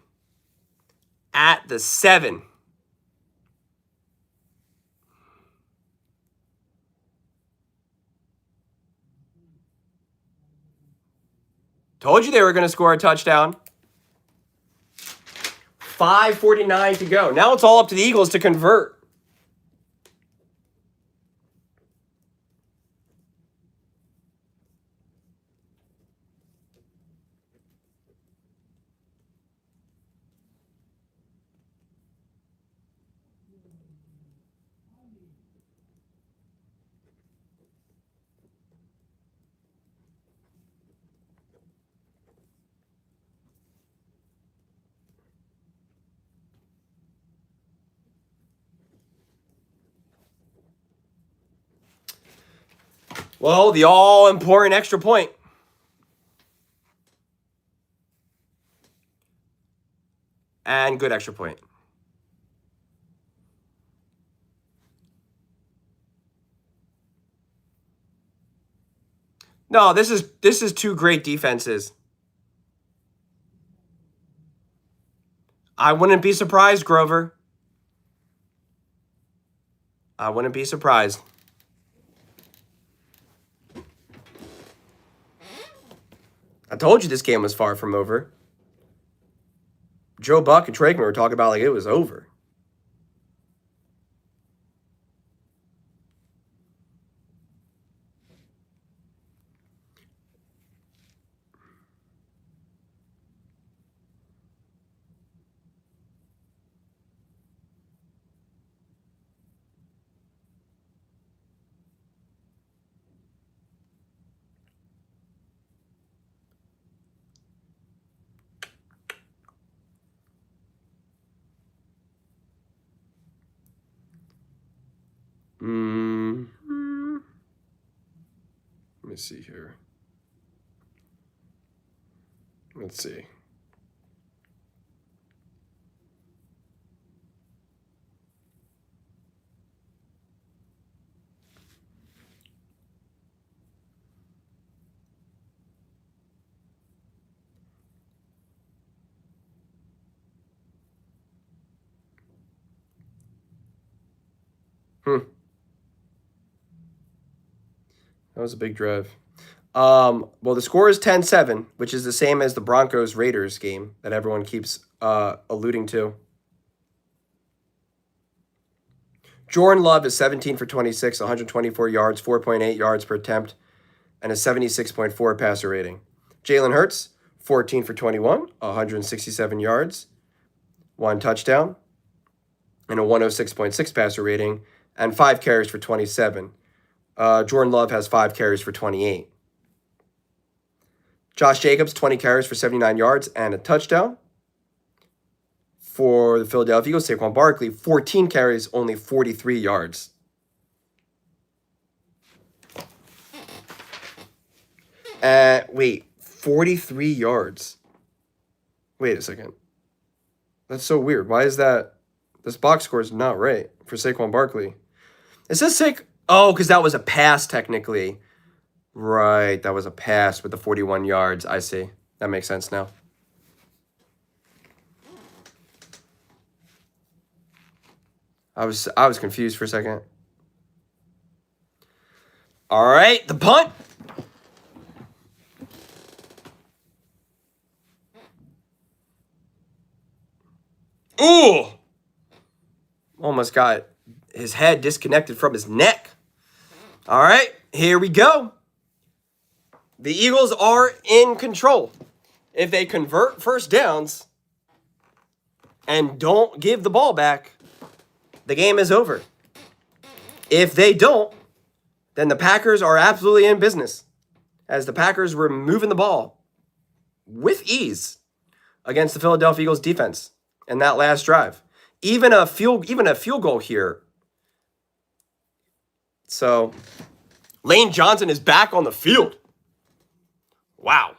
At the 7. Told you they were going to score a touchdown. 5:49 to go. Now it's all up to the Eagles to convert. Well, the all-important extra point. And good extra point. No, this is two great defenses. I wouldn't be surprised, Grover. I wouldn't be surprised. I told you this game was far from over. Joe Buck and Trakeman were talking about like it was over. Let me see here. Let's see. That was a big drive. Well, the score is 10-7, which is the same as the Broncos-Raiders game that everyone keeps alluding to. Jordan Love is 17 for 26, 124 yards, 4.8 yards per attempt, and a 76.4 passer rating. Jalen Hurts, 14 for 21, 167 yards, 1 touchdown, and a 106.6 passer rating, and 5 carries for 27. Jordan Love has 5 carries for 28. Josh Jacobs, 20 carries for 79 yards and a touchdown. For the Philadelphia Eagles, Saquon Barkley, 14 carries, only 43 yards. Wait, 43 yards. Wait a second. That's so weird. Why is that? This box score is not right for Saquon Barkley. It says Oh, because that was a pass technically. Right, that was a pass with the 41 yards. I see. That makes sense now. I was confused for a second. All right, the punt. Ooh! Almost got his head disconnected from his neck. All right, here we go. The Eagles are in control. If they convert first downs and don't give the ball back, the game is over. If they don't, then the Packers are absolutely in business, as the Packers were moving the ball with ease against the Philadelphia Eagles defense in that last drive. Even a field goal here. So Lane Johnson is back on the field. Wow.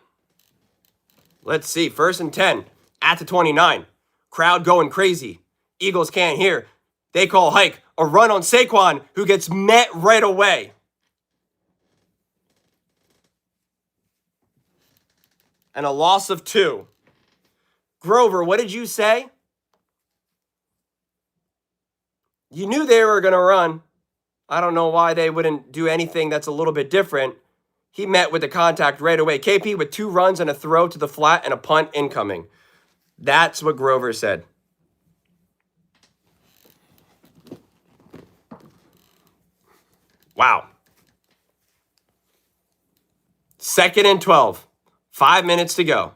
Let's see. 1st and 10 at the 29. Crowd going crazy. Eagles can't hear. They call hike. A run on Saquon, who gets met right away. And a loss of 2. Grover, what did you say? You knew they were going to run. I don't know why they wouldn't do anything that's a little bit different. He met with the contact right away. KP with 2 runs and a throw to the flat and a punt incoming. That's what Grover said. Wow. 2nd and 12. 5 minutes to go.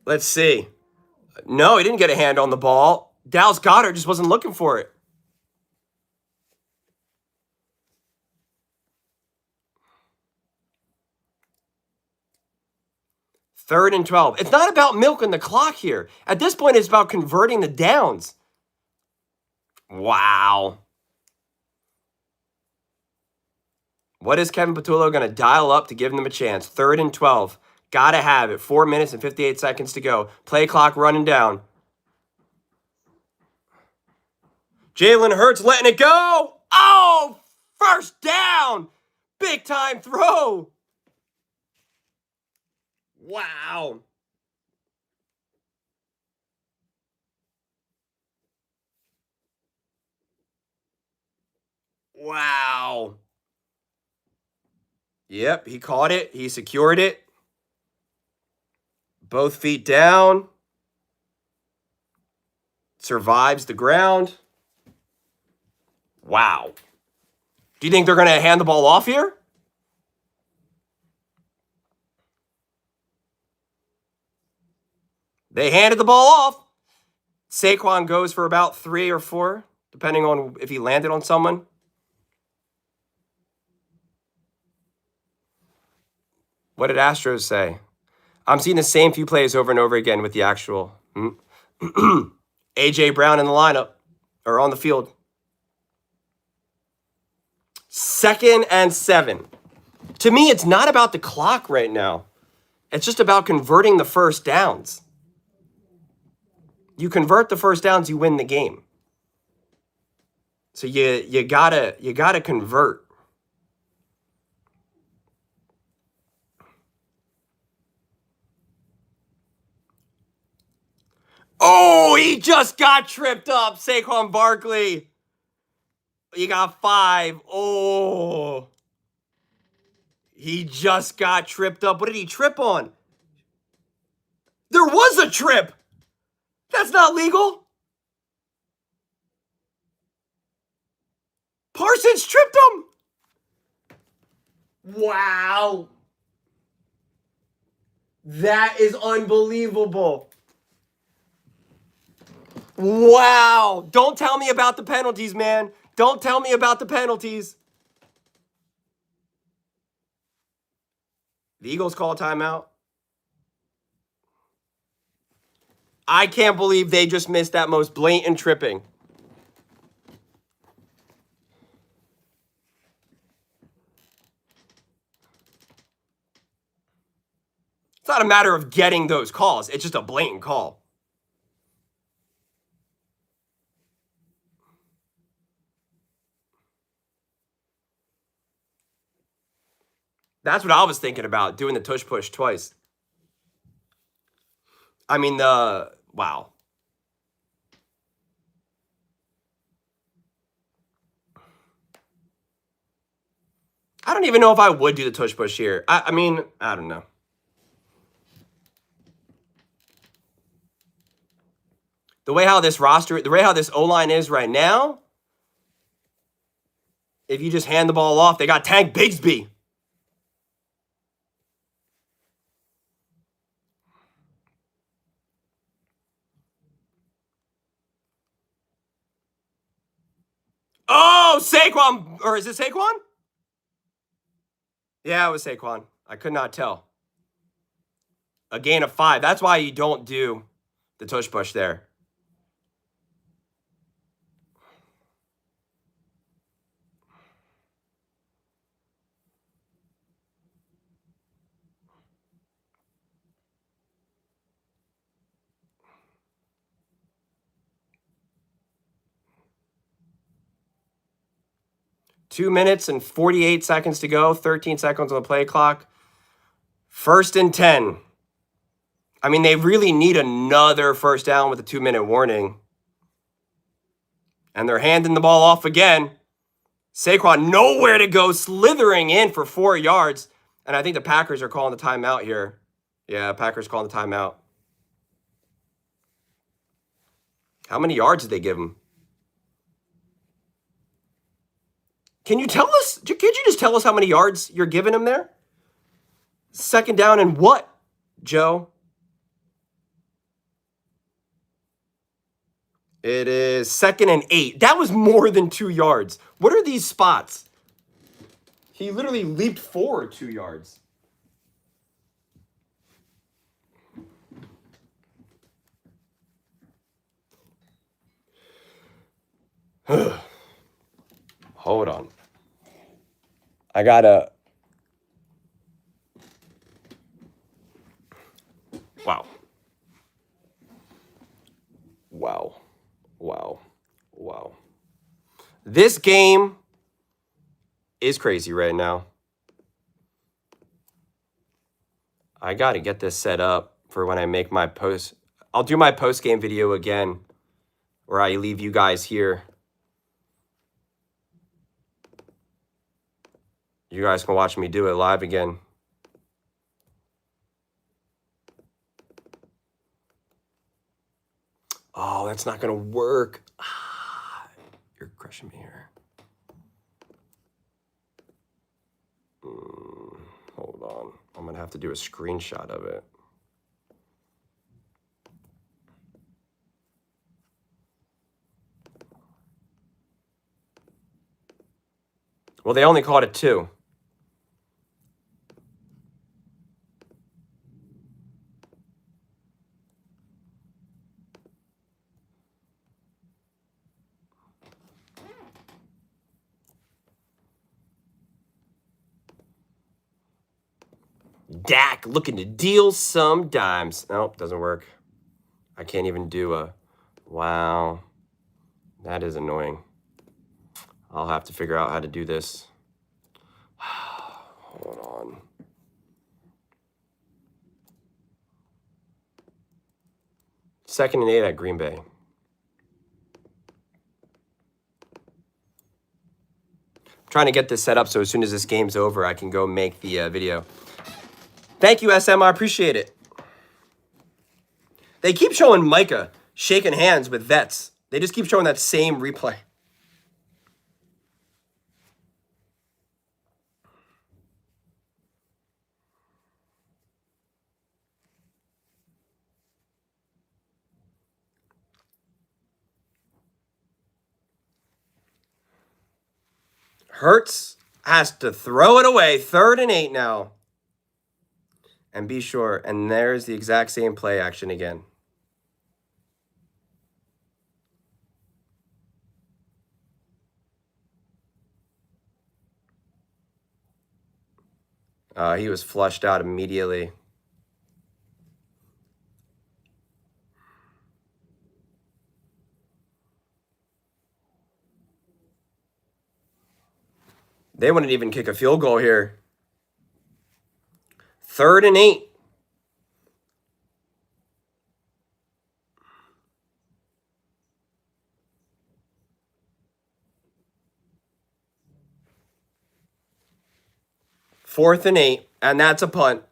Let's see. No, he didn't get a hand on the ball. Dallas Goedert just wasn't looking for it. Third and 12. It's not about milking the clock here. At this point, it's about converting the downs. Wow. What is Kevin Patullo going to dial up to give them a chance? 3rd and 12. Gotta have it. 4 minutes and 58 seconds to go. Play clock running down. Jalen Hurts letting it go. Oh, first down. Big time throw. Wow. Wow. Yep, he caught it. He secured it. Both feet down. Survives the ground. Wow. Do you think they're going to hand the ball off here? They handed the ball off. Saquon goes for about 3 or 4, depending on if he landed on someone. What did Astros say? I'm seeing the same few plays over and over again with the actual A.J. Brown in the lineup, or on the field. 2nd and 7. To me, it's not about the clock right now. It's just about converting the first downs. You convert the first downs, you win the game. So you gotta convert. Oh, he just got tripped up, Saquon Barkley. He got 5. Oh. He just got tripped up. What did he trip on? There was a trip. That's not legal. Parsons tripped him. Wow. That is unbelievable. Wow. Don't tell me about the penalties, man. Don't tell me about the penalties. The Eagles call a timeout. I can't believe they just missed that most blatant tripping. It's not a matter of getting those calls. It's just a blatant call. That's what I was thinking about, doing the tush push twice. I mean, wow. I don't even know if I would do the tush push here. I mean, I don't know. The way how this O-line is right now, if you just hand the ball off, they got Tank Bigsby. Oh, Saquon. Or is it Saquon? Yeah, it was Saquon. I could not tell. A gain of 5. That's why you don't do the tush push there. Two minutes and 48 seconds to go. 13 seconds on the play clock. 1st and 10. I mean, they really need another first down with a 2-minute warning. And they're handing the ball off again. Saquon nowhere to go, slithering in for 4 yards. And I think the Packers are calling the timeout here. Yeah, Packers calling the timeout. How many yards did they give him? Can you tell us? Can't you just tell us how many yards you're giving him there? 2nd down and what, Joe? It is 2nd and 8. That was more than 2 yards. What are these spots? He literally leaped forward 2 yards. Hold on. I gotta. Wow. Wow. Wow. Wow. This game is crazy right now. I got to get this set up for when I make my post. I'll do my post-game video again where I leave you guys here. You guys can watch me do it live again. Oh, that's not going to work. You're crushing me here. Hold on. I'm going to have to do a screenshot of it. Well, they only called it 2. Dak looking to deal some dimes. Nope, doesn't work. I can't even do a... Wow. That is annoying. I'll have to figure out how to do this. Hold on. Second and 8 at Green Bay. I'm trying to get this set up so as soon as this game's over, I can go make the video. Thank you, SM. I appreciate it. They keep showing Micah shaking hands with vets. They just keep showing that same replay. Hurts has to throw it away. 3rd and 8 now. And be sure, and there's the exact same play action again. He was flushed out immediately. They wouldn't even kick a field goal here. 3rd and 8. Fourth and 8, and that's a punt.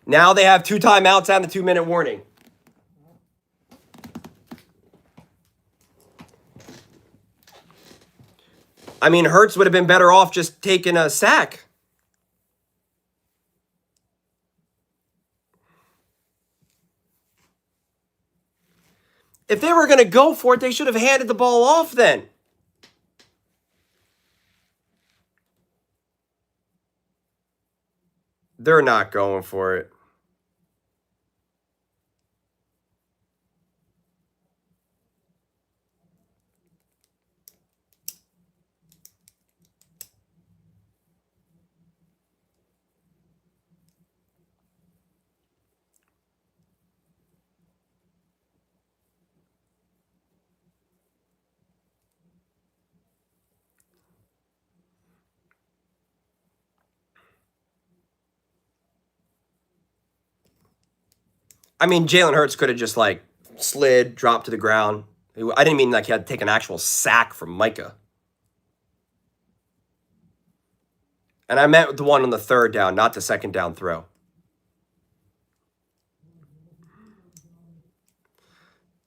Now they have 2 timeouts and the 2-minute warning. I mean, Hurts would have been better off just taking a sack. If they were going to go for it, they should have handed the ball off then. They're not going for it. I mean, Jalen Hurts could have just, like, slid, dropped to the ground. I didn't mean like he had to take an actual sack from Micah. And I meant the one on the 3rd down, not the 2nd down throw.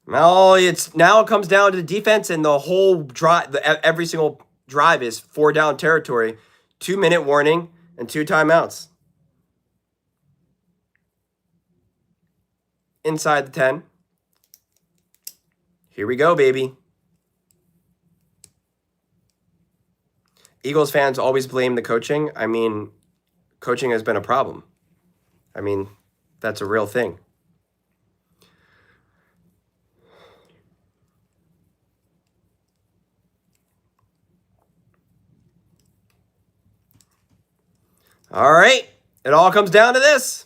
Now it comes down to the defense, and the whole drive, every single drive is 4-down territory, 2-minute warning, and 2 timeouts. Inside the 10. Here we go, baby. Eagles fans always blame the coaching. I mean, coaching has been a problem. I mean, that's a real thing. All right. It all comes down to this.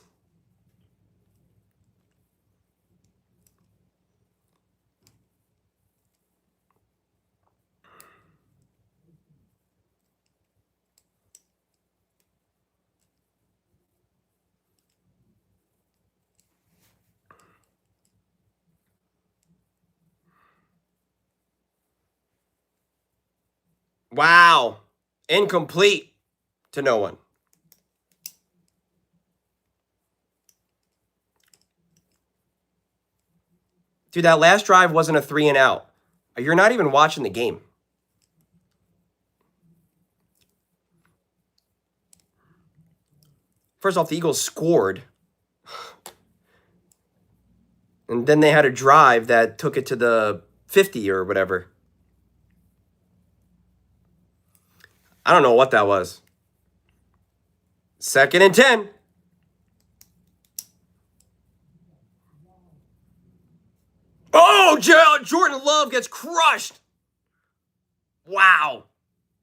Wow. Incomplete to no one. Dude, that last drive wasn't a 3 and out. You're not even watching the game. First off, the Eagles scored. And then they had a drive that took it to the 50 or whatever. I don't know what that was. 2nd and 10. Oh, Jordan Love gets crushed. Wow.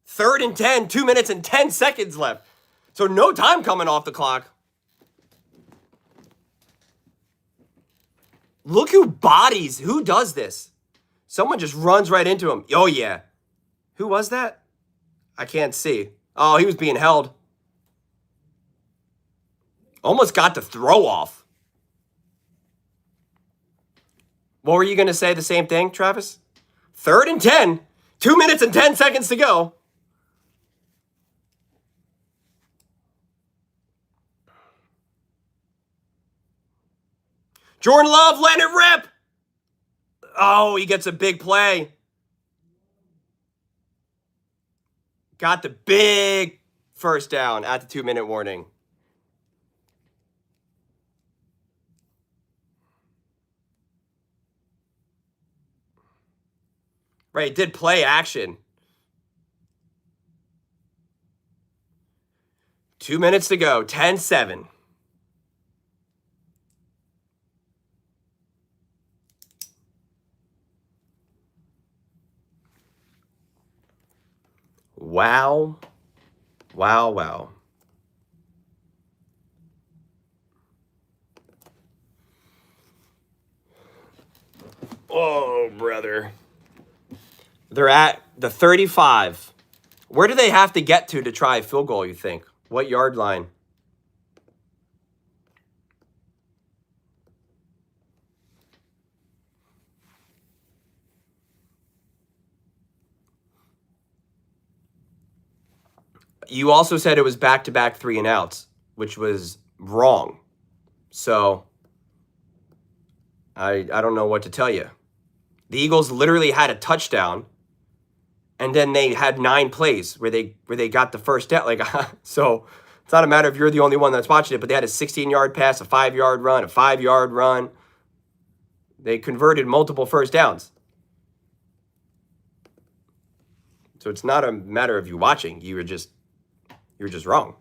3rd and 10, 2 minutes and 10 seconds left. So no time coming off the clock. Look who bodies. Who does this? Someone just runs right into him. Oh, yeah. Who was that? I can't see. Oh, he was being held. Almost got the throw off. What were you going to say? The same thing, Travis? 3rd and 10. 2 minutes and 10 seconds to go. Jordan Love, let it rip. Oh, he gets a big play. Got the big first down at the 2-minute warning. Right, did play action. 2 minutes to go, 10-7. Wow. Wow, wow. Oh, brother. They're at the 35. Where do they have to get to try a field goal, you think? What yard line? You also said it was back-to-back 3-and-outs, which was wrong. So I don't know what to tell you. The Eagles literally had a touchdown, and then they had 9 plays where they got the first down. Like, so it's not a matter if you're the only one that's watching it, but they had a 16-yard pass, a 5-yard run, a 5-yard run. They converted multiple first downs. So it's not a matter of you watching. You're just wrong.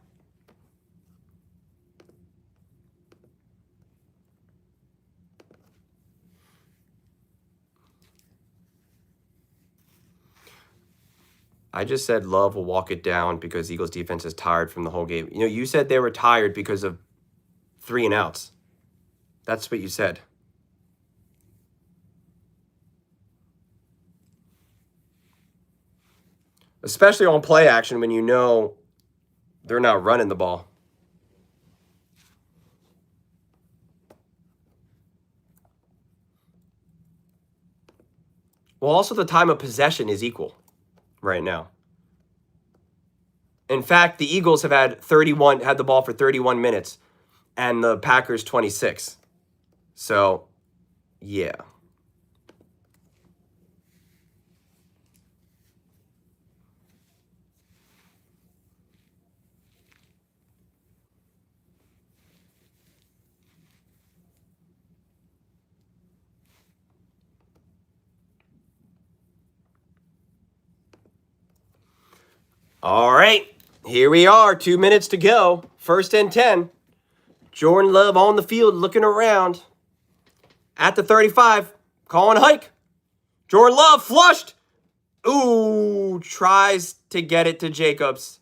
I just said Love will walk it down because Eagles defense is tired from the whole game. You know, you said they were tired because of 3-and-outs. That's what you said. Especially on play action when you know they're not running the ball. Well, also the time of possession is equal right now. In fact, the Eagles have had the ball for 31 minutes and the Packers 26. So, yeah. All right, here we are, 2 minutes to go. 1st and 10. Jordan Love on the field looking around. At the 35, calling a hike. Jordan Love flushed. Ooh, tries to get it to Jacobs.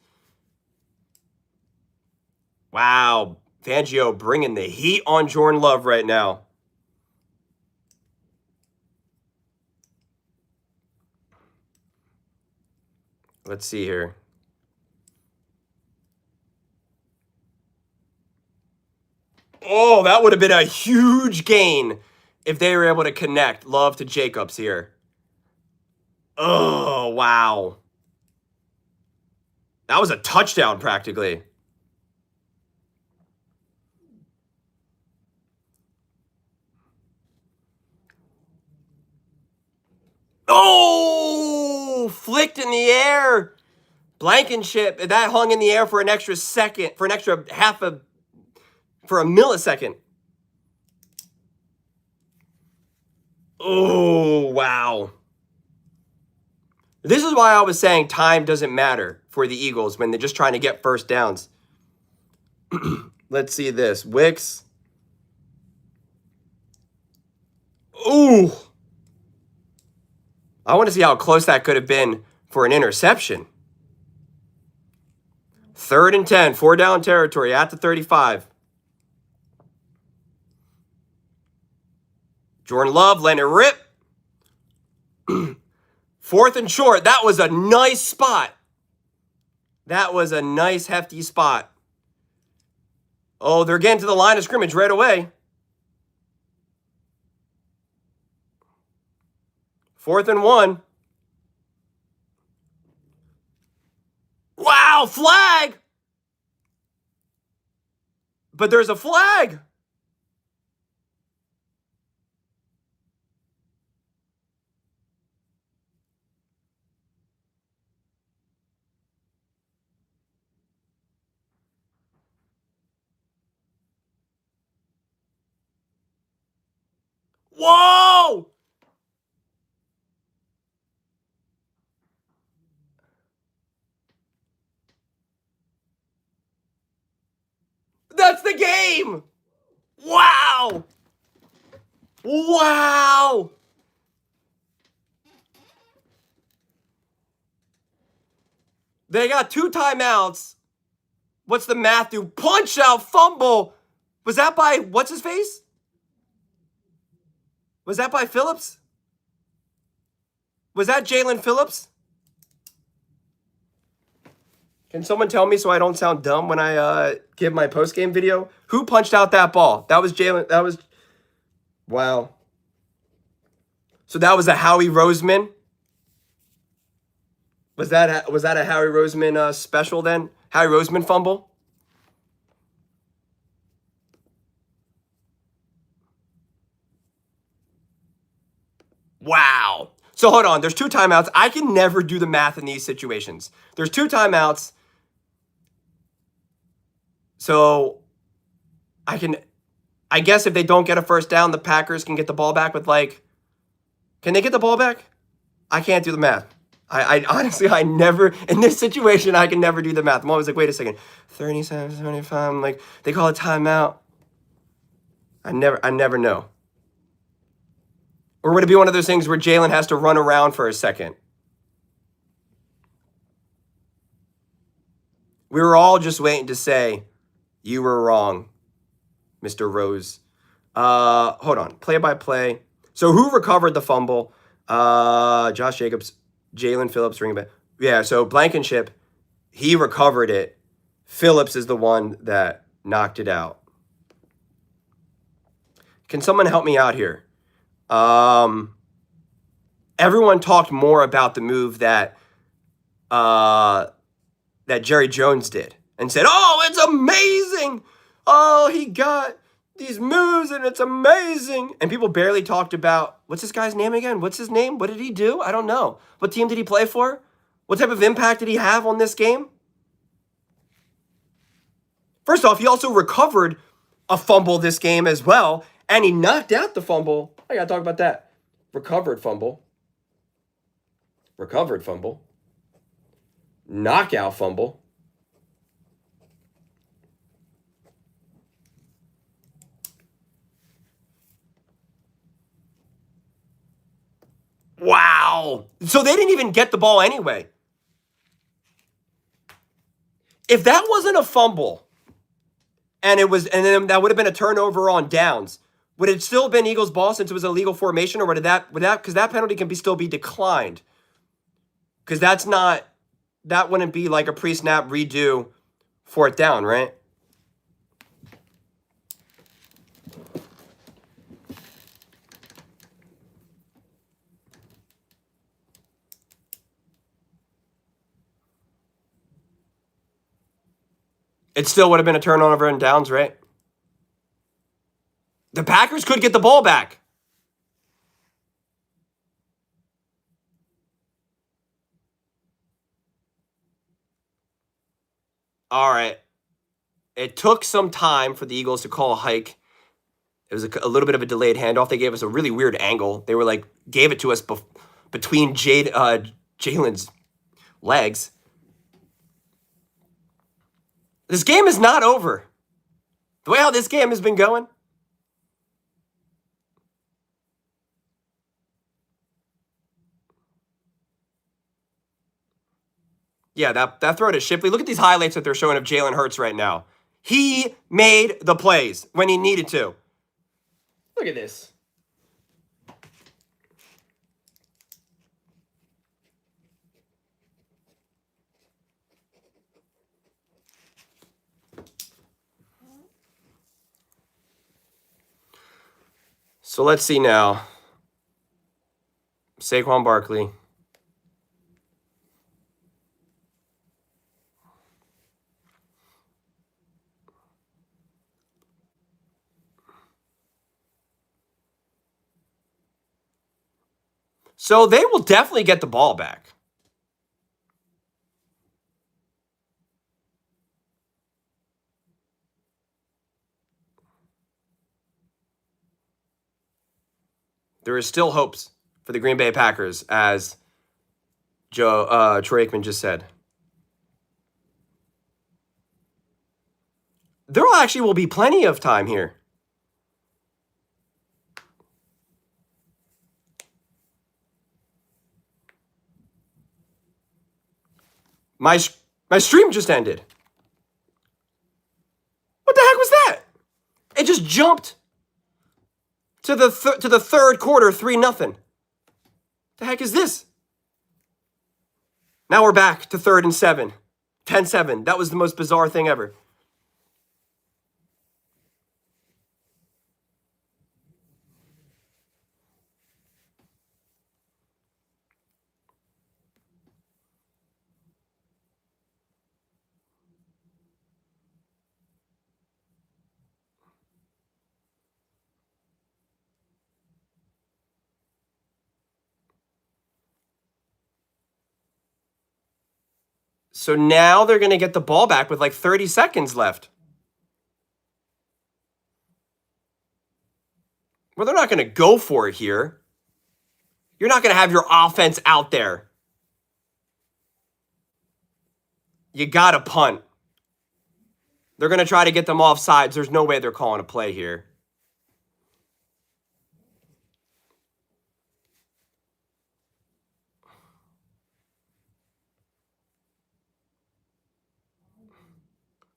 Wow, Fangio bringing the heat on Jordan Love right now. Let's see here. Oh, that would have been a huge gain if they were able to connect Love to Jacobs here. Oh, wow. That was a touchdown practically. Oh, flicked in the air. Blankenship, that hung in the air for an extra second, for a millisecond. Oh, wow. This is why I was saying time doesn't matter for the Eagles when they're just trying to get first downs. Let's see this. Wicks. Ooh. I want to see how close that could have been for an interception. 3rd and 10, 4-down territory at the 35. Jordan Love letting it rip. 4th and short. That was a nice spot. That was a nice, hefty spot. Oh, they're getting to the line of scrimmage right away. 4th and 1. Wow, flag! But there's a flag. Whoa! That's the game! Wow! Wow! They got 2 timeouts. What's the math do? Punch out, fumble. Was that by, what's his face? Was that by Phillips? Was that Jalen Phillips? Can someone tell me so I don't sound dumb when I give my postgame video? Who punched out that ball? That was Jalen. That was, wow. So that was a Howie Roseman. Was that a Harry Roseman special then? Harry Roseman fumble? Wow. So hold on. There's 2 timeouts. I can never do the math in these situations. There's 2 timeouts. So I guess if they don't get a first down, the Packers can get the ball back with can they get the ball back? I can't do the math. I honestly, I never, in this situation, I can never do the math. I'm always like, wait a second, 37, 75, I'm like, they call a timeout. I never know. Or would it be one of those things where Jalen has to run around for a second? We were all just waiting to say, you were wrong, Mr. Rose. Hold on, play by play. So who recovered the fumble? Josh Jacobs, Jalen Phillips, ring back. Yeah, so Blankenship, he recovered it. Phillips is the one that knocked it out. Can someone help me out here? Everyone talked more about the move that Jerry Jones did and said, "Oh, it's amazing! Oh, he got these moves and it's amazing." And people barely talked about, what's this guy's name again? What's his name? What did he do? I don't know. What team did he play for? What type of impact did he have on this game? First off, he also recovered a fumble this game as well, and he knocked out the fumble. I gotta talk about that. Recovered fumble. Knockout fumble. Wow. So they didn't even get the ball anyway. If that wasn't a fumble and then that would have been a turnover on downs, would it still have been Eagles' ball since it was a legal formation, or would that because that penalty can still be declined? Because that wouldn't be like a pre-snap redo 4th down, right? It still would have been a turnover and downs, right? The Packers could get the ball back. All right. It took some time for the Eagles to call a hike. It was a little bit of a delayed handoff. They gave us a really weird angle. They were gave it to us between Jalen's legs. This game is not over. The way how this game has been going. Yeah, that throw to Shipley. Look at these highlights that they're showing of Jalen Hurts right now. He made the plays when he needed to. Look at this. So let's see now. Saquon Barkley. So they will definitely get the ball back. There is still hopes for the Green Bay Packers, as Troy Aikman just said. There actually will be plenty of time here. My stream just ended. What the heck was that? It just jumped to the third quarter, 3-0. The heck is this? Now we're back to 3rd and 7. 10-7. That was the most bizarre thing ever. So now they're going to get the ball back with like 30 seconds left. Well, they're not going to go for it here. You're not going to have your offense out there. You got to punt. They're going to try to get them off sides. There's no way they're calling a play here.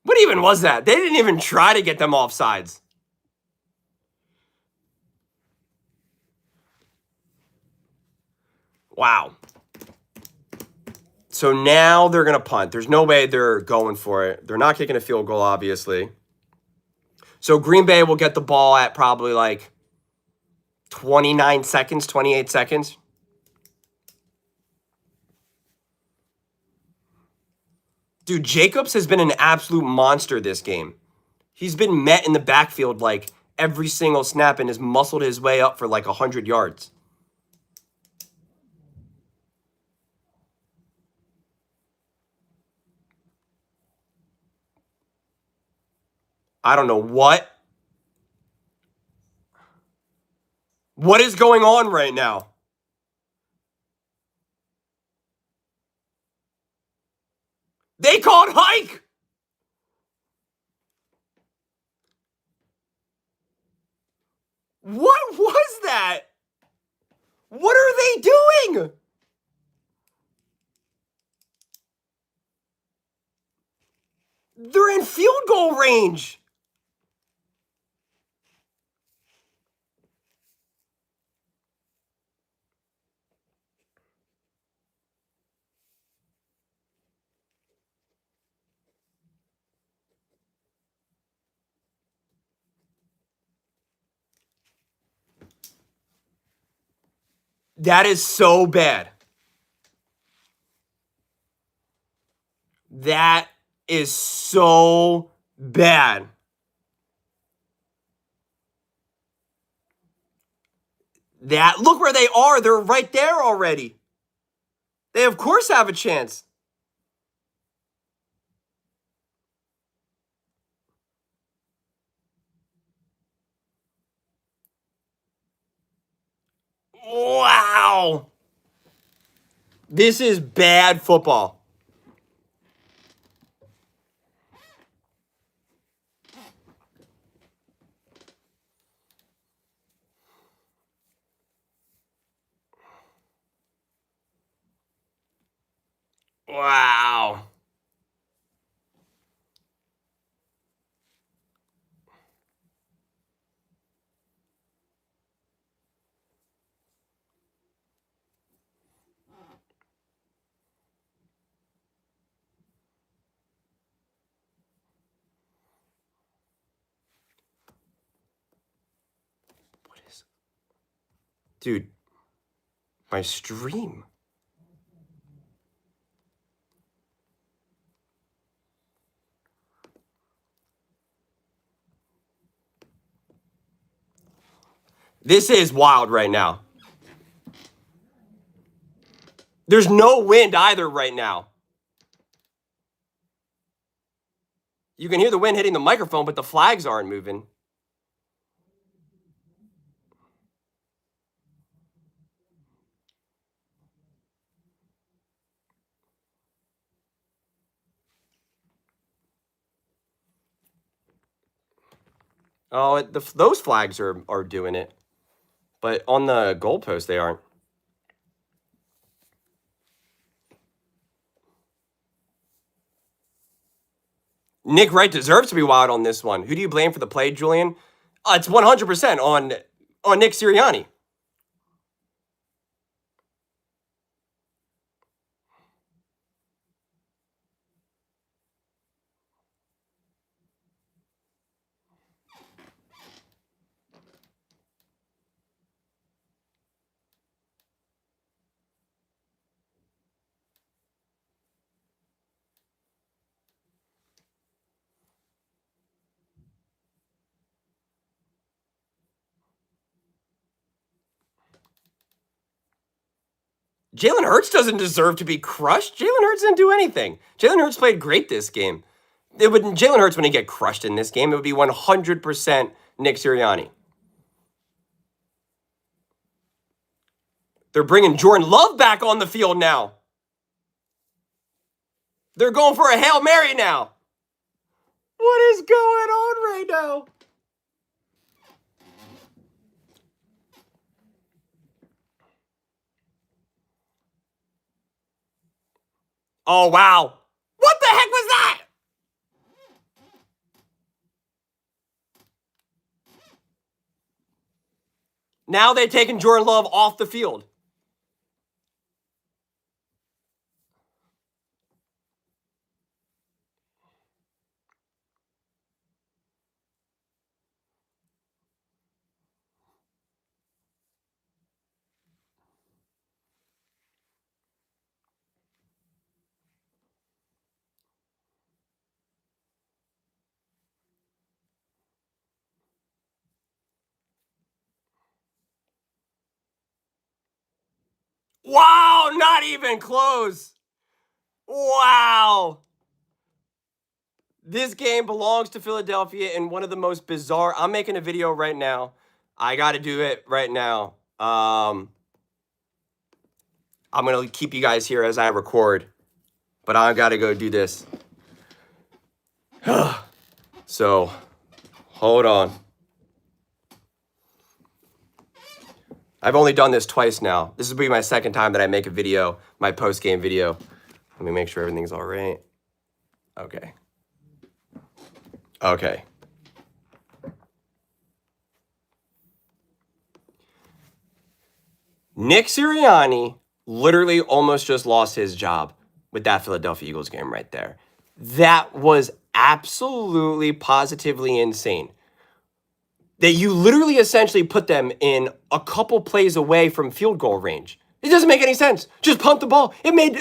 What even was that? They didn't even try to get them off sides. Wow. So now they're going to punt. There's no way they're going for it. They're not kicking a field goal, obviously. So Green Bay will get the ball at probably like 29 seconds, 28 seconds. Dude, Jacobs has been an absolute monster this game. He's been met in the backfield like every single snap and has muscled his way up for like 100 yards. I don't know what. What is going on right now? They called hike. What was that? What are they doing? They're in field goal range. That is so bad. That is so bad. That, look where they are. They're right there already. They, of course, have a chance. Wow. This is bad football. Wow. What is... Dude, my stream. This is wild right now. There's no wind either right now. You can hear the wind hitting the microphone, but the flags aren't moving. Oh, those flags are doing it. But on the goalpost, they aren't. Nick Wright deserves to be wild on this one. Who do you blame for the play, Julian? It's 100% on Nick Sirianni. Jalen Hurts doesn't deserve to be crushed. Jalen Hurts didn't do anything. Jalen Hurts played great this game. Jalen Hurts, when he get crushed in this game, it would be 100% Nick Sirianni. They're bringing Jordan Love back on the field now. They're going for a Hail Mary now. What is going on right now? Oh, wow. What the heck was that? Now they're taking Jordan Love off the field. Wow, not even close. Wow. This game belongs to Philadelphia in one of the most bizarre. I'm making a video right now. I got to do it right now. I'm going to keep you guys here as I record, but I got to go do this. So, hold on. I've only done this twice now. This will be my second time that I make a video, my post-game video. Let me make sure everything's all right. Okay. Okay. Nick Sirianni literally almost just lost his job with that Philadelphia Eagles game right there. That was absolutely positively insane. That you literally essentially put them in a couple plays away from field goal range. It doesn't make any sense. Just punt the ball. It made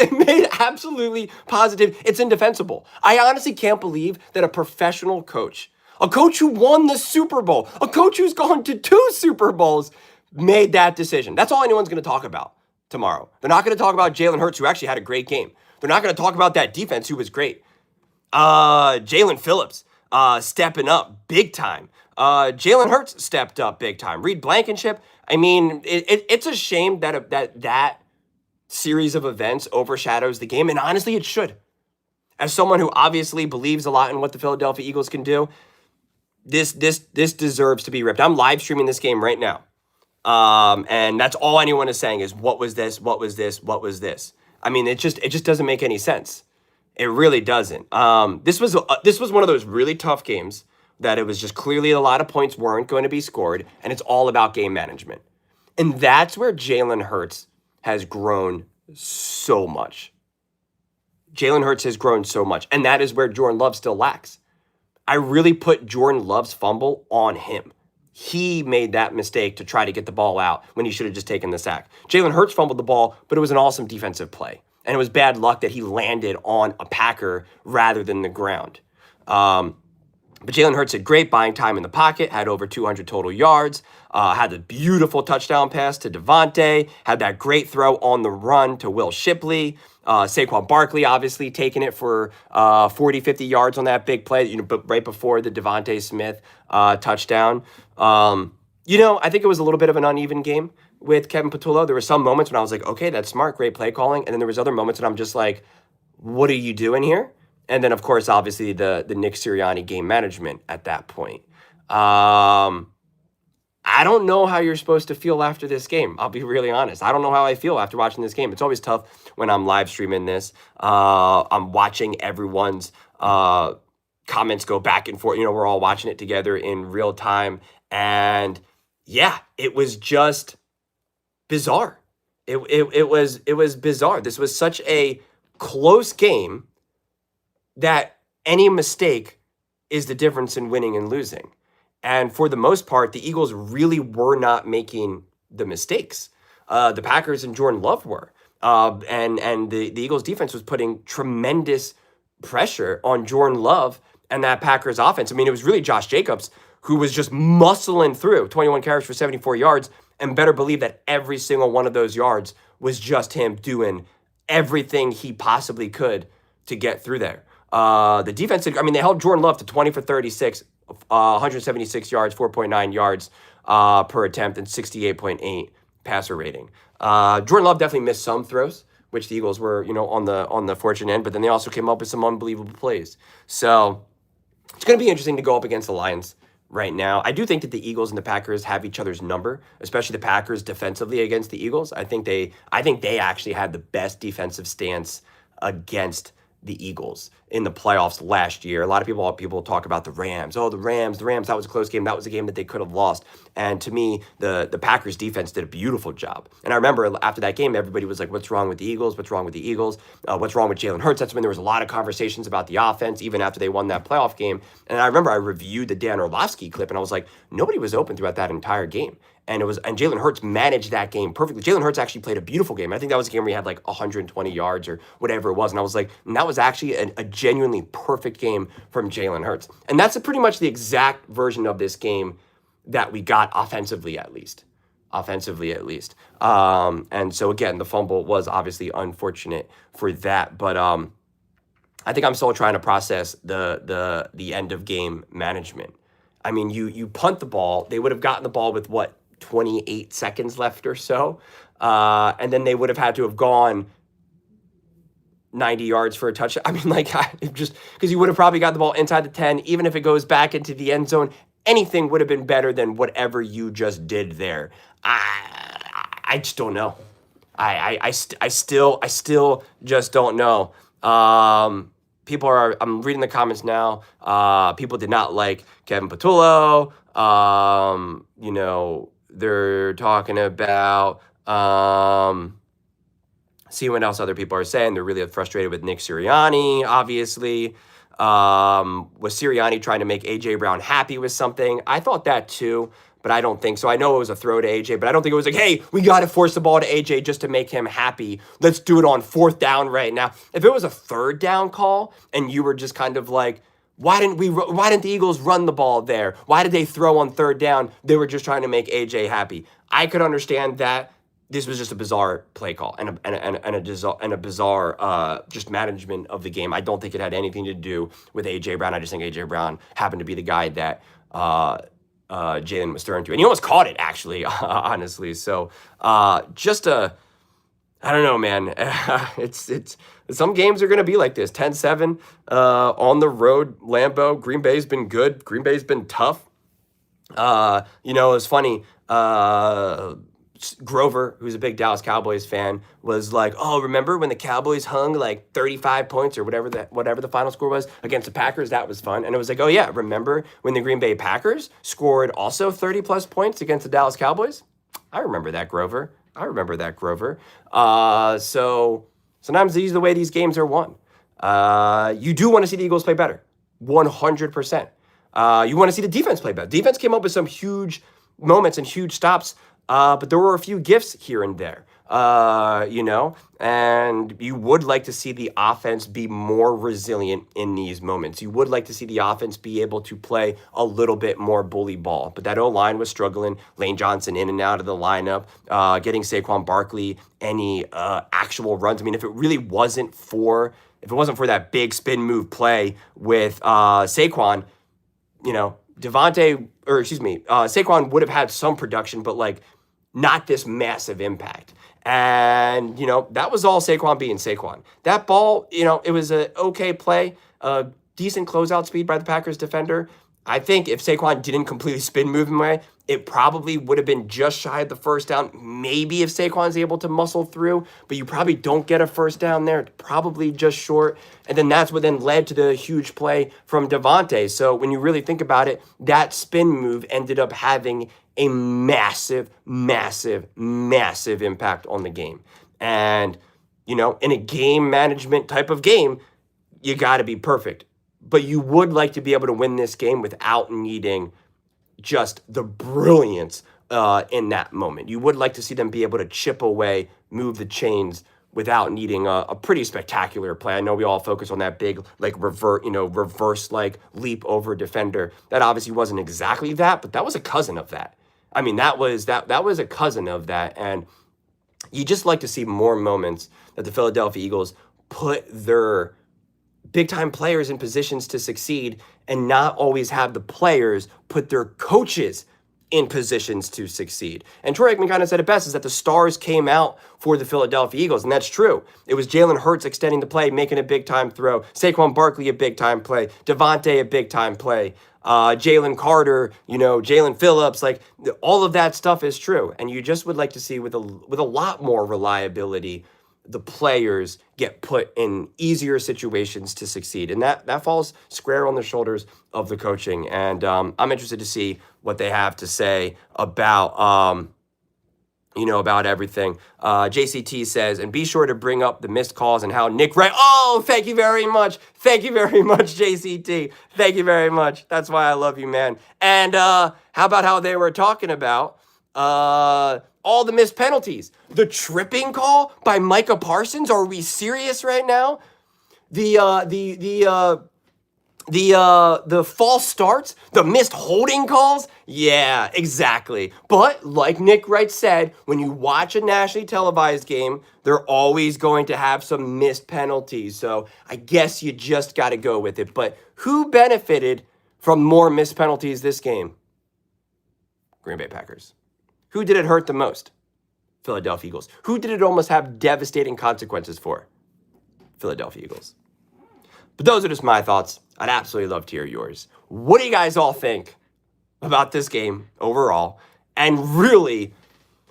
absolutely positive. It's indefensible. I honestly can't believe that a professional coach, a coach who won the Super Bowl, a coach who's gone to 2 Super Bowls, made that decision. That's all anyone's going to talk about tomorrow. They're not going to talk about Jalen Hurts, who actually had a great game. They're not going to talk about that defense, who was great. Jalen Phillips stepping up big time. Jalen Hurts stepped up big time. Reed Blankenship. I mean, it's a shame that series of events overshadows the game, and honestly, it should. As someone who obviously believes a lot in what the Philadelphia Eagles can do, this deserves to be ripped. I'm live streaming this game right now, and that's all anyone is saying is, what was this? What was this? What was this? I mean, it just doesn't make any sense. It really doesn't. This was one of those really tough games that it was just clearly a lot of points weren't going to be scored, and it's all about game management. And that's where Jalen Hurts has grown so much. Jalen Hurts has grown so much, and that is where Jordan Love still lacks. I really put Jordan Love's fumble on him. He made that mistake to try to get the ball out when he should have just taken the sack. Jalen Hurts fumbled the ball, but it was an awesome defensive play. And it was bad luck that he landed on a Packer rather than the ground. But Jalen Hurts had great buying time in the pocket, had over 200 total yards, had a beautiful touchdown pass to Devontae, had that great throw on the run to Will Shipley. Saquon Barkley obviously taking it for 40, 50 yards on that big play, but right before the Devontae Smith touchdown. I think it was a little bit of an uneven game with Kevin Patullo. There were some moments when I was like, okay, that's smart, great play calling. And then there was other moments when I'm just like, what are you doing here? And then, of course, obviously, the Nick Sirianni game management at that point. I don't know how you're supposed to feel after this game. I'll be really honest. I don't know how I feel after watching this game. It's always tough when I'm live streaming this. I'm watching everyone's comments go back and forth. We're all watching it together in real time. And, yeah, it was just bizarre. It was bizarre. This was such a close game that any mistake is the difference in winning and losing. And for the most part, the Eagles really were not making the mistakes. The Packers and Jordan Love were. And the Eagles defense was putting tremendous pressure on Jordan Love and that Packers offense. I mean, it was really Josh Jacobs who was just muscling through 21 carries for 74 yards, and better believe that every single one of those yards was just him doing everything he possibly could to get through there. The defense, I mean, they held Jordan Love to 20 for 36, 176 yards, 4.9 yards per attempt, and 68.8 passer rating. Jordan Love definitely missed some throws, which the Eagles were, on the fortunate end, but then they also came up with some unbelievable plays. So it's going to be interesting to go up against the Lions right now. I do think that the Eagles and the Packers have each other's number, especially the Packers defensively against the Eagles. I think they actually had the best defensive stance against the Eagles in the playoffs last year. A lot of people talk about the Rams. Oh, the Rams, that was a close game. That was a game that they could have lost. And to me, the Packers defense did a beautiful job. And I remember after that game, everybody was like, what's wrong with the Eagles? What's wrong with the Eagles? What's wrong with Jalen Hurts? That's when there was a lot of conversations about the offense, even after they won that playoff game. And I remember I reviewed the Dan Orlovsky clip, and I was like, nobody was open throughout that entire game. And Jalen Hurts managed that game perfectly. Jalen Hurts actually played a beautiful game. I think that was a game where he had like 120 yards or whatever it was. And I was like, and that was actually a genuinely perfect game from Jalen Hurts. And that's pretty much the exact version of this game that we got offensively, at least. And so again, the fumble was obviously unfortunate for that. But I think I'm still trying to process the end of game management. I mean, you punt the ball. They would have gotten the ball with 28 seconds left or so. And then they would have had to have gone 90 yards for a touchdown. I mean, just because you would have probably got the ball inside the 10, even if it goes back into the end zone, anything would have been better than whatever you just did there. I just don't know. I still just don't know. I'm reading the comments now. People did not like Kevin Patullo. They're talking about, see what else other people are saying. They're really frustrated with Nick Sirianni, obviously. Was Sirianni trying to make A.J. Brown happy with something? I thought that too, but I don't think so. I know it was a throw to A.J., but I don't think it was like, hey, we got to force the ball to A.J. just to make him happy. Let's do it on 4th down right now. If it was a 3rd down call and you were just kind of like, why didn't the Eagles run the ball there? Why did they throw on 3rd down? They were just trying to make AJ happy. I could understand that. This was just a bizarre play call and a bizarre just management of the game. I don't think it had anything to do with AJ Brown. I just think AJ Brown happened to be the guy that Jalen was throwing to, and he almost caught it actually, honestly. So I don't know, man. It's some games are going to be like this. 10-7 on the road, Lambeau. Green Bay's been good. Green Bay's been tough. It's funny. Grover, who's a big Dallas Cowboys fan, was like, oh, remember when the Cowboys hung like 35 points or whatever the final score was against the Packers? That was fun. And it was like, oh, yeah, remember when the Green Bay Packers scored also 30-plus points against the Dallas Cowboys? I remember that, Grover. So sometimes these are the way these games are won. You do want to see the Eagles play better, 100%. You want to see the defense play better. Defense came up with some huge moments and huge stops, but there were a few gifts here and there, and you would like to see the offense be more resilient in these moments. You would like to see the offense be able to play a little bit more bully ball, but that O-line was struggling. Lane Johnson in and out of the lineup, getting Saquon Barkley any actual runs. I mean, if it wasn't for that big spin move play with Saquon, Saquon would have had some production, but not this massive impact. And, that was all Saquon being Saquon. That ball, it was an okay play, decent closeout speed by the Packers defender. I think if Saquon didn't completely spin move him away, it probably would have been just shy of the 1st down. Maybe if Saquon's able to muscle through, but you probably don't get a 1st down there, probably just short. And then that's what then led to the huge play from Devontae. So when you really think about it, that spin move ended up having a massive, massive, massive impact on the game. And, in a game management type of game, you got to be perfect. But you would like to be able to win this game without needing just the brilliance in that moment. You would like to see them be able to chip away, move the chains without needing a pretty spectacular play. I know we all focus on that big reverse leap over defender. That obviously wasn't exactly that, but that was a cousin of that. I mean, that was a cousin of that. And You just like to see more moments that the Philadelphia Eagles put their big-time players in positions to succeed and not always have the players put their coaches in positions to succeed. And Troy Aikman kind of said it best, is that the stars came out for the Philadelphia Eagles, and that's true. It was Jalen Hurts extending the play, making a big-time throw, Saquon Barkley a big-time play, Devontae a big-time play, Jalen Carter, Jalen Phillips, like all of that stuff is true. And you just would like to see with a lot more reliability, the players get put in easier situations to succeed. And that falls square on the shoulders of the coaching. And I'm interested to see what they have to say about, about everything. JCT says, and be sure to bring up the missed calls and how Nick Wright. Oh, thank you very much. Thank you very much, JCT. Thank you very much. That's why I love you, man. And how about how they were talking about all the missed penalties? The tripping call by Micah Parsons. Are we serious right now? The false starts, the missed holding calls. Yeah, exactly. But like Nick Wright said, when you watch a nationally televised game, they're always going to have some missed penalties. So I guess you just got to go with it. But who benefited from more missed penalties this game? Green Bay Packers. Who did it hurt the most? Philadelphia Eagles. Who did it almost have devastating consequences for? Philadelphia Eagles. But those are just my thoughts. I'd absolutely love to hear yours. What do you guys all think about this game overall? And really,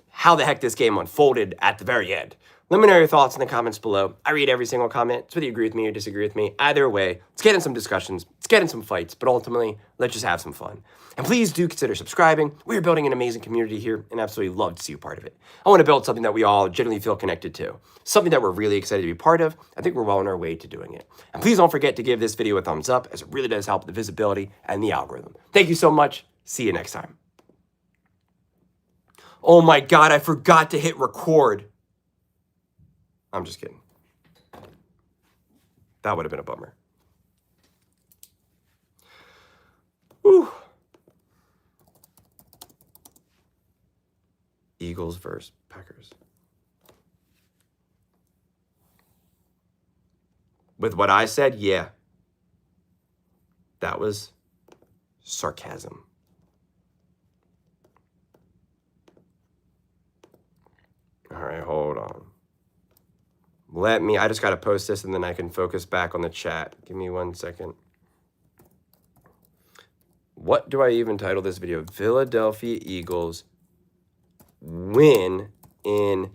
how the heck this game unfolded at the very end? Let me know your thoughts in the comments below. I read every single comment. So whether you agree with me or disagree with me, either way, let's get in some discussions. Let's get in some fights. But ultimately, let's just have some fun. And please do consider subscribing. We're building an amazing community here and absolutely love to see you part of it. I want to build something that we all genuinely feel connected to. Something that we're really excited to be part of. I think we're well on our way to doing it. And please don't forget to give this video a thumbs up, as it really does help the visibility and the algorithm. Thank you so much. See you next time. Oh my God, I forgot to hit record. I'm just kidding. That would have been a bummer. Whew. Eagles versus Packers. With what I said, yeah. That was sarcasm. All right, hold on. I just got to post this and then I can focus back on the chat. Give me 1 second. What do I even title this video? Philadelphia Eagles win in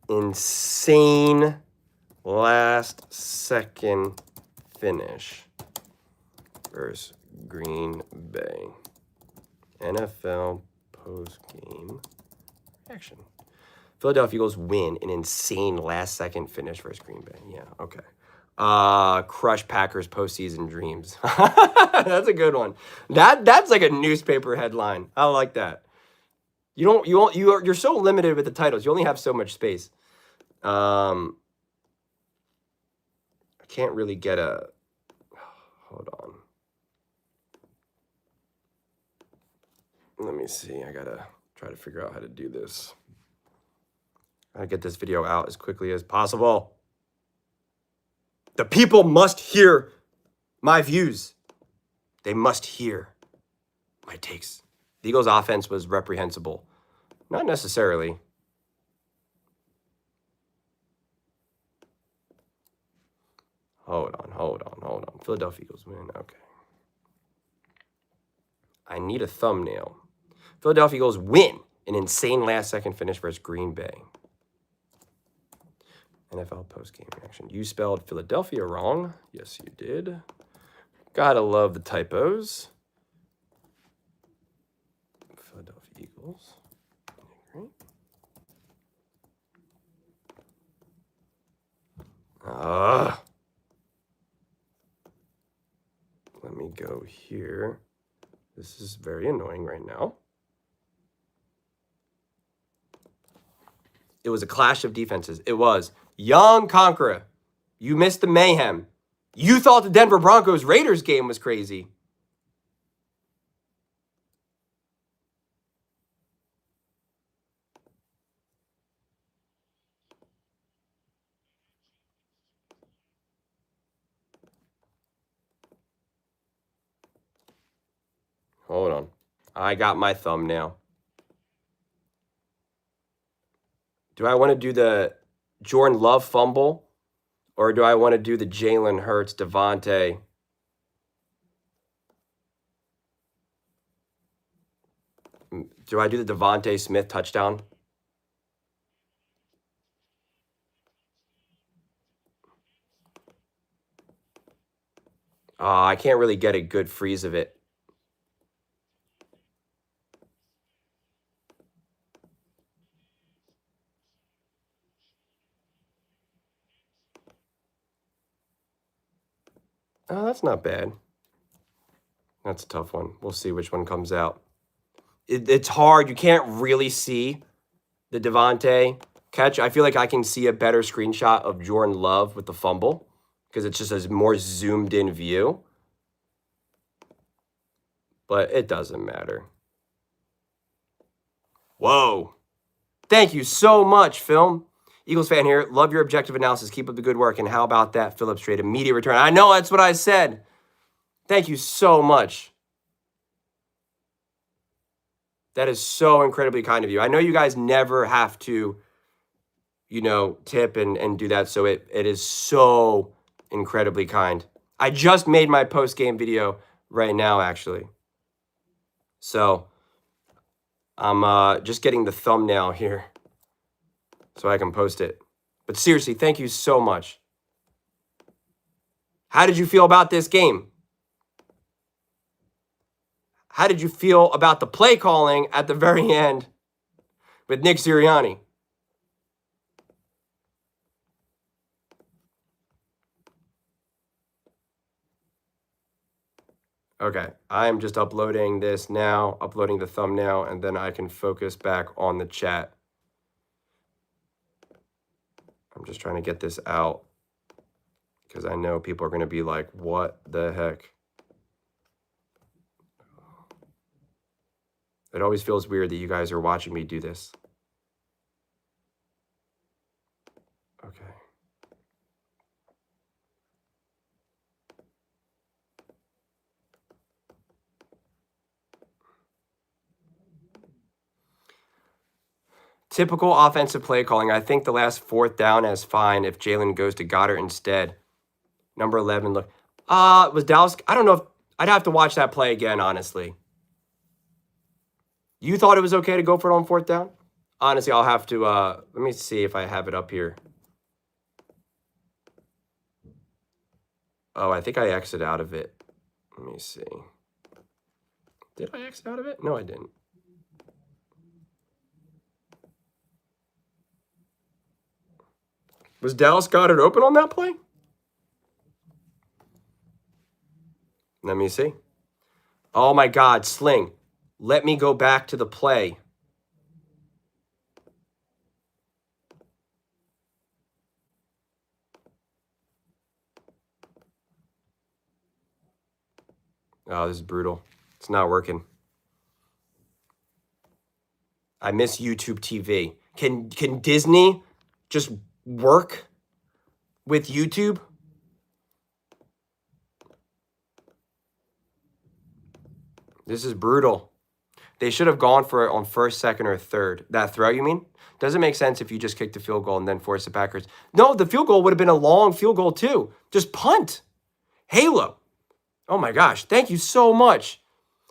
insane last second finish versus Green Bay. NFL postgame action. Philadelphia Eagles win an insane last-second finish versus Green Bay. Yeah, okay. Crush Packers postseason dreams. That's a good one. That's like a newspaper headline. I like that. You're so limited with the titles. You only have so much space. I can't really get a. Hold on. Let me see. I gotta try to figure out how to do this. I get this video out as quickly as possible. The people must hear my views. They must hear my takes. The Eagles' offense was reprehensible. Not necessarily. Hold on. Philadelphia Eagles win. Okay. I need a thumbnail. Philadelphia Eagles win an insane last-second finish versus Green Bay. NFL postgame reaction. You spelled Philadelphia wrong. Yes, you did. Gotta love the typos. Philadelphia Eagles. Great. Let me go here. This is very annoying right now. It was a clash of defenses. It was. Young Conqueror, you missed the mayhem. You thought the Denver Broncos Raiders game was crazy. I got my thumbnail. Do I want to do the Jordan Love fumble, or do I want to do the Jalen Hurts, Devontae? Do I do the Devontae Smith touchdown? I can't really get a good freeze of it. Oh, that's not bad. That's a tough one. We'll see which one comes out. It's hard. You can't really see the Devontae catch. I feel like I can see a better screenshot of Jordan Love with the fumble because it's just a more zoomed in view. But it doesn't matter. Whoa. Thank you so much, Film. Eagles fan here. Love your objective analysis. Keep up the good work. And how about that Phillips trade? Immediate return. I know that's what I said. Thank you so much. That is so incredibly kind of you. I know you guys never have to, tip and do that. So it is so incredibly kind. I just made my post-game video right now, actually. So I'm just getting the thumbnail here so I can post it. But seriously, thank you so much. How did you feel about this game? How did you feel about the play calling at the very end with Nick Sirianni? Okay, I'm just uploading this now, uploading the thumbnail, and then I can focus back on the chat. I'm just trying to get this out because I know people are going to be like, what the heck? It always feels weird that you guys are watching me do this. Okay. Typical offensive play calling. I think the last 4th down is fine if Jalen goes to Goddard instead. Number 11, look. Was Dallas? I don't know if I'd have to watch that play again, honestly. You thought it was okay to go for it on 4th down? Honestly, I'll have to, let me see if I have it up here. Oh, I think I exited out of it. Let me see. Did I exit out of it? No, I didn't. Was Dallas Goedert open on that play? Let me see. Oh, my God, Sling. Let me go back to the play. Oh, this is brutal. It's not working. I miss YouTube TV. Can Disney just work with YouTube? This is brutal. They should have gone for it on 1st, 2nd, or 3rd. That throw, you mean? Doesn't make sense if you just kicked the field goal and then force the Packers. No, the field goal would have been a long field goal too. Just punt. Halo. Oh my gosh. Thank you so much.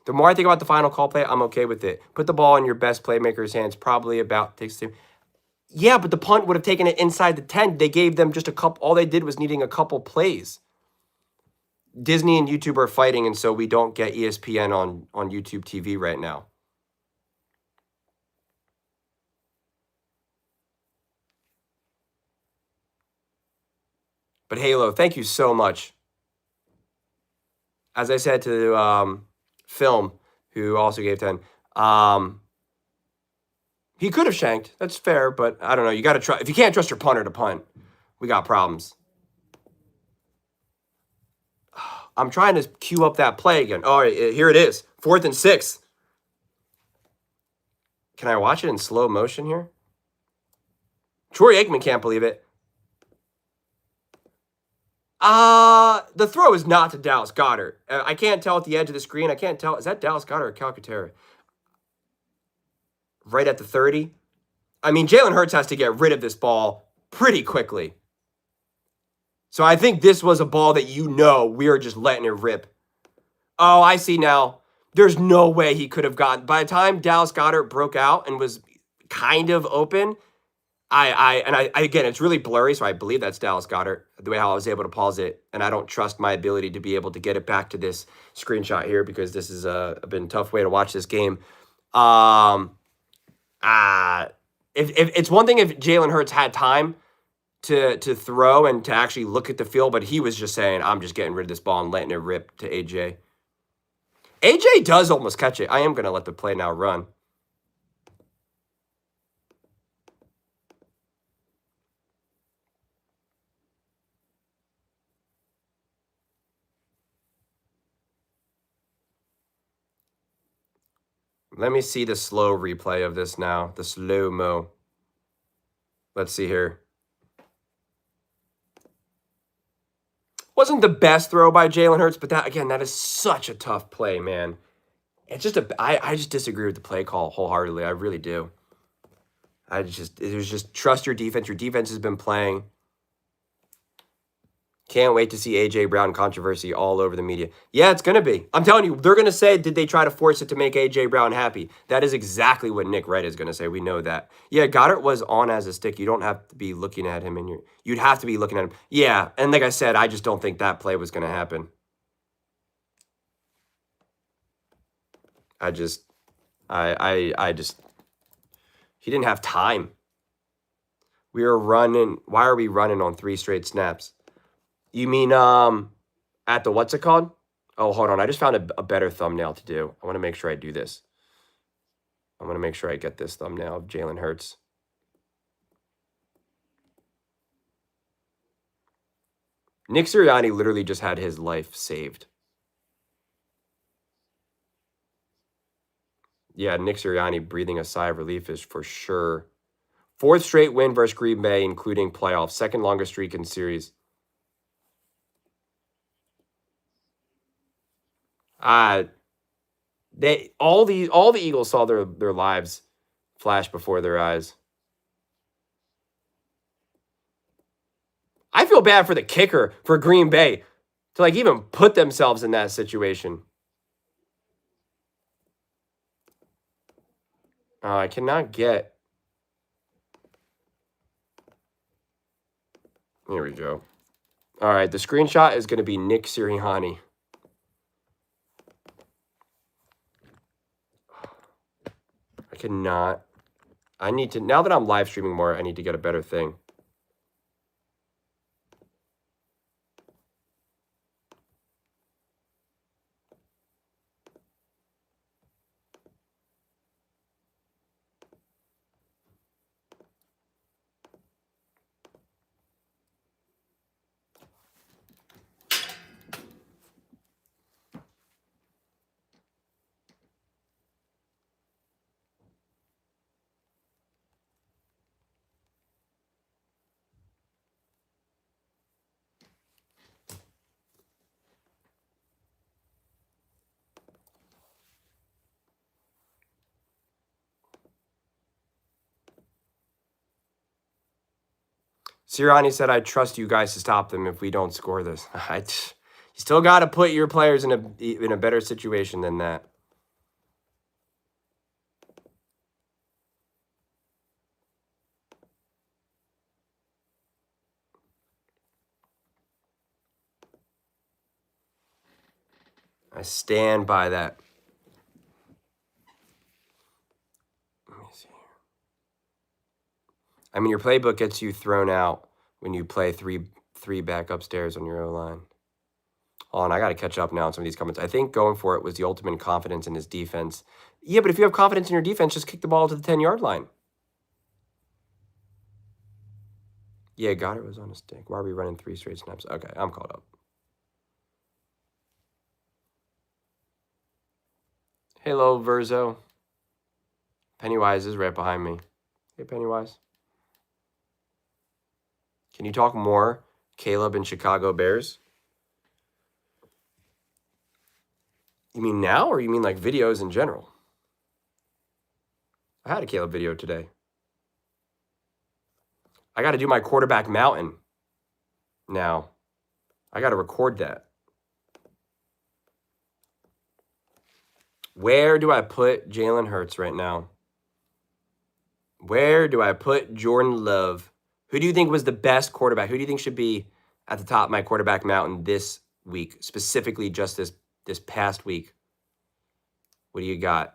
The more I think about the final call play, I'm okay with it. Put the ball in your best playmaker's hands. Probably about takes two. Yeah, but the punt would have taken it inside the 10. They gave them just a couple. All they did was needing a couple plays. Disney and YouTube are fighting, and so we don't get ESPN on YouTube TV right now. But Halo, thank you so much. As I said to Film, who also gave 10, he could have shanked. That's fair, but I don't know. You got to try. If you can't trust your punter to punt, we got problems. I'm trying to queue up that play again. All right, here it is. 4th and 6. Can I watch it in slow motion here? Troy Aikman can't believe it. The throw is not to Dallas Goedert. I can't tell at the edge of the screen. I can't tell. Is that Dallas Goedert or Calcaterra? right at the 30. I mean, Jalen Hurts has to get rid of this ball pretty quickly. So I think this was a ball that we are just letting it rip. Oh, I see now. There's no way he could have gotten. By the time Dallas Goedert broke out and was kind of open, again, it's really blurry, so I believe that's Dallas Goedert, the way how I was able to pause it, and I don't trust my ability to be able to get it back to this screenshot here because this has been a tough way to watch this game. If it's one thing if Jalen Hurts had time to throw and to actually look at the field, but he was just saying, I'm just getting rid of this ball and letting it rip to AJ. AJ does almost catch it. I am going to let the play now run. Let me see the slow replay of this now, the slow-mo. Let's see here. Wasn't the best throw by Jalen Hurts, but that is such a tough play, man. It's just I just disagree with the play call wholeheartedly. I really do. It was just trust your defense. Your defense has been playing. Can't wait to see A.J. Brown controversy all over the media. Yeah, it's going to be. I'm telling you, they're going to say, did they try to force it to make A.J. Brown happy? That is exactly what Nick Wright is going to say. We know that. Yeah, Goddard was on as a stick. You don't have to be looking at him. You'd have to be looking at him. Yeah, and like I said, I just don't think that play was going to happen. He didn't have time. We were running. Why are we running on 3 straight snaps? You mean at the what's it called? Oh, hold on. I just found a better thumbnail to do. I want to make sure I do this. I want to make sure I get this thumbnail of Jalen Hurts. Nick Sirianni literally just had his life saved. Yeah, Nick Sirianni breathing a sigh of relief is for sure. 4th straight win versus Green Bay, including playoffs. 2nd longest streak in series. All the Eagles saw their lives flash before their eyes. I feel bad for the kicker for Green Bay to even put themselves in that situation. I cannot get. Here we go. All right, the screenshot is going to be Nick Sirianni. I cannot. I need to, now that I'm live streaming more, I need to get a better thing. Sirianni said, I trust you guys to stop them if we don't score this. You still got to put your players in a better situation than that. I stand by that. Let me see. I mean, your playbook gets you thrown out when you play three back upstairs on your O-line. Hold on, I got to catch up now on some of these comments. I think going for it was the ultimate confidence in his defense. Yeah, but if you have confidence in your defense, just kick the ball to the 10-yard line. Yeah, Goddard was on a stick. Why are we running 3 straight snaps? Okay, I'm caught up. Hello, Verzo. Pennywise is right behind me. Hey, Pennywise. Can you talk more, Caleb and Chicago Bears? You mean now, or you mean videos in general? I had a Caleb video today. I got to do my quarterback mountain now. I got to record that. Where do I put Jalen Hurts right now? Where do I put Jordan Love? Who do you think was the best quarterback? Who do you think should be at the top of my quarterback mountain this week, specifically just this past week? What do you got?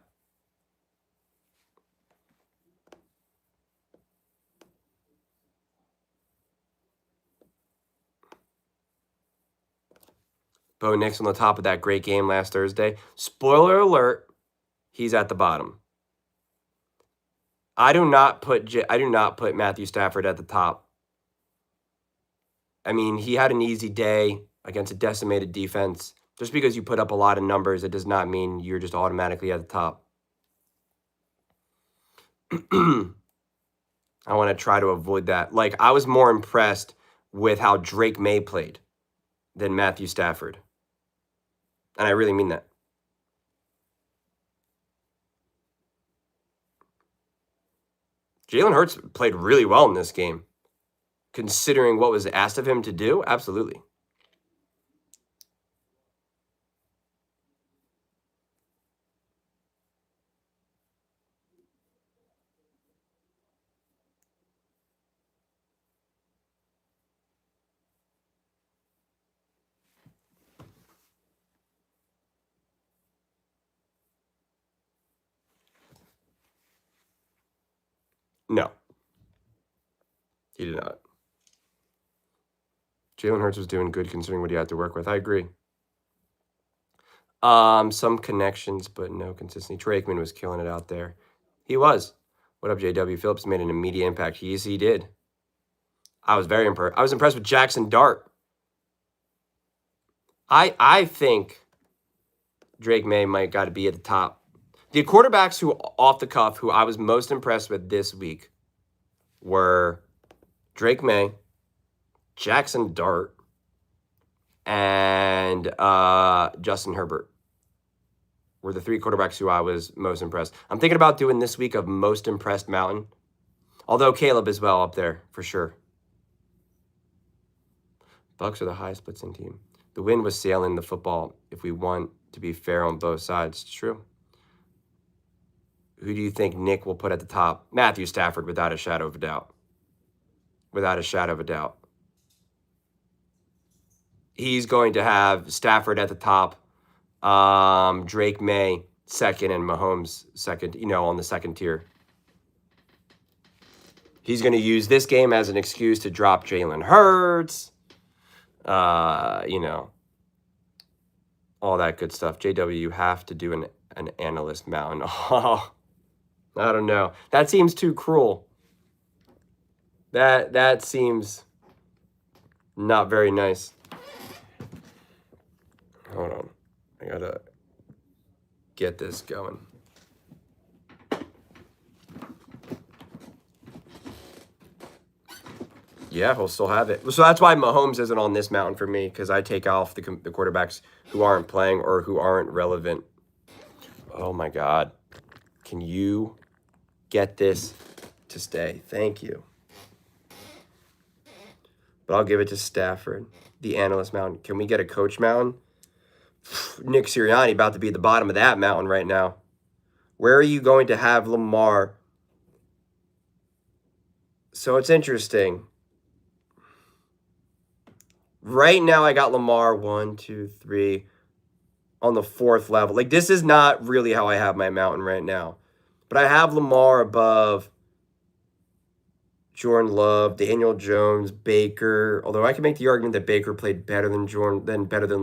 Bo Nix on the top of that great game last Thursday. Spoiler alert, he's at the bottom. I do not put Matthew Stafford at the top. I mean, he had an easy day against a decimated defense. Just because you put up a lot of numbers, it does not mean you're just automatically at the top. I want to try to avoid that. Like, I was more impressed with how Drake May played than Matthew Stafford. And I really mean that. Jalen Hurts played really well in this game. Considering what was asked of him to do, absolutely. No. He did not. Jalen Hurts was doing good considering what he had to work with. I agree. Some connections, but no consistency. Troy Aikman was killing it out there. He was. What up, JW? Phillips made an immediate impact. Yes, he did. I was very impressed. I was impressed with Jackson Dart. I think Drake May might got to be at the top. The quarterbacks who, off the cuff, who I was most impressed with this week were Drake May, Jackson Dart, and Justin Herbert were the three quarterbacks who I was most impressed. I'm thinking about doing this week of most impressed mountain, although Caleb is well up there for sure. Bucks are the highest blitzing team. The wind was sailing the football if we want to be fair on both sides. It's true. Who do you think Nick will put at the top? Matthew Stafford, without a shadow of a doubt. Without a shadow of a doubt. He's going to have Stafford at the top, Drake May second, and Mahomes second, on the second tier. He's going to use this game as an excuse to drop Jalen Hurts, all that good stuff. JW, you have to do an analyst mountain. Oh, I don't know. That seems too cruel. That seems not very nice. Hold on. I gotta get this going. Yeah, he'll still have it. So that's why Mahomes isn't on this mountain for me, because I take off the quarterbacks who aren't playing or who aren't relevant. Oh, my God. Can you get this to stay? Thank you. But I'll give it to Stafford, the analyst mountain. Can we get a coach mountain? Nick Sirianni about to be at the bottom of that mountain right now. Where are you going to have Lamar? So it's interesting. Right now, I got Lamar 1, 2, 3 on the fourth level. Like, this is not really how I have my mountain right now. But I have Lamar above Jordan Love, Daniel Jones, Baker. Although I can make the argument that Baker played better than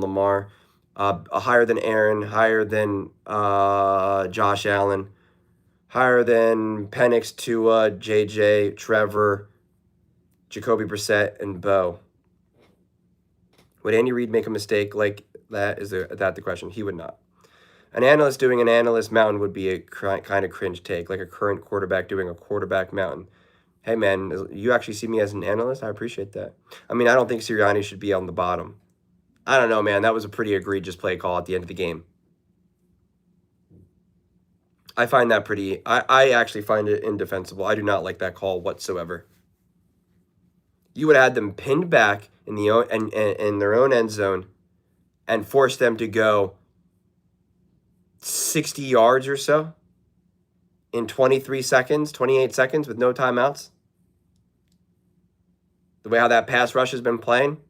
Lamar. Higher than Aaron, higher than Josh Allen, higher than Penix, Tua, JJ, Trevor, Jacoby Brissett, and Bo. Would Andy Reid make a mistake like that? Is that the question? He would not. An analyst doing an analyst mountain would be a kind of cringe take, like a current quarterback doing a quarterback mountain. Hey, man, you actually see me as an analyst? I appreciate that. I mean, I don't think Sirianni should be on the bottom. I don't know, man. That was a pretty egregious play call at the end of the game. I find that I actually find it indefensible. I do not like that call whatsoever. You would have had them pinned back in in their own end zone and force them to go 60 yards or so in 23 seconds, 28 seconds with no timeouts. The way how that pass rush has been playing.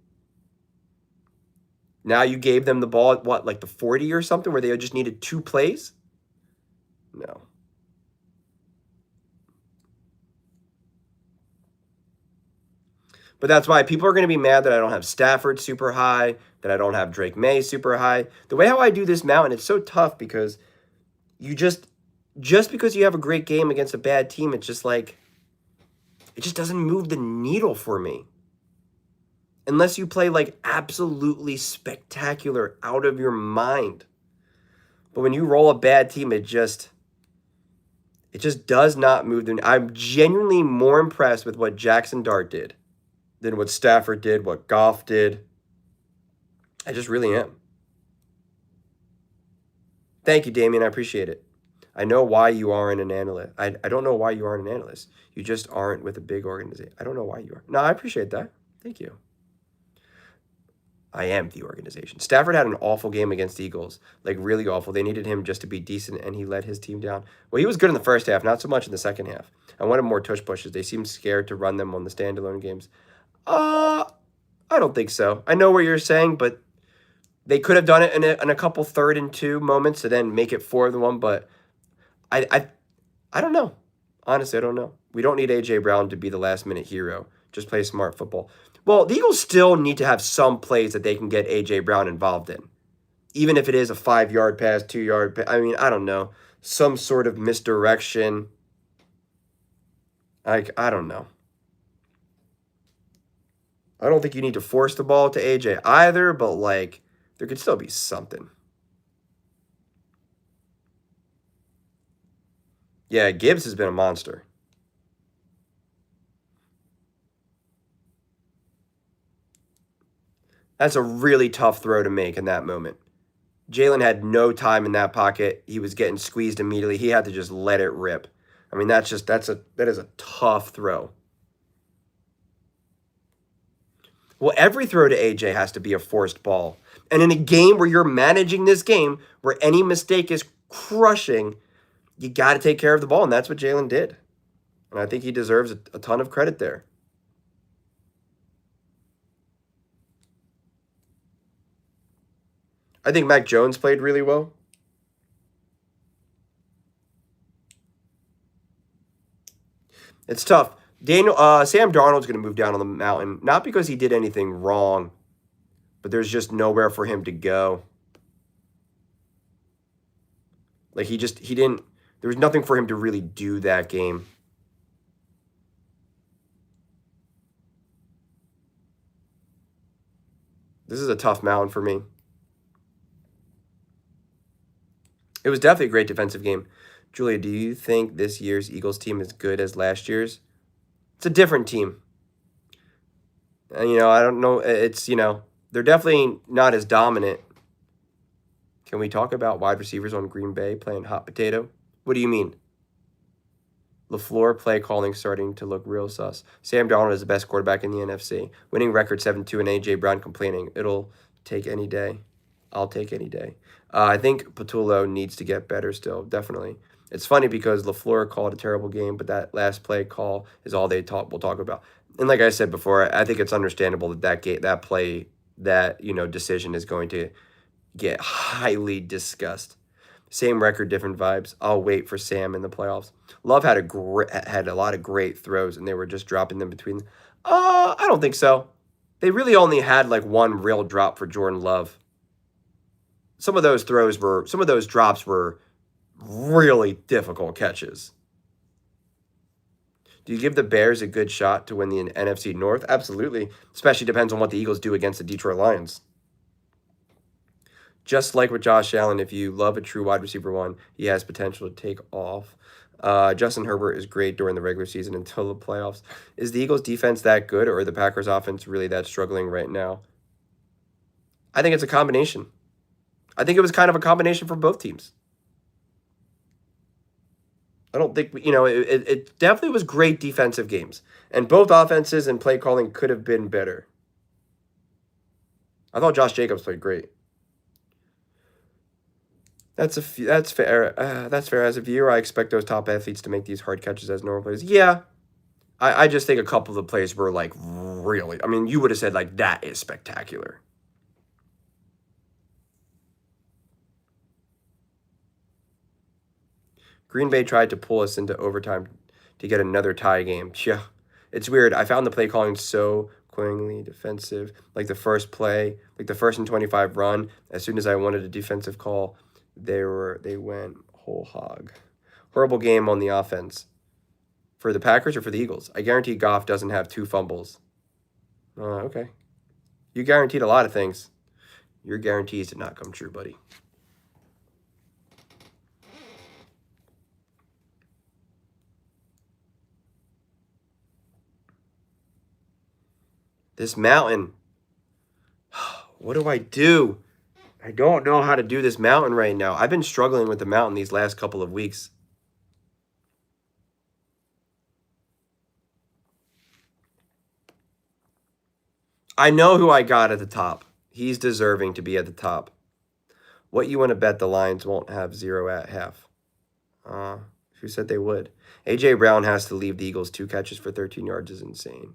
Now you gave them the ball at what, like the 40 or something, where they just needed 2 plays? No. But that's why people are going to be mad that I don't have Stafford super high, that I don't have Drake May super high. The way how I do this mountain, it's so tough because you just because you have a great game against a bad team, it's just like, it just doesn't move the needle for me. Unless you play like absolutely spectacular, out of your mind. But when you roll a bad team, it just does not move the. I'm genuinely more impressed with what Jackson Dart did than what Stafford did, what Goff did. I just really am. Thank you, Damien. I appreciate it. I know why you aren't an analyst. I don't know why you aren't an analyst. You just aren't with a big organization. I don't know why you are. No, I appreciate that. Thank you. I am the organization. Stafford had an awful game against the Eagles, like really awful. They needed him just to be decent, and he let his team down. Well, he was good in the first half, not so much in the second half. I wanted more tush pushes. They seemed scared to run them on the standalone games. I don't think so. I know what you're saying, but they could have done it in a couple 3rd and 2 moments to then make it 4th and 1. But I don't know. Honestly, I don't know. We don't need A.J. Brown to be the last-minute hero. Just play smart football. Well, the Eagles still need to have some plays that they can get A.J. Brown involved in. Even if it is a 5-yard pass, 2-yard pass. I mean, I don't know. Some sort of misdirection. I don't know. I don't think you need to force the ball to A.J. either, but, like, there could still be something. Yeah, Gibbs has been a monster. That's a really tough throw to make in that moment. Jalen had no time in that pocket. He was getting squeezed immediately. He had to just let it rip. I mean, that is a tough throw. Well, every throw to AJ has to be a forced ball. And in a game where you're managing this game, where any mistake is crushing, you got to take care of the ball, and that's what Jalen did. And I think he deserves a ton of credit there. I think Mac Jones played really well. It's tough. Sam Darnold's going to move down on the mountain, not because he did anything wrong, but there's just nowhere for him to go. Like he didn't, there was nothing for him to really do that game. This is a tough mountain for me. It was definitely a great defensive game. Julia, do you think this year's Eagles team is good as last year's? It's a different team. And, I don't know. It's, they're definitely not as dominant. Can we talk about wide receivers on Green Bay playing hot potato? What do you mean? LaFleur play calling starting to look real sus. Sam Darnold is the best quarterback in the NFC. Winning record 7-2 and A.J. Brown complaining. It'll take any day. I'll take any day. I think Patullo needs to get better still, definitely. It's funny because LaFleur called a terrible game, but that last play call is all we'll talk about. And like I said before, I think it's understandable that decision is going to get highly discussed. Same record, different vibes. I'll wait for Sam in the playoffs. Love had a lot of great throws, and they were just dropping them between. I don't think so. They really only had like one real drop for Jordan Love. Some of those drops were really difficult catches. Do you give the Bears a good shot to win the NFC North? Absolutely. Especially depends on what the Eagles do against the Detroit Lions. Just like with Josh Allen, if you love a true wide receiver one, he has potential to take off. Justin Herbert is great during the regular season until the playoffs. Is the Eagles' defense that good, or are the Packers' offense really that struggling right now? I think it's a combination. I think it was kind of a combination for both teams. I don't think, it definitely was great defensive games. And both offenses and play calling could have been better. I thought Josh Jacobs played great. That's fair. That's fair. As a viewer, I expect those top athletes to make these hard catches as normal players. Yeah, I just think a couple of the plays were like really. I mean, you would have said like that is spectacular. Green Bay tried to pull us into overtime to get another tie game. Yeah, it's weird. I found the play calling so cloyingly defensive. Like the first play, like the 1st and 25 run. As soon as I wanted a defensive call, they went whole hog. Horrible game on the offense. For the Packers or for the Eagles? I guarantee Goff doesn't have 2 fumbles. Okay. You guaranteed a lot of things. Your guarantees did not come true, buddy. This mountain. What do I do? I don't know how to do this mountain right now. I've been struggling with the mountain these last couple of weeks. I know who I got at the top. He's deserving to be at the top. What you want to bet the Lions won't have 0 at half? Who said they would? A.J. Brown has to leave the Eagles. 2 catches for 13 yards is insane.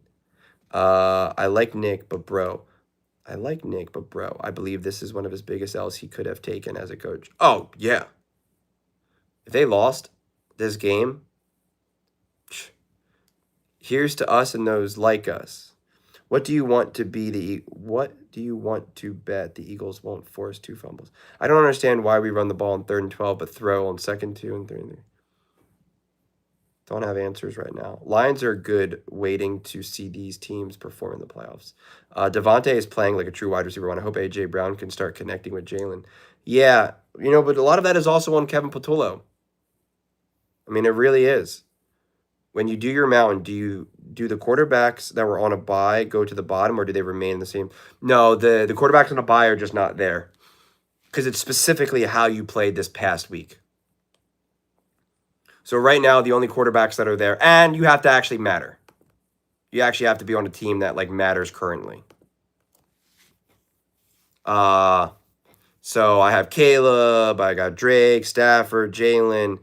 I like Nick, but bro. I believe this is one of his biggest L's he could have taken as a coach. Oh, yeah. If they lost this game, here's to us and those like us. What do you want to bet the Eagles won't force 2 fumbles? I don't understand why we run the ball on 3rd and 12, but throw on 2nd 2 and 3 and 3. Don't have answers right now. Lions are good waiting to see these teams perform in the playoffs. Devontae is playing like a true wide receiver one. I hope A.J. Brown can start connecting with Jalen. Yeah, but a lot of that is also on Kevin Patullo. I mean, it really is. When you do your mountain, do the quarterbacks that were on a bye go to the bottom, or do they remain the same? No, the quarterbacks on a bye are just not there because it's specifically how you played this past week. So right now, the only quarterbacks that are there, and you have to actually matter. You actually have to be on a team that like matters currently. So I have Caleb, I got Drake, Stafford, Jalen,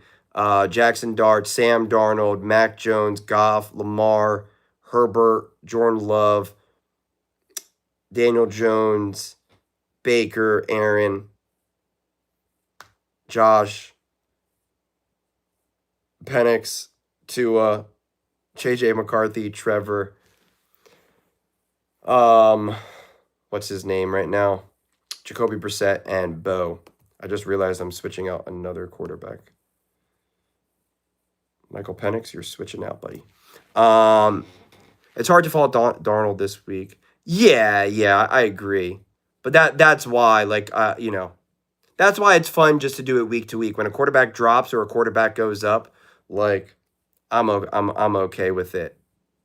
Jackson Dart, Sam Darnold, Mac Jones, Goff, Lamar, Herbert, Jordan Love, Daniel Jones, Baker, Aaron, Josh, Penix, Tua, J.J. McCarthy, Trevor. What's his name right now? Jacoby Brissett and Bo. I just realized I'm switching out another quarterback. Michael Penix, you're switching out, buddy. It's hard to fault Darnold this week. Yeah, I agree. But that's why, that's why it's fun just to do it week to week. When a quarterback drops or a quarterback goes up, I'm okay with it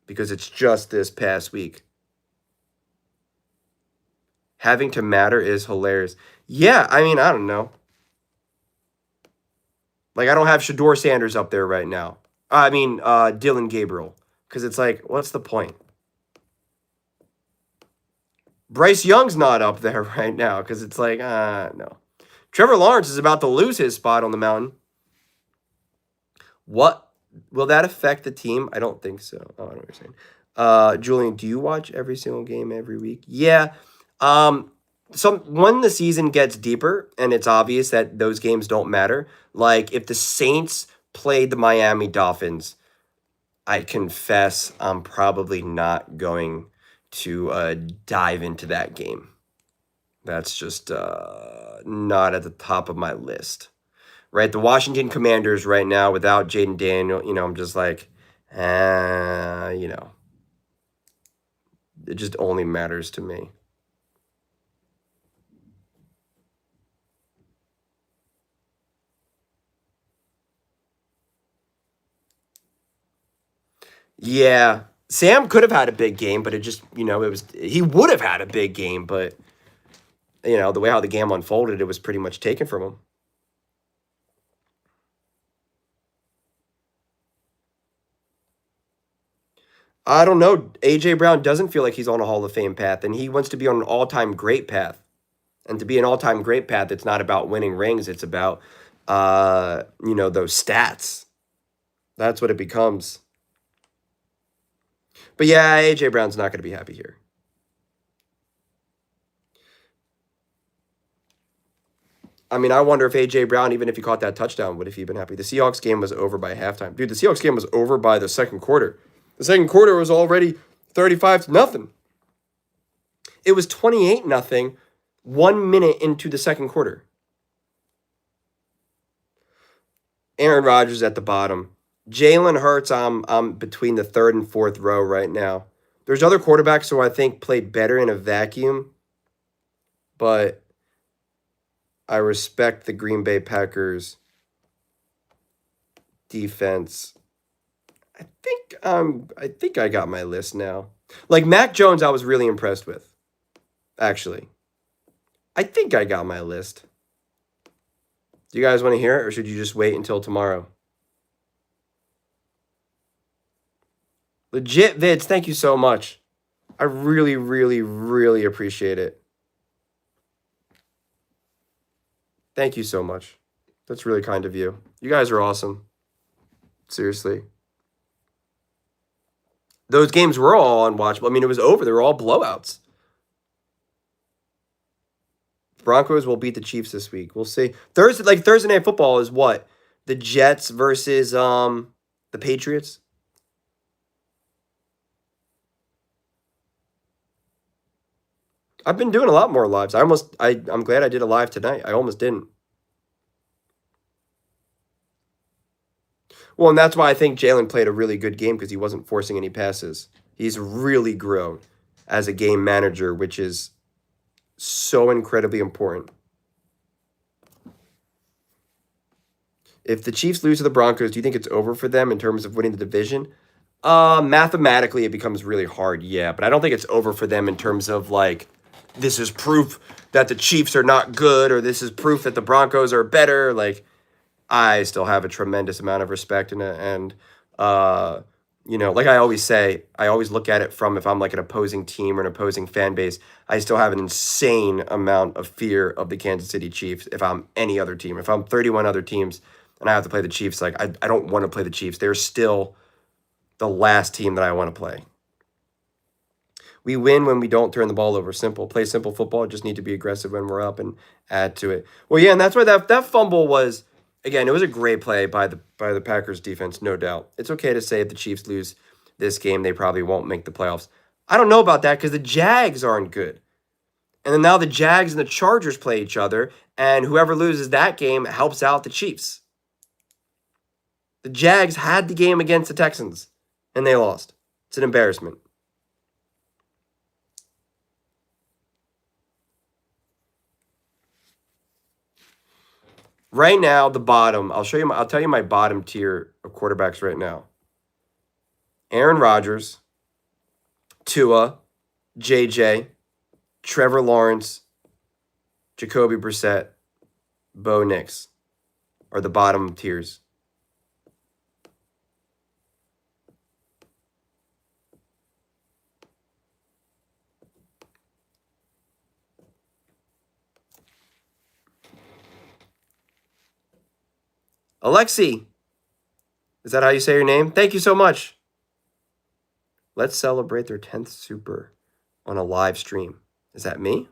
because it's just this past week. Having to matter is hilarious. Yeah, I mean, I don't know. I don't have Shador Sanders up there right now. Dylan Gabriel. Because it's what's the point? Bryce Young's not up there right now because it's no. Trevor Lawrence is about to lose his spot on the mountain. What? Will that affect the team? I don't think so. Oh, I know what you're saying. Julian, do you watch every single game every week? Yeah. When the season gets deeper and it's obvious that those games don't matter, like if the Saints played the Miami Dolphins, I confess I'm probably not going to dive into that game. That's just not at the top of my list. Right, the Washington Commanders right now without Jaden Daniel, I'm just it just only matters to me. Yeah, Sam could have had a big game, but it just, he would have had a big game, but, the way how the game unfolded, it was pretty much taken from him. I don't know. A.J. Brown doesn't feel like he's on a Hall of Fame path, and he wants to be on an all-time great path. And to be an all-time great path, it's not about winning rings. It's about, those stats. That's what it becomes. But yeah, A.J. Brown's not going to be happy here. I mean, I wonder if A.J. Brown, even if he caught that touchdown, would have he been happy? The Seahawks game was over by halftime. Dude, the Seahawks game was over by the second quarter. The second quarter was already 35-0. It was 28-0 1 minute into the second quarter. Aaron Rodgers at the bottom. Jalen Hurts, I'm between the third and fourth row right now. There's other quarterbacks who I think played better in a vacuum, but I respect the Green Bay Packers defense. I think I got my list now. Like Mac Jones, I was really impressed with. Actually, I think I got my list. Do you guys want to hear it, or should you just wait until tomorrow? Legit vids, thank you so much. I really, really, really appreciate it. Thank you so much. That's really kind of you. You guys are awesome. Seriously. Those games were all unwatchable. I mean, it was over. They were all blowouts. Broncos will beat the Chiefs this week. We'll see. Thursday night football is what? The Jets versus the Patriots. I've been doing a lot more lives. I'm glad I did a live tonight. I almost didn't. Well, and that's why I think Jalen played a really good game, because he wasn't forcing any passes. He's really grown as a game manager, which is so incredibly important. If the Chiefs lose to the Broncos, do you think it's over for them in terms of winning the division? Mathematically, it becomes really hard, yeah. But I don't think it's over for them in terms of, like, this is proof that the Chiefs are not good, or this is proof that the Broncos are better. Like, I still have a tremendous amount of respect and like I always say, I always look at it from, if I'm like an opposing team or an opposing fan base, I still have an insane amount of fear of the Kansas City Chiefs if I'm any other team. If I'm 31 other teams and I have to play the Chiefs, like I don't want to play the Chiefs. They're still the last team that I want to play. We win when we don't turn the ball over. Simple. Play simple football. Just need to be aggressive when we're up and add to it. Well, yeah, and that's why that fumble was, again, it was a great play by the Packers defense, no doubt. It's okay to say if the Chiefs lose this game, they probably won't make the playoffs. I don't know about that, because the Jags aren't good. And then now the Jags and the Chargers play each other, and whoever loses that game helps out the Chiefs. The Jags had the game against the Texans, and they lost. It's an embarrassment. Right now, the bottom, I'll tell you my bottom tier of quarterbacks right now. Aaron Rodgers, Tua, JJ, Trevor Lawrence, Jacoby Brissett, Bo Nix are the bottom tiers. Alexi, is that how you say your name? Thank you so much. Let's celebrate their 10th Super on a live stream. Is that me?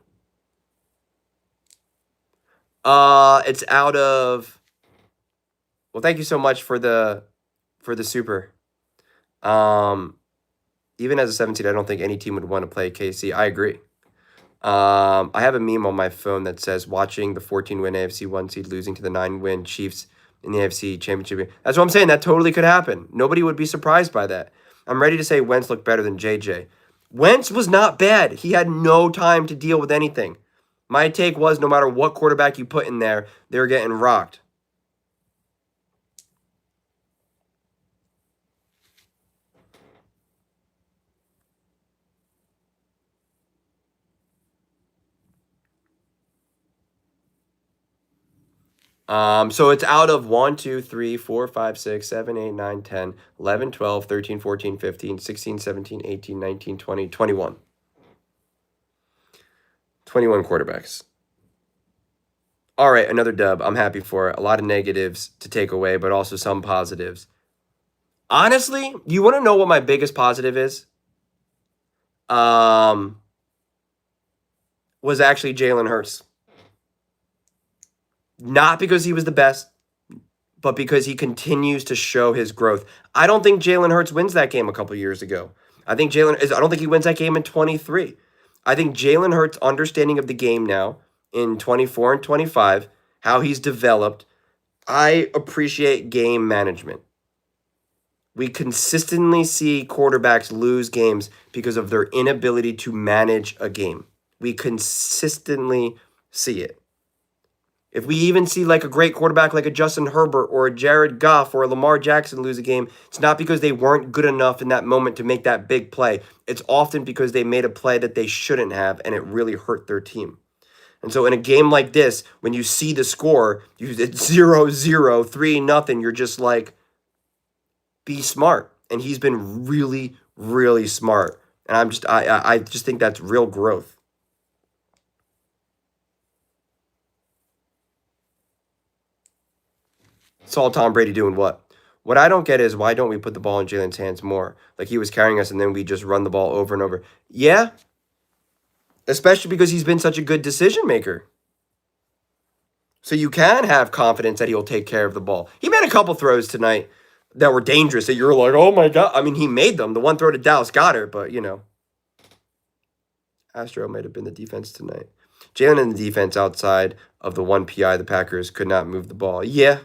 It's out of. Well, thank you so much for the Super. Even as a 17, I don't think any team would want to play KC. I agree. I have a meme on my phone that says, watching the 14-win AFC 1 seed losing to the 9-win Chiefs in the AFC Championship. That's what I'm saying. That totally could happen. Nobody would be surprised by that. I'm ready to say Wentz looked better than JJ. Wentz was not bad. He had no time to deal with anything. My take was, no matter what quarterback you put in there, they're getting rocked. So it's out of 1, 2, 3, 4, 5, 6, 7, 8, 9, 10, 11, 12, 13, 14, 15, 16, 17, 18, 19, 20, 21. 21 quarterbacks. All right, another dub. I'm happy for it. A lot of negatives to take away, but also some positives. Honestly, you want to know what my biggest positive is? Was actually Jalen Hurts. Not because he was the best, but because he continues to show his growth. I don't think Jalen Hurts wins that game a couple years ago. I don't think he wins that game in 23. I think Jalen Hurts' understanding of the game now in 24 and 25, how he's developed, I appreciate game management. We consistently see quarterbacks lose games because of their inability to manage a game. We consistently see it. If we even see like a great quarterback like a Justin Herbert or a Jared Goff or a Lamar Jackson lose a game, it's not because they weren't good enough in that moment to make that big play. It's often because they made a play that they shouldn't have, and it really hurt their team. And so in a game like this, when you see the score, it's 0-0, 3-0, you're just like, be smart. And he's been really, really smart. And I just think that's real growth. Saw Tom Brady doing what? What I don't get is why don't we put the ball in Jalen's hands more? Like he was carrying us and then we just run the ball over and over. Yeah. Especially because he's been such a good decision maker. So you can have confidence that he'll take care of the ball. He made a couple throws tonight that were dangerous that you're like, oh my God. I mean, he made them. The one throw to Dallas Goedert, but Astro might have been the defense tonight. Jalen and the defense outside of the one PI, the Packers could not move the ball. Yeah.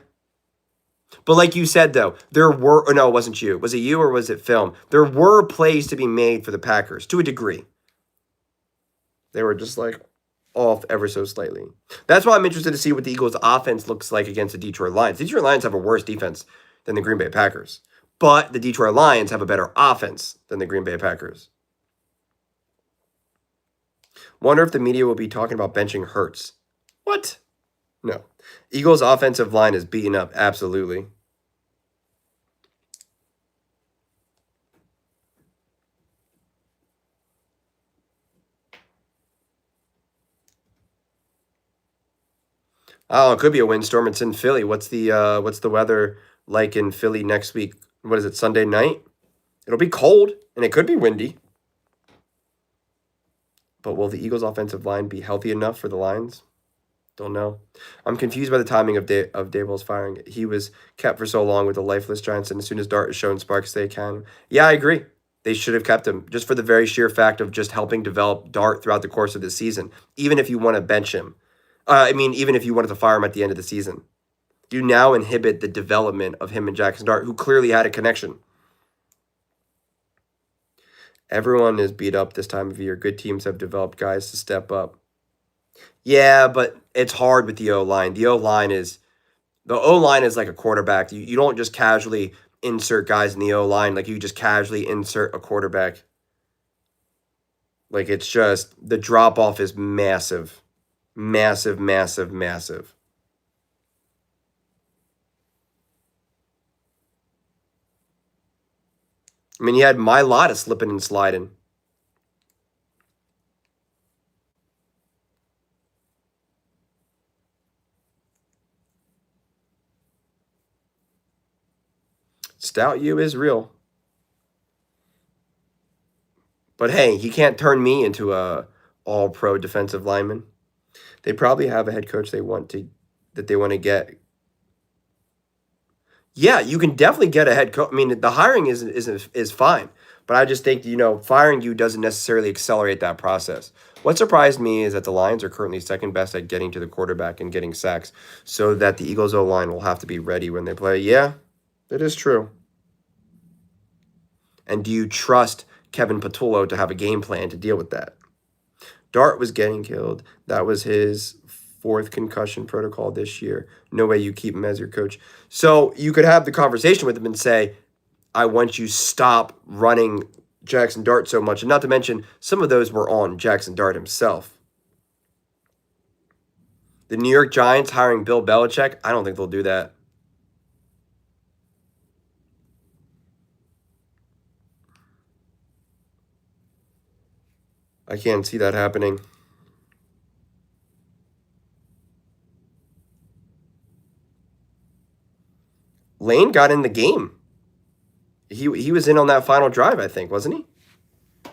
But like you said, though, no, it wasn't you. Was it you or was it film? There were plays to be made for the Packers to a degree. They were just like off ever so slightly. That's why I'm interested to see what the Eagles' offense looks like against the Detroit Lions. The Detroit Lions have a worse defense than the Green Bay Packers. But the Detroit Lions have a better offense than the Green Bay Packers. Wonder if the media will be talking about benching Hurts. What? No. Eagles' offensive line is beaten up. Absolutely. Oh, it could be a windstorm. It's in Philly. What's the weather like in Philly next week? What is it, Sunday night? It'll be cold, and it could be windy. But will the Eagles' offensive line be healthy enough for the Lions? Don't know. I'm confused by the timing of Daboll's firing. He was kept for so long with the lifeless Giants, and as soon as Dart is shown sparks, they can. Yeah, I agree. They should have kept him, just for the very sheer fact of just helping develop Dart throughout the course of the season, even if you want to bench him. Even if you wanted to fire him at the end of the season. You now inhibit the development of him and Jackson Dart, who clearly had a connection. Everyone is beat up this time of year. Good teams have developed guys to step up. Yeah, but it's hard with the O-line. The O-line is like a quarterback. You don't just casually insert guys in the O-line. Like you just casually insert a quarterback. Like it's just, the drop-off is massive. Massive, massive, massive. I mean, you had Mailata slipping and sliding. Stout U is real. But hey, he can't turn me into a all-pro defensive lineman. They probably have a head coach they want to get. Yeah, you can definitely get a head coach. I mean, the hiring is fine, but I just think firing you doesn't necessarily accelerate that process. What surprised me is that the Lions are currently second best at getting to the quarterback and getting sacks, so that the Eagles O-line will have to be ready when they play. Yeah, that is true. And do you trust Kevin Patullo to have a game plan to deal with that? Dart was getting killed. That was his 4th concussion protocol this year. No way you keep him as your coach. So you could have the conversation with him and say, I want you stop running Jackson Dart so much. And not to mention, some of those were on Jackson Dart himself. The New York Giants hiring Bill Belichick, I don't think they'll do that. I can't see that happening. Lane got in the game. He was in on that final drive, I think, wasn't he?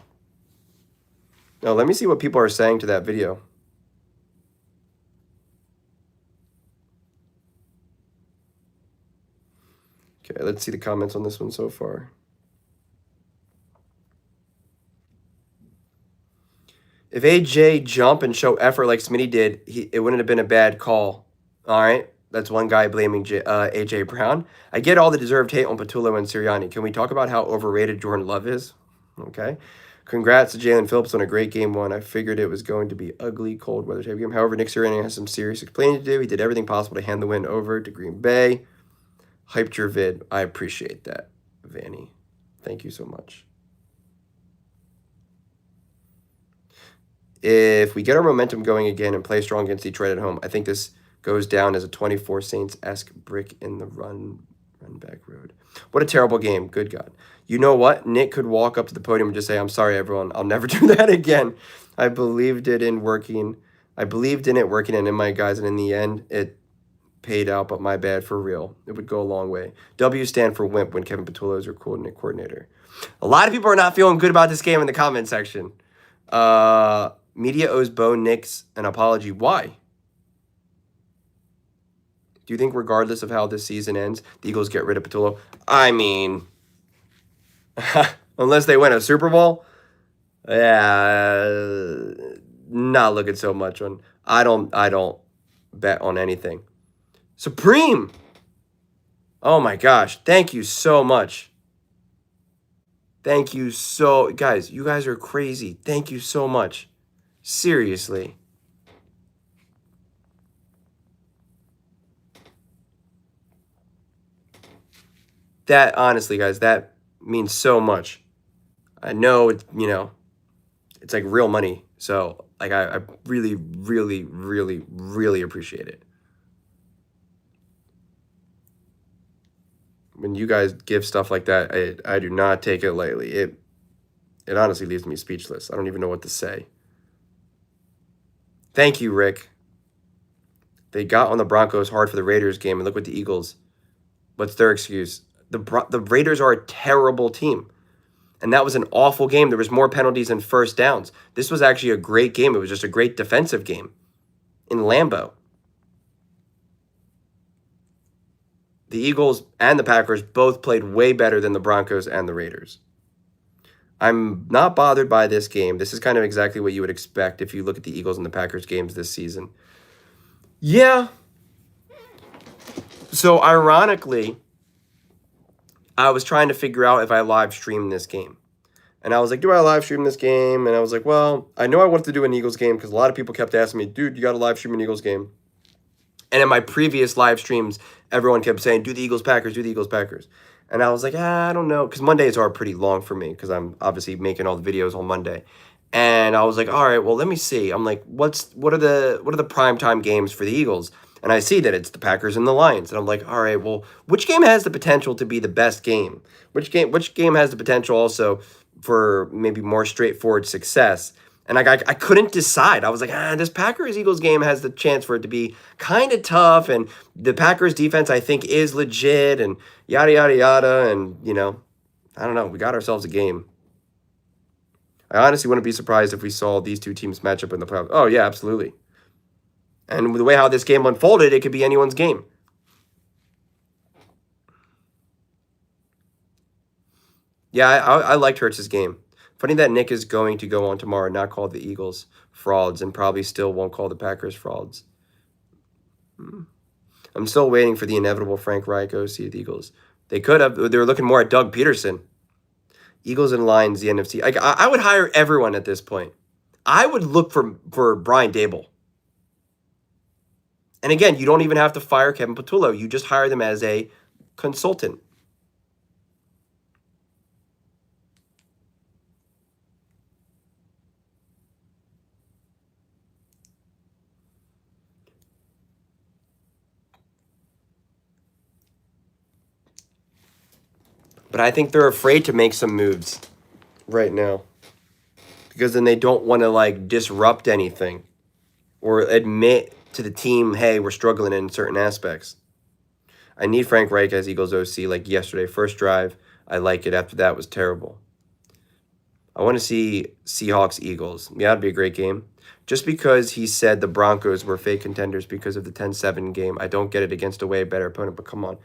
No, let me see what people are saying to that video. Okay, let's see the comments on this one so far. If AJ jump and show effort like Smitty did, it wouldn't have been a bad call. All right, that's one guy blaming AJ Brown. I get all the deserved hate on Patullo and Sirianni. Can we talk about how overrated Jordan Love is? Okay. Congrats to Jalen Phillips on a great game one. I figured it was going to be ugly, cold weather type game. However, Nick Sirianni has some serious explaining to do. He did everything possible to hand the win over to Green Bay. Hyped your vid. I appreciate that, Vanny. Thank you so much. If we get our momentum going again and play strong against Detroit at home, I think this goes down as a 24 Saints-esque brick in the run back road. What a terrible game. Good God. You know what? Nick could walk up to the podium and just say, I'm sorry, everyone. I'll never do that again. I believed in it working and in my guys, and in the end, it paid out, but my bad for real. It would go a long way. W stand for wimp when Kevin Patullo is your coordinator. A lot of people are not feeling good about this game in the comment section. Media owes Bo Nix an apology. Why? Do you think regardless of how this season ends, the Eagles get rid of Patullo? I mean, unless they win a Super Bowl, yeah, not looking so much on. I don't bet on anything. Supreme. Oh my gosh. Thank you so much. Thank you guys, you guys are crazy. Thank you so much. Seriously. That, honestly, guys, that means so much. I know, it's like real money. So, like, I really, really, really, really appreciate it. When you guys give stuff like that, I do not take it lightly. It honestly leaves me speechless. I don't even know what to say. Thank you, Rick. They got on the Broncos hard for the Raiders game, and look what the Eagles. What's their excuse? The Raiders are a terrible team, and that was an awful game. There was more penalties than first downs. This was actually a great game. It was just a great defensive game in Lambeau. The Eagles and the Packers both played way better than the Broncos and the Raiders. I'm not bothered by this game. This is kind of exactly what you would expect if you look at the Eagles and the Packers games this season. Yeah. So, ironically, I was trying to figure out if I live streamed this game. And I was like, do I live stream this game? And I was like, well, I know I wanted to do an Eagles game because a lot of people kept asking me, dude, you got to live stream an Eagles game. And in my previous live streams, everyone kept saying, do the Eagles-Packers, do the Eagles-Packers. And I was like, I don't know, because Mondays are pretty long for me because I'm obviously making all the videos on Monday. And I was like, all right, well, let me see. I'm like, what are the primetime games for the Eagles? And I see that it's the Packers and the Lions. And I'm like, all right, well, which game has the potential to be the best game? Which game has the potential also for maybe more straightforward success? And I couldn't decide. I was like, this Packers-Eagles game has the chance for it to be kind of tough. And the Packers defense, I think, is legit and yada, yada, yada. And, I don't know. We got ourselves a game. I honestly wouldn't be surprised if we saw these two teams match up in the playoffs. Oh, yeah, absolutely. And with the way how this game unfolded, it could be anyone's game. Yeah, I liked Hurts' game. Funny that Nick is going to go on tomorrow and not call the Eagles frauds and probably still won't call the Packers frauds. I'm still waiting for the inevitable Frank Reich go see the Eagles. They could have. They were looking more at Doug Peterson. Eagles and Lions, the NFC. I would hire everyone at this point. I would look for Brian Dable. And again, you don't even have to fire Kevin Patullo. You just hire them as a consultant. But I think they're afraid to make some moves right now because then they don't want to like disrupt anything or admit to the team, hey, we're struggling in certain aspects. I need Frank Reich as Eagles OC like yesterday. First drive, I like it. After that was terrible. I want to see Seahawks Eagles. Yeah, it'd be a great game. Just because he said the Broncos were fake contenders because of the 10-7 game, I don't get it against a way better opponent, but come on.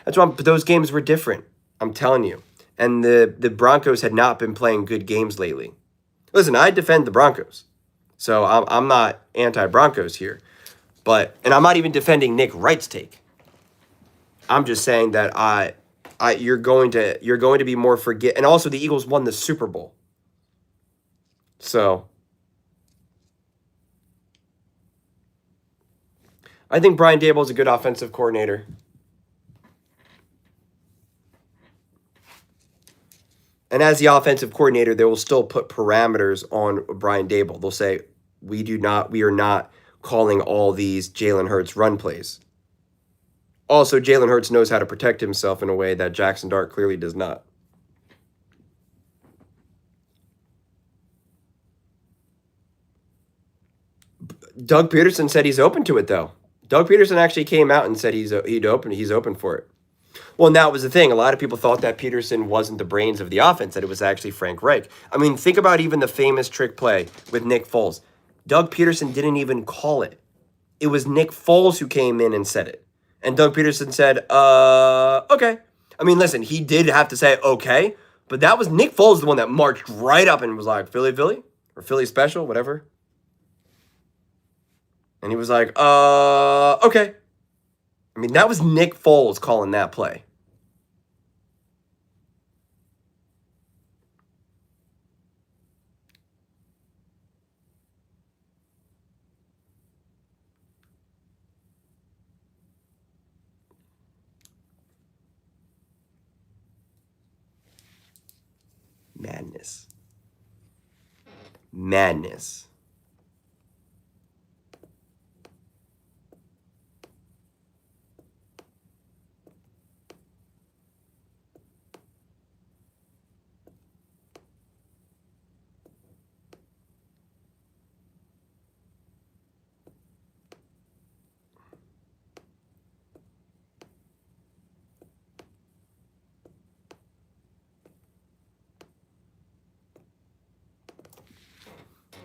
But those games were different. I'm telling you. And the Broncos had not been playing good games lately. Listen, I defend the Broncos. So I'm not anti-Broncos here. And I'm not even defending Nick Wright's take. I'm just saying that you're going to be more and also the Eagles won the Super Bowl. So I think Brian Daboll is a good offensive coordinator. And as the offensive coordinator, they will still put parameters on Brian Daboll. They'll say, we are not calling all these Jalen Hurts run plays. Also, Jalen Hurts knows how to protect himself in a way that Jackson Dart clearly does not. Doug Peterson said he's open to it, though. Doug Peterson actually came out and said he's open for it. Well, and that was the thing. A lot of people thought that Peterson wasn't the brains of the offense, that it was actually Frank Reich. I mean, think about even the famous trick play with Nick Foles. Doug Peterson didn't even call it. It was Nick Foles who came in and said it. And Doug Peterson said, okay. I mean, listen, he did have to say okay, but that was Nick Foles, the one that marched right up and was like, Philly, or Philly special, whatever. And he was like, okay. I mean, that was Nick Foles calling that play. Madness.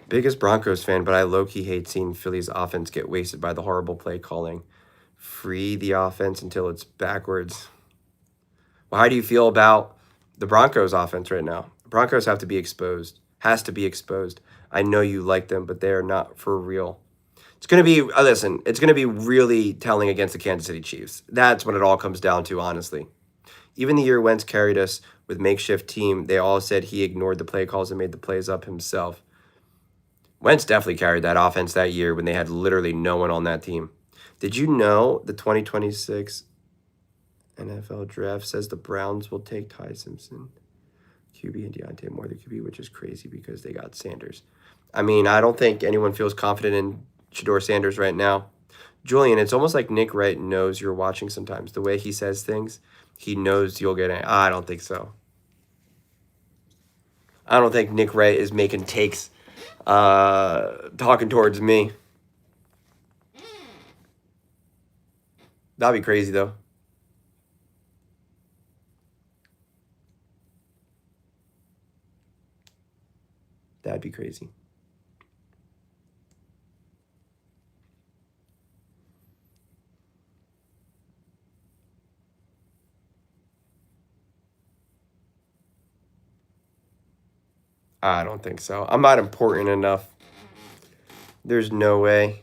Biggest Broncos fan, but I low-key hate seeing Philly's offense get wasted by the horrible play calling. Free the offense until it's backwards. Well, how do you feel about the Broncos offense right now? The Broncos have to be exposed. Has to be exposed. I know you like them, but they are not for real. It's going to be, listen, it's going to be really telling against the Kansas City Chiefs. That's what it all comes down to, honestly. Even the year Wentz carried us with makeshift team, they all said he ignored the play calls and made the plays up himself. Wentz definitely carried that offense that year when they had literally no one on that team. Did you know the 2026 NFL draft says the Browns will take Ty Simpson, QB, and Deontay Moore, the QB, which is crazy because they got Sanders. I mean, I don't think anyone feels confident in Shedeur Sanders right now. Julian, it's almost like Nick Wright knows you're watching sometimes. The way he says things, he knows you'll get it. I don't think so. I don't think Nick Wright is making takes talking towards me. That'd be crazy, though. That'd be crazy. I don't think so. I'm not important enough. There's no way.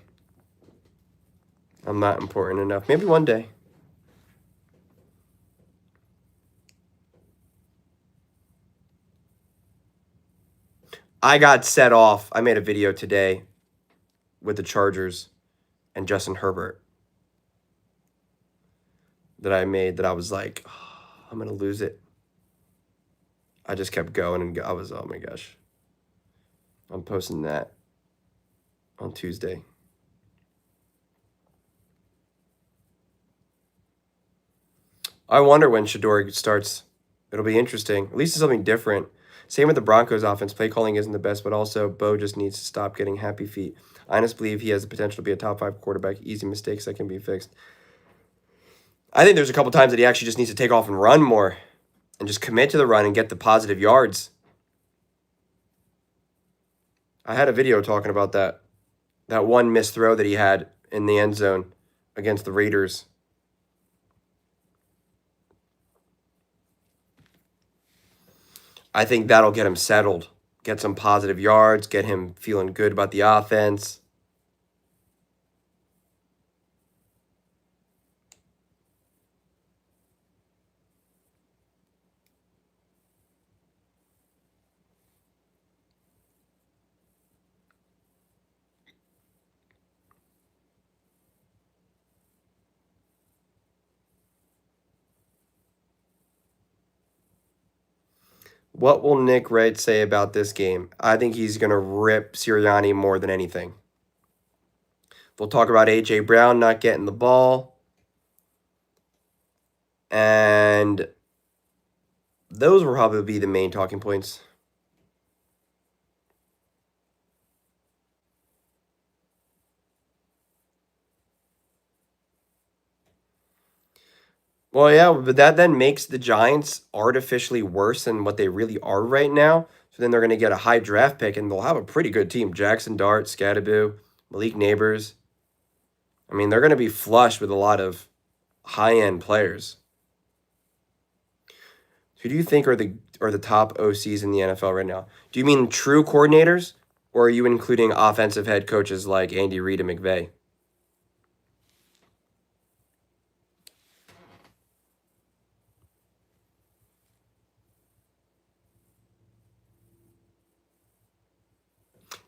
I'm not important enough. Maybe one day. I got set off. I made a video today with the Chargers and Justin Herbert that I made that I was like, oh, I'm going to lose it. I just kept going and I was, oh my gosh. I'm posting that on Tuesday. I wonder when Shedeur starts It'll be interesting. At least it's something different. Same with the Broncos offense. Play calling isn't the best, but also Bo just needs to stop getting happy feet. I honestly believe he has the potential to be a top 5 quarterback. Easy mistakes that can be fixed. I think there's a couple times that he actually just needs to take off and run more and just commit to the run and get the positive yards. I had a video talking about that. That one missed throw that he had in the end zone against the Raiders. I think that'll get him settled, get some positive yards, get him feeling good about the offense. What will Nick Wright say about this game? I think he's going to rip Sirianni more than anything. We'll talk about A.J. Brown not getting the ball. And those will probably be the main talking points. Well, yeah, but that then makes the Giants artificially worse than what they really are right now. So then they're going to get a high draft pick, and they'll have a pretty good team. Jackson Dart, Scadaboo, Malik Neighbors. I mean, they're going to be flush with a lot of high-end players. Who do you think are the top OCs in the NFL right now? Do you mean true coordinators, or are you including offensive head coaches like Andy Reid and McVay?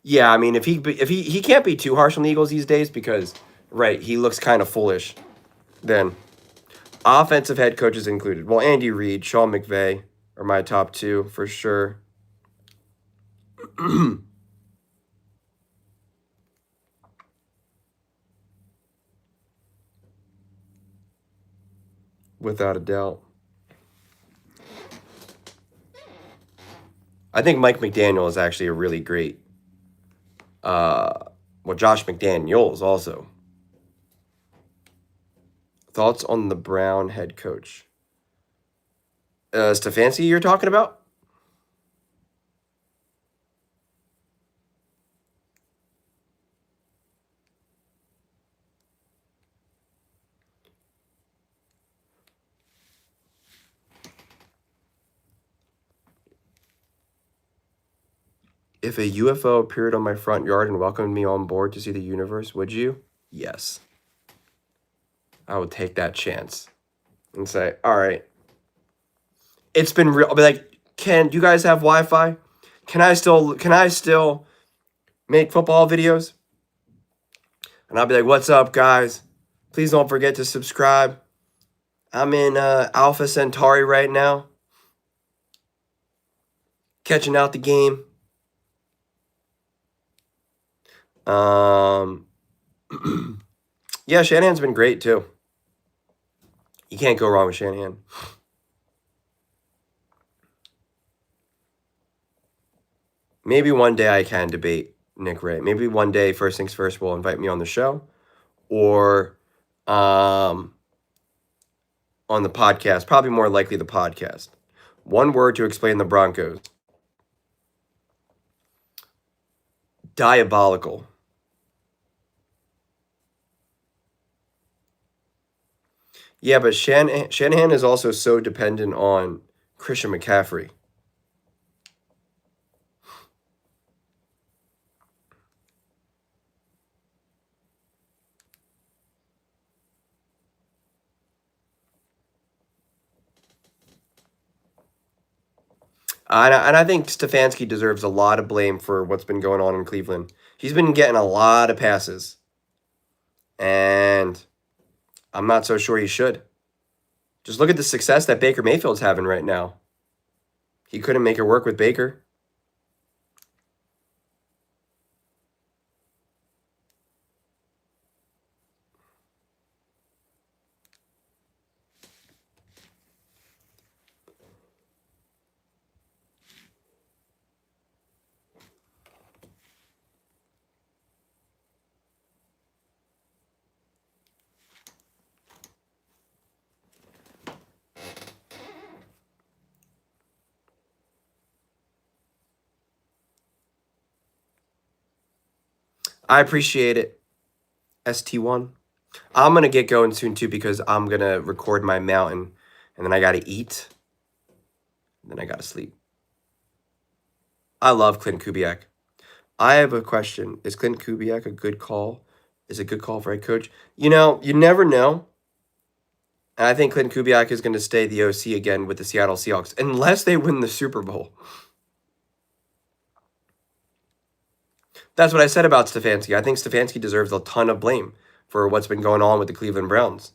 Yeah, I mean, if he can't be too harsh on the Eagles these days because right, he looks kind of foolish. Then offensive head coaches included. Well, Andy Reid, Sean McVay are my top 2 for sure. Without a doubt. I think Mike McDaniel is actually a really great Josh McDaniels also. Thoughts on the Brown head coach? Stefanski you're talking about? If a UFO appeared on my front yard and welcomed me on board to see the universe, would you? Yes. I would take that chance and say, all right, it's been real. I'll be like, do you guys have Wi-Fi? Can I still make football videos? And I'll be like, what's up, guys? Please don't forget to subscribe. I'm in Alpha Centauri right now. Catching out the game. Yeah, Shanahan's been great too. You can't go wrong with Shanahan. Maybe one day I can debate Nick Wright. Maybe one day, first things first, will invite me on the show or on the podcast. Probably more likely the podcast. One word to explain the Broncos. Diabolical. Yeah, but Shanahan is also so dependent on Christian McCaffrey. And I think Stefanski deserves a lot of blame for what's been going on in Cleveland. He's been getting a lot of passes. And I'm not so sure he should. Just look at the success that Baker Mayfield's having right now. He couldn't make it work with Baker. I appreciate it. ST1. I'm going to get going soon, too, because I'm going to record my mountain. And then I got to eat. And then I got to sleep. I love Clint Kubiak. I have a question. Is Clint Kubiak a good call? Is it a good call for head coach? You know, you never know. And I think Clint Kubiak is going to stay the OC again with the Seattle Seahawks, unless they win the Super Bowl. That's what I said about Stefanski. I think Stefanski deserves a ton of blame for what's been going on with the Cleveland Browns.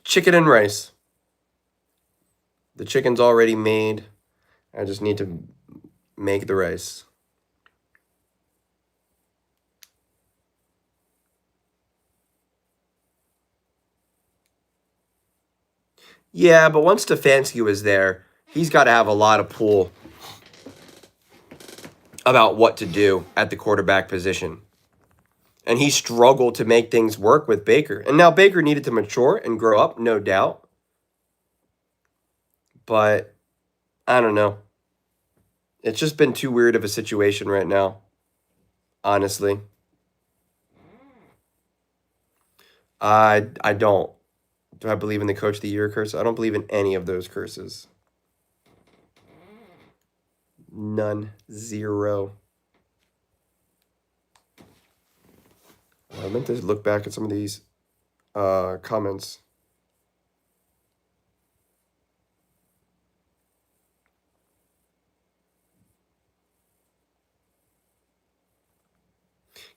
Chicken and rice. The chicken's already made. I just need to make the rice. Yeah, but once Stefanski was there, he's got to have a lot of pull about what to do at the quarterback position. And he struggled to make things work with Baker. And now Baker needed to mature and grow up, no doubt. But I don't know. It's just been too weird of a situation right now, honestly. I don't. Do I believe in the Coach of the Year curse? I don't believe in any of those curses. None. Zero. I meant to look back at some of these comments.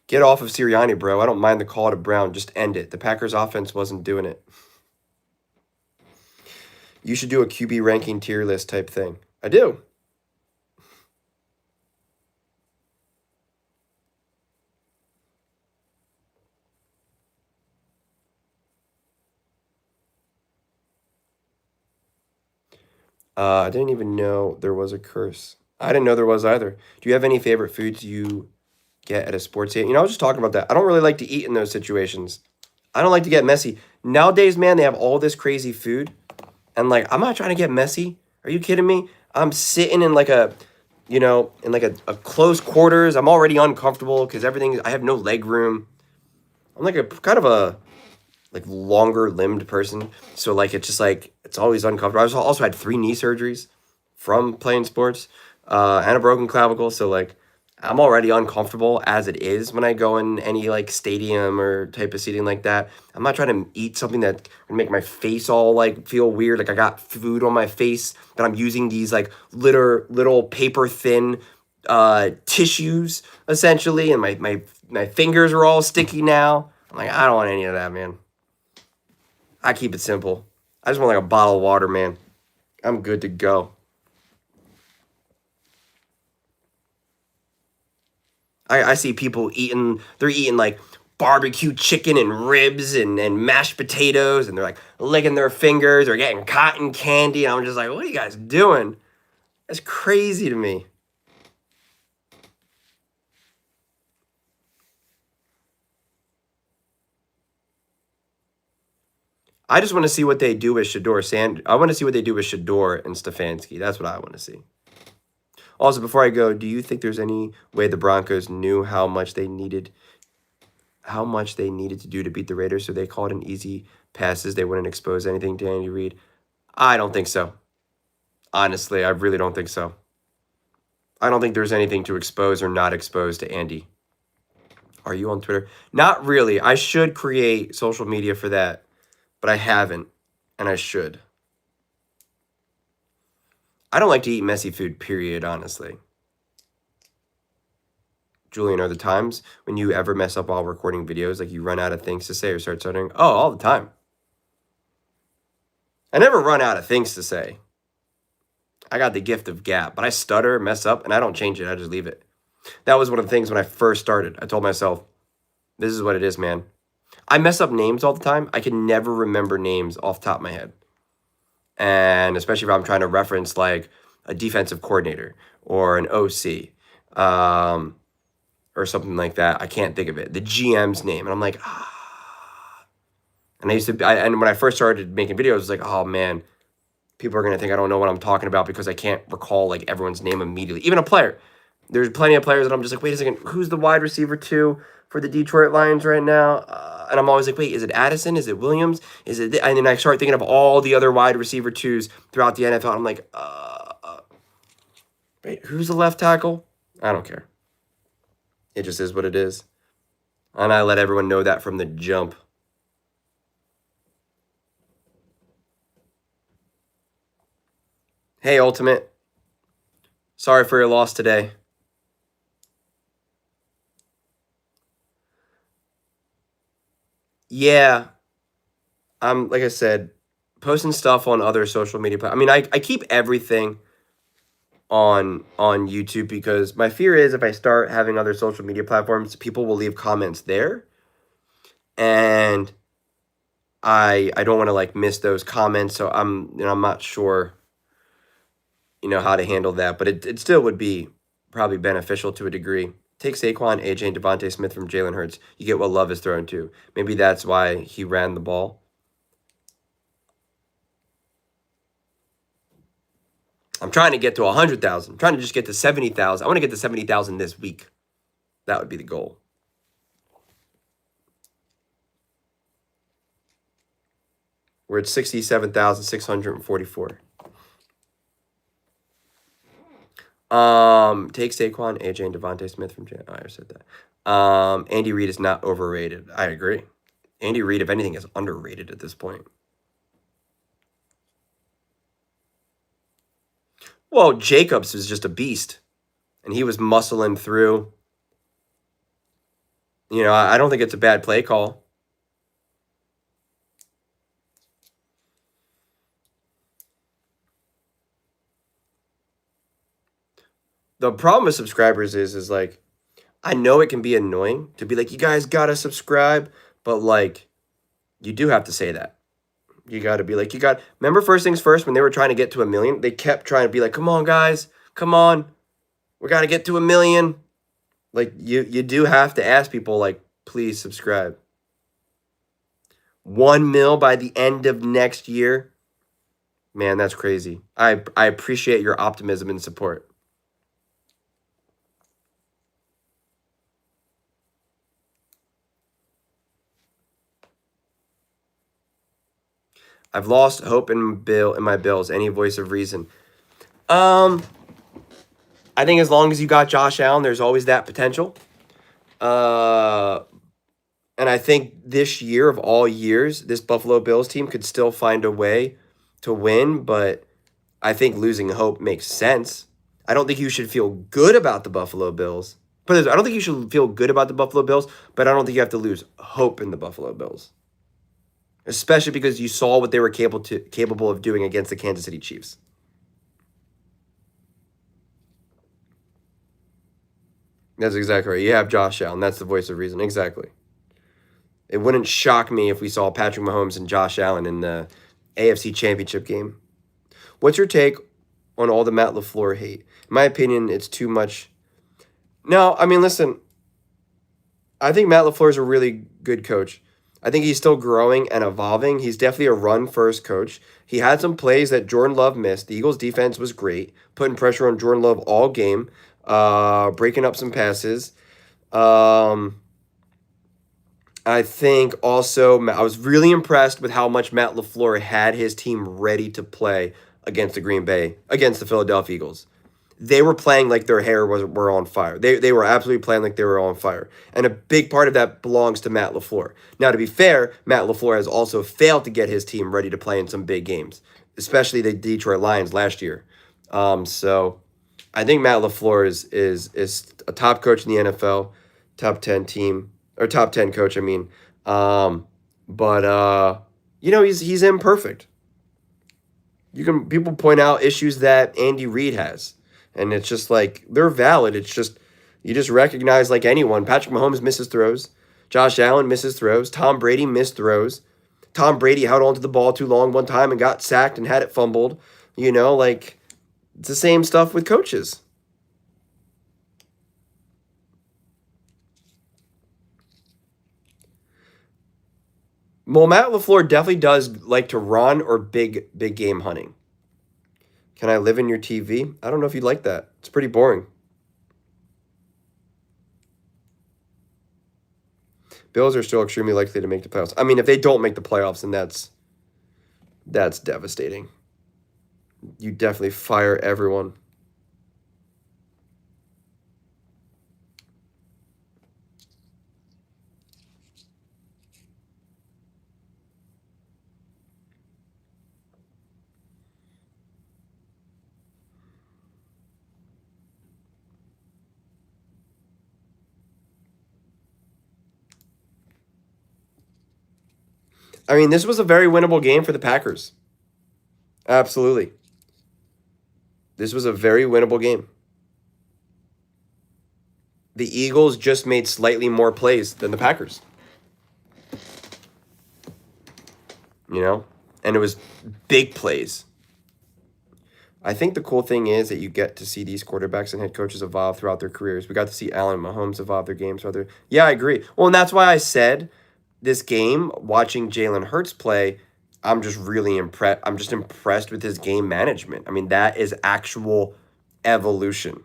Get off of Sirianni, bro. I don't mind the call to Brown. Just end it. The Packers offense wasn't doing it. You should do a QB ranking tier list type thing. I do. I didn't even know there was a curse. I didn't know there was either. Do you have any favorite foods you get at a sports event? You know, I was just talking about that. I don't really like to eat in those situations. I don't like to get messy. Nowadays, man, they have all this crazy food. And, like, I'm not trying to get messy. Are you kidding me? I'm sitting in, like, a close quarters. I'm already uncomfortable because I have no leg room. I'm, like, a kind of a, like, longer-limbed person. So, like, it's just, like, it's always uncomfortable. I also had 3 knee surgeries from playing sports and a broken clavicle. So, like, I'm already uncomfortable as it is when I go in any, like, stadium or type of seating like that. I'm not trying to eat something that can make my face all, like, feel weird. Like, I got food on my face, but I'm using these, like, little paper-thin tissues, essentially, and my fingers are all sticky now. I'm like, I don't want any of that, man. I keep it simple. I just want, like, a bottle of water, man. I'm good to go. I see people they're eating like barbecue chicken and ribs and mashed potatoes, and they're like licking their fingers or getting cotton candy. And I'm just like, what are you guys doing? That's crazy to me. I just want to see what they do with I want to see what they do with Shador and Stefanski. That's what I want to see. Also, before I go, do you think there's any way the Broncos knew how much they needed to do to beat the Raiders, so they called in easy passes? They wouldn't expose anything to Andy Reid. I don't think so. Honestly, I really don't think so. I don't think there's anything to expose or not expose to Andy. Are you on Twitter? Not really. I should create social media for that, but I haven't, and I should. I don't like to eat messy food, period, honestly. Julian, are the times when you ever mess up while recording videos, like you run out of things to say or start stuttering? Oh, all the time. I never run out of things to say. I got the gift of gab, but I stutter, mess up, and I don't change it. I just leave it. That was one of the things when I first started. I told myself, this is what it is, man. I mess up names all the time. I can never remember names off the top of my head. And especially if I'm trying to reference like a defensive coordinator or an OC or something like that. I can't think of it. The GM's name. And I'm like, And and when I first started making videos, I was like, oh man, people are going to think I don't know what I'm talking about because I can't recall like everyone's name immediately. Even a player. There's plenty of players that I'm just like, wait a second, who's the wide receiver 2 for the Detroit Lions right now? And I'm always like, wait, is it Addison? Is it Williams? Is it? And then I start thinking of all the other wide receiver 2s throughout the NFL. I'm like, wait, who's the left tackle? I don't care. It just is what it is. And I let everyone know that from the jump. Hey, Ultimate. Sorry for your loss today. Yeah. I'm, like I said, posting stuff on other social media. I mean, I keep everything on YouTube because my fear is if I start having other social media platforms, people will leave comments there. And I don't want to like miss those comments, so I'm not sure how to handle that, but it still would be probably beneficial to a degree. Take Saquon, AJ, and Devontae Smith from Jalen Hurts. You get what Love is thrown to. Maybe that's why he ran the ball. I'm trying to get to 100,000. I'm trying to just get to 70,000. I want to get to 70,000 this week. That would be the goal. We're at 67,644. Take Saquon, AJ, and Devontae Smith from Jalen. I said that. Andy Reid is not overrated. I agree. Andy Reid, if anything, is underrated at this point. Well, Jacobs is just a beast, and he was muscling through. I don't think it's a bad play call. The problem with subscribers is like, I know it can be annoying to be like, you guys gotta subscribe, but like, you do have to say that. You gotta be like, remember First Things First when they were trying to get to 1 million? They kept trying to be like, come on, guys, come on. We gotta get to 1 million. Like, you do have to ask people, like, please subscribe. 1 mil by the end of next year. Man, that's crazy. I appreciate your optimism and support. I've lost hope in my Bills. Any voice of reason? I think as long as you got Josh Allen, there's always that potential. And I think this year of all years, this Buffalo Bills team could still find a way to win, but I think losing hope makes sense. I don't think you should feel good about the Buffalo Bills. But I don't think you should feel good about the Buffalo Bills, but I don't think you have to lose hope in the Buffalo Bills. Especially because you saw what they were capable of doing against the Kansas City Chiefs. That's exactly right. You have Josh Allen. That's the voice of reason. Exactly. It wouldn't shock me if we saw Patrick Mahomes and Josh Allen in the AFC Championship game. What's your take on all the Matt LaFleur hate? In my opinion, it's too much. No, I mean, listen. I think Matt LaFleur is a really good coach. I think he's still growing and evolving. He's definitely a run-first coach. He had some plays that Jordan Love missed. The Eagles' defense was great, putting pressure on Jordan Love all game, breaking up some passes. I think also I was really impressed with how much Matt LaFleur had his team ready to play against the Philadelphia Eagles. They were playing like their hair were on fire. They were absolutely playing like they were on fire. And a big part of that belongs to Matt LaFleur. Now, to be fair, Matt LaFleur has also failed to get his team ready to play in some big games, especially the Detroit Lions last year. So I think Matt LaFleur is a top coach in the NFL, top 10 team, or top 10 coach, I mean. He's imperfect. People point out issues that Andy Reid has. And it's just like, they're valid. It's just, you just recognize like anyone. Patrick Mahomes misses throws. Josh Allen misses throws. Tom Brady missed throws. Tom Brady held onto the ball too long one time and got sacked and had it fumbled. It's the same stuff with coaches. Well, Matt LaFleur definitely does like to run or big game hunting. Can I live in your TV? I don't know if you'd like that. It's pretty boring. Bills are still extremely likely to make the playoffs. I mean, if they don't make the playoffs, then that's devastating. You definitely fire everyone. I mean, this was a very winnable game for the Packers. Absolutely. This was a very winnable game. The Eagles just made slightly more plays than the Packers. You know? And it was big plays. I think the cool thing is that you get to see these quarterbacks and head coaches evolve throughout their careers. We got to see Allen Mahomes evolve their games. Yeah, I agree. Well, and that's why I said this game, watching Jalen Hurts play, I'm just really impressed. I'm just impressed with his game management. I mean, that is actual evolution.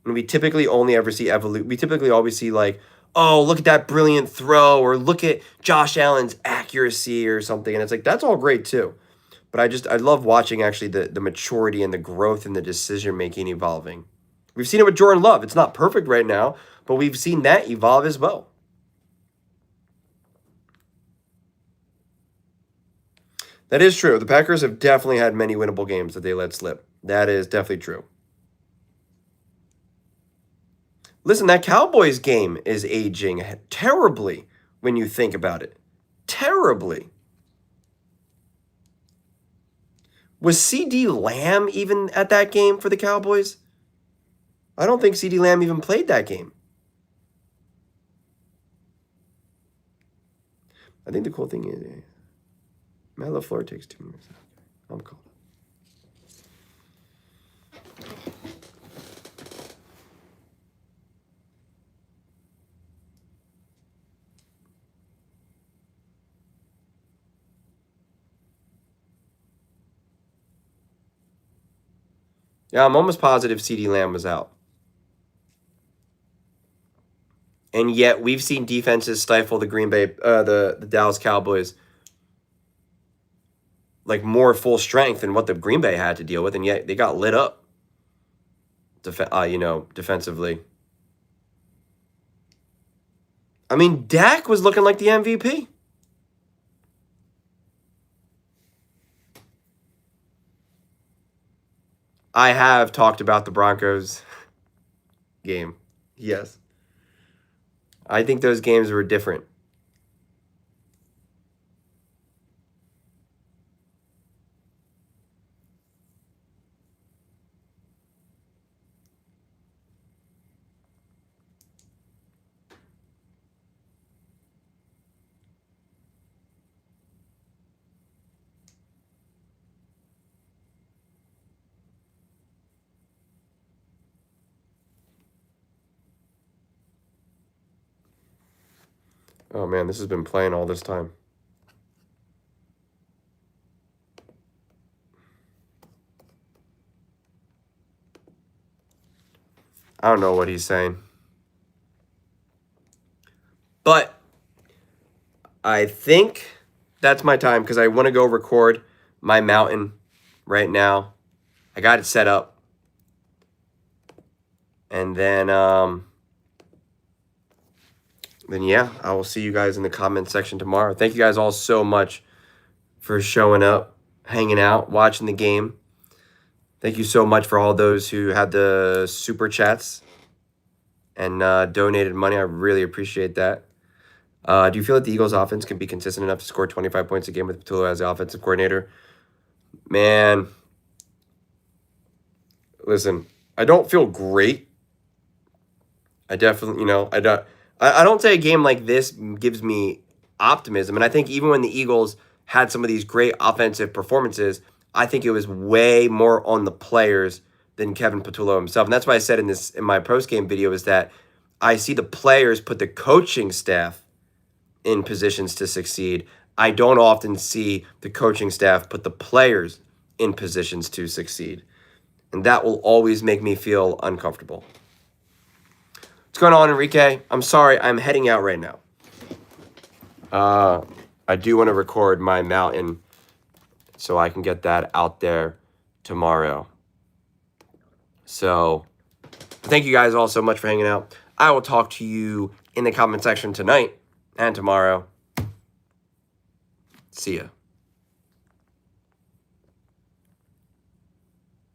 And we typically only ever see evolution. We typically always see like, oh, look at that brilliant throw, or look at Josh Allen's accuracy or something. And it's like, that's all great too. But I love watching actually the maturity and the growth and the decision-making evolving. We've seen it with Jordan Love. It's not perfect right now, but we've seen that evolve as well. That is true. The Packers have definitely had many winnable games that they let slip. That is definitely true. Listen, that Cowboys game is aging terribly when you think about it. Terribly. Was CD Lamb even at that game for the Cowboys? I don't think CD Lamb even played that game. I think the cool thing is, Matt LaFleur takes 2 minutes. I'm called. Yeah, I'm almost positive CD Lamb was out. And yet we've seen defenses stifle the the Dallas Cowboys like more full strength than what the Green Bay had to deal with, and yet they got lit up. Defensively. I mean, Dak was looking like the MVP. I have talked about the Broncos game. Yes. I think those games were different. Oh, man, this has been playing all this time. I don't know what he's saying. But I think that's my time because I want to go record my mountain right now. I got it set up. And then yeah, I will see you guys in the comment section tomorrow. Thank you guys all so much for showing up, hanging out, watching the game. Thank you so much for all those who had the super chats and donated money. I really appreciate that. Do you feel that the Eagles' offense can be consistent enough to score 25 points a game with Patullo as the offensive coordinator? Man, listen, I don't feel great. I definitely, I don't say a game like this gives me optimism. And I think even when the Eagles had some of these great offensive performances, I think it was way more on the players than Kevin Patullo himself. And that's why I said in my postgame video is that I see the players put the coaching staff in positions to succeed. I don't often see the coaching staff put the players in positions to succeed. And that will always make me feel uncomfortable. What's going on, Enrique? I'm sorry, I'm heading out right now. I do want to record my mountain so I can get that out there tomorrow. So thank you guys all so much for hanging out. I will talk to you in the comment section tonight and tomorrow. See ya.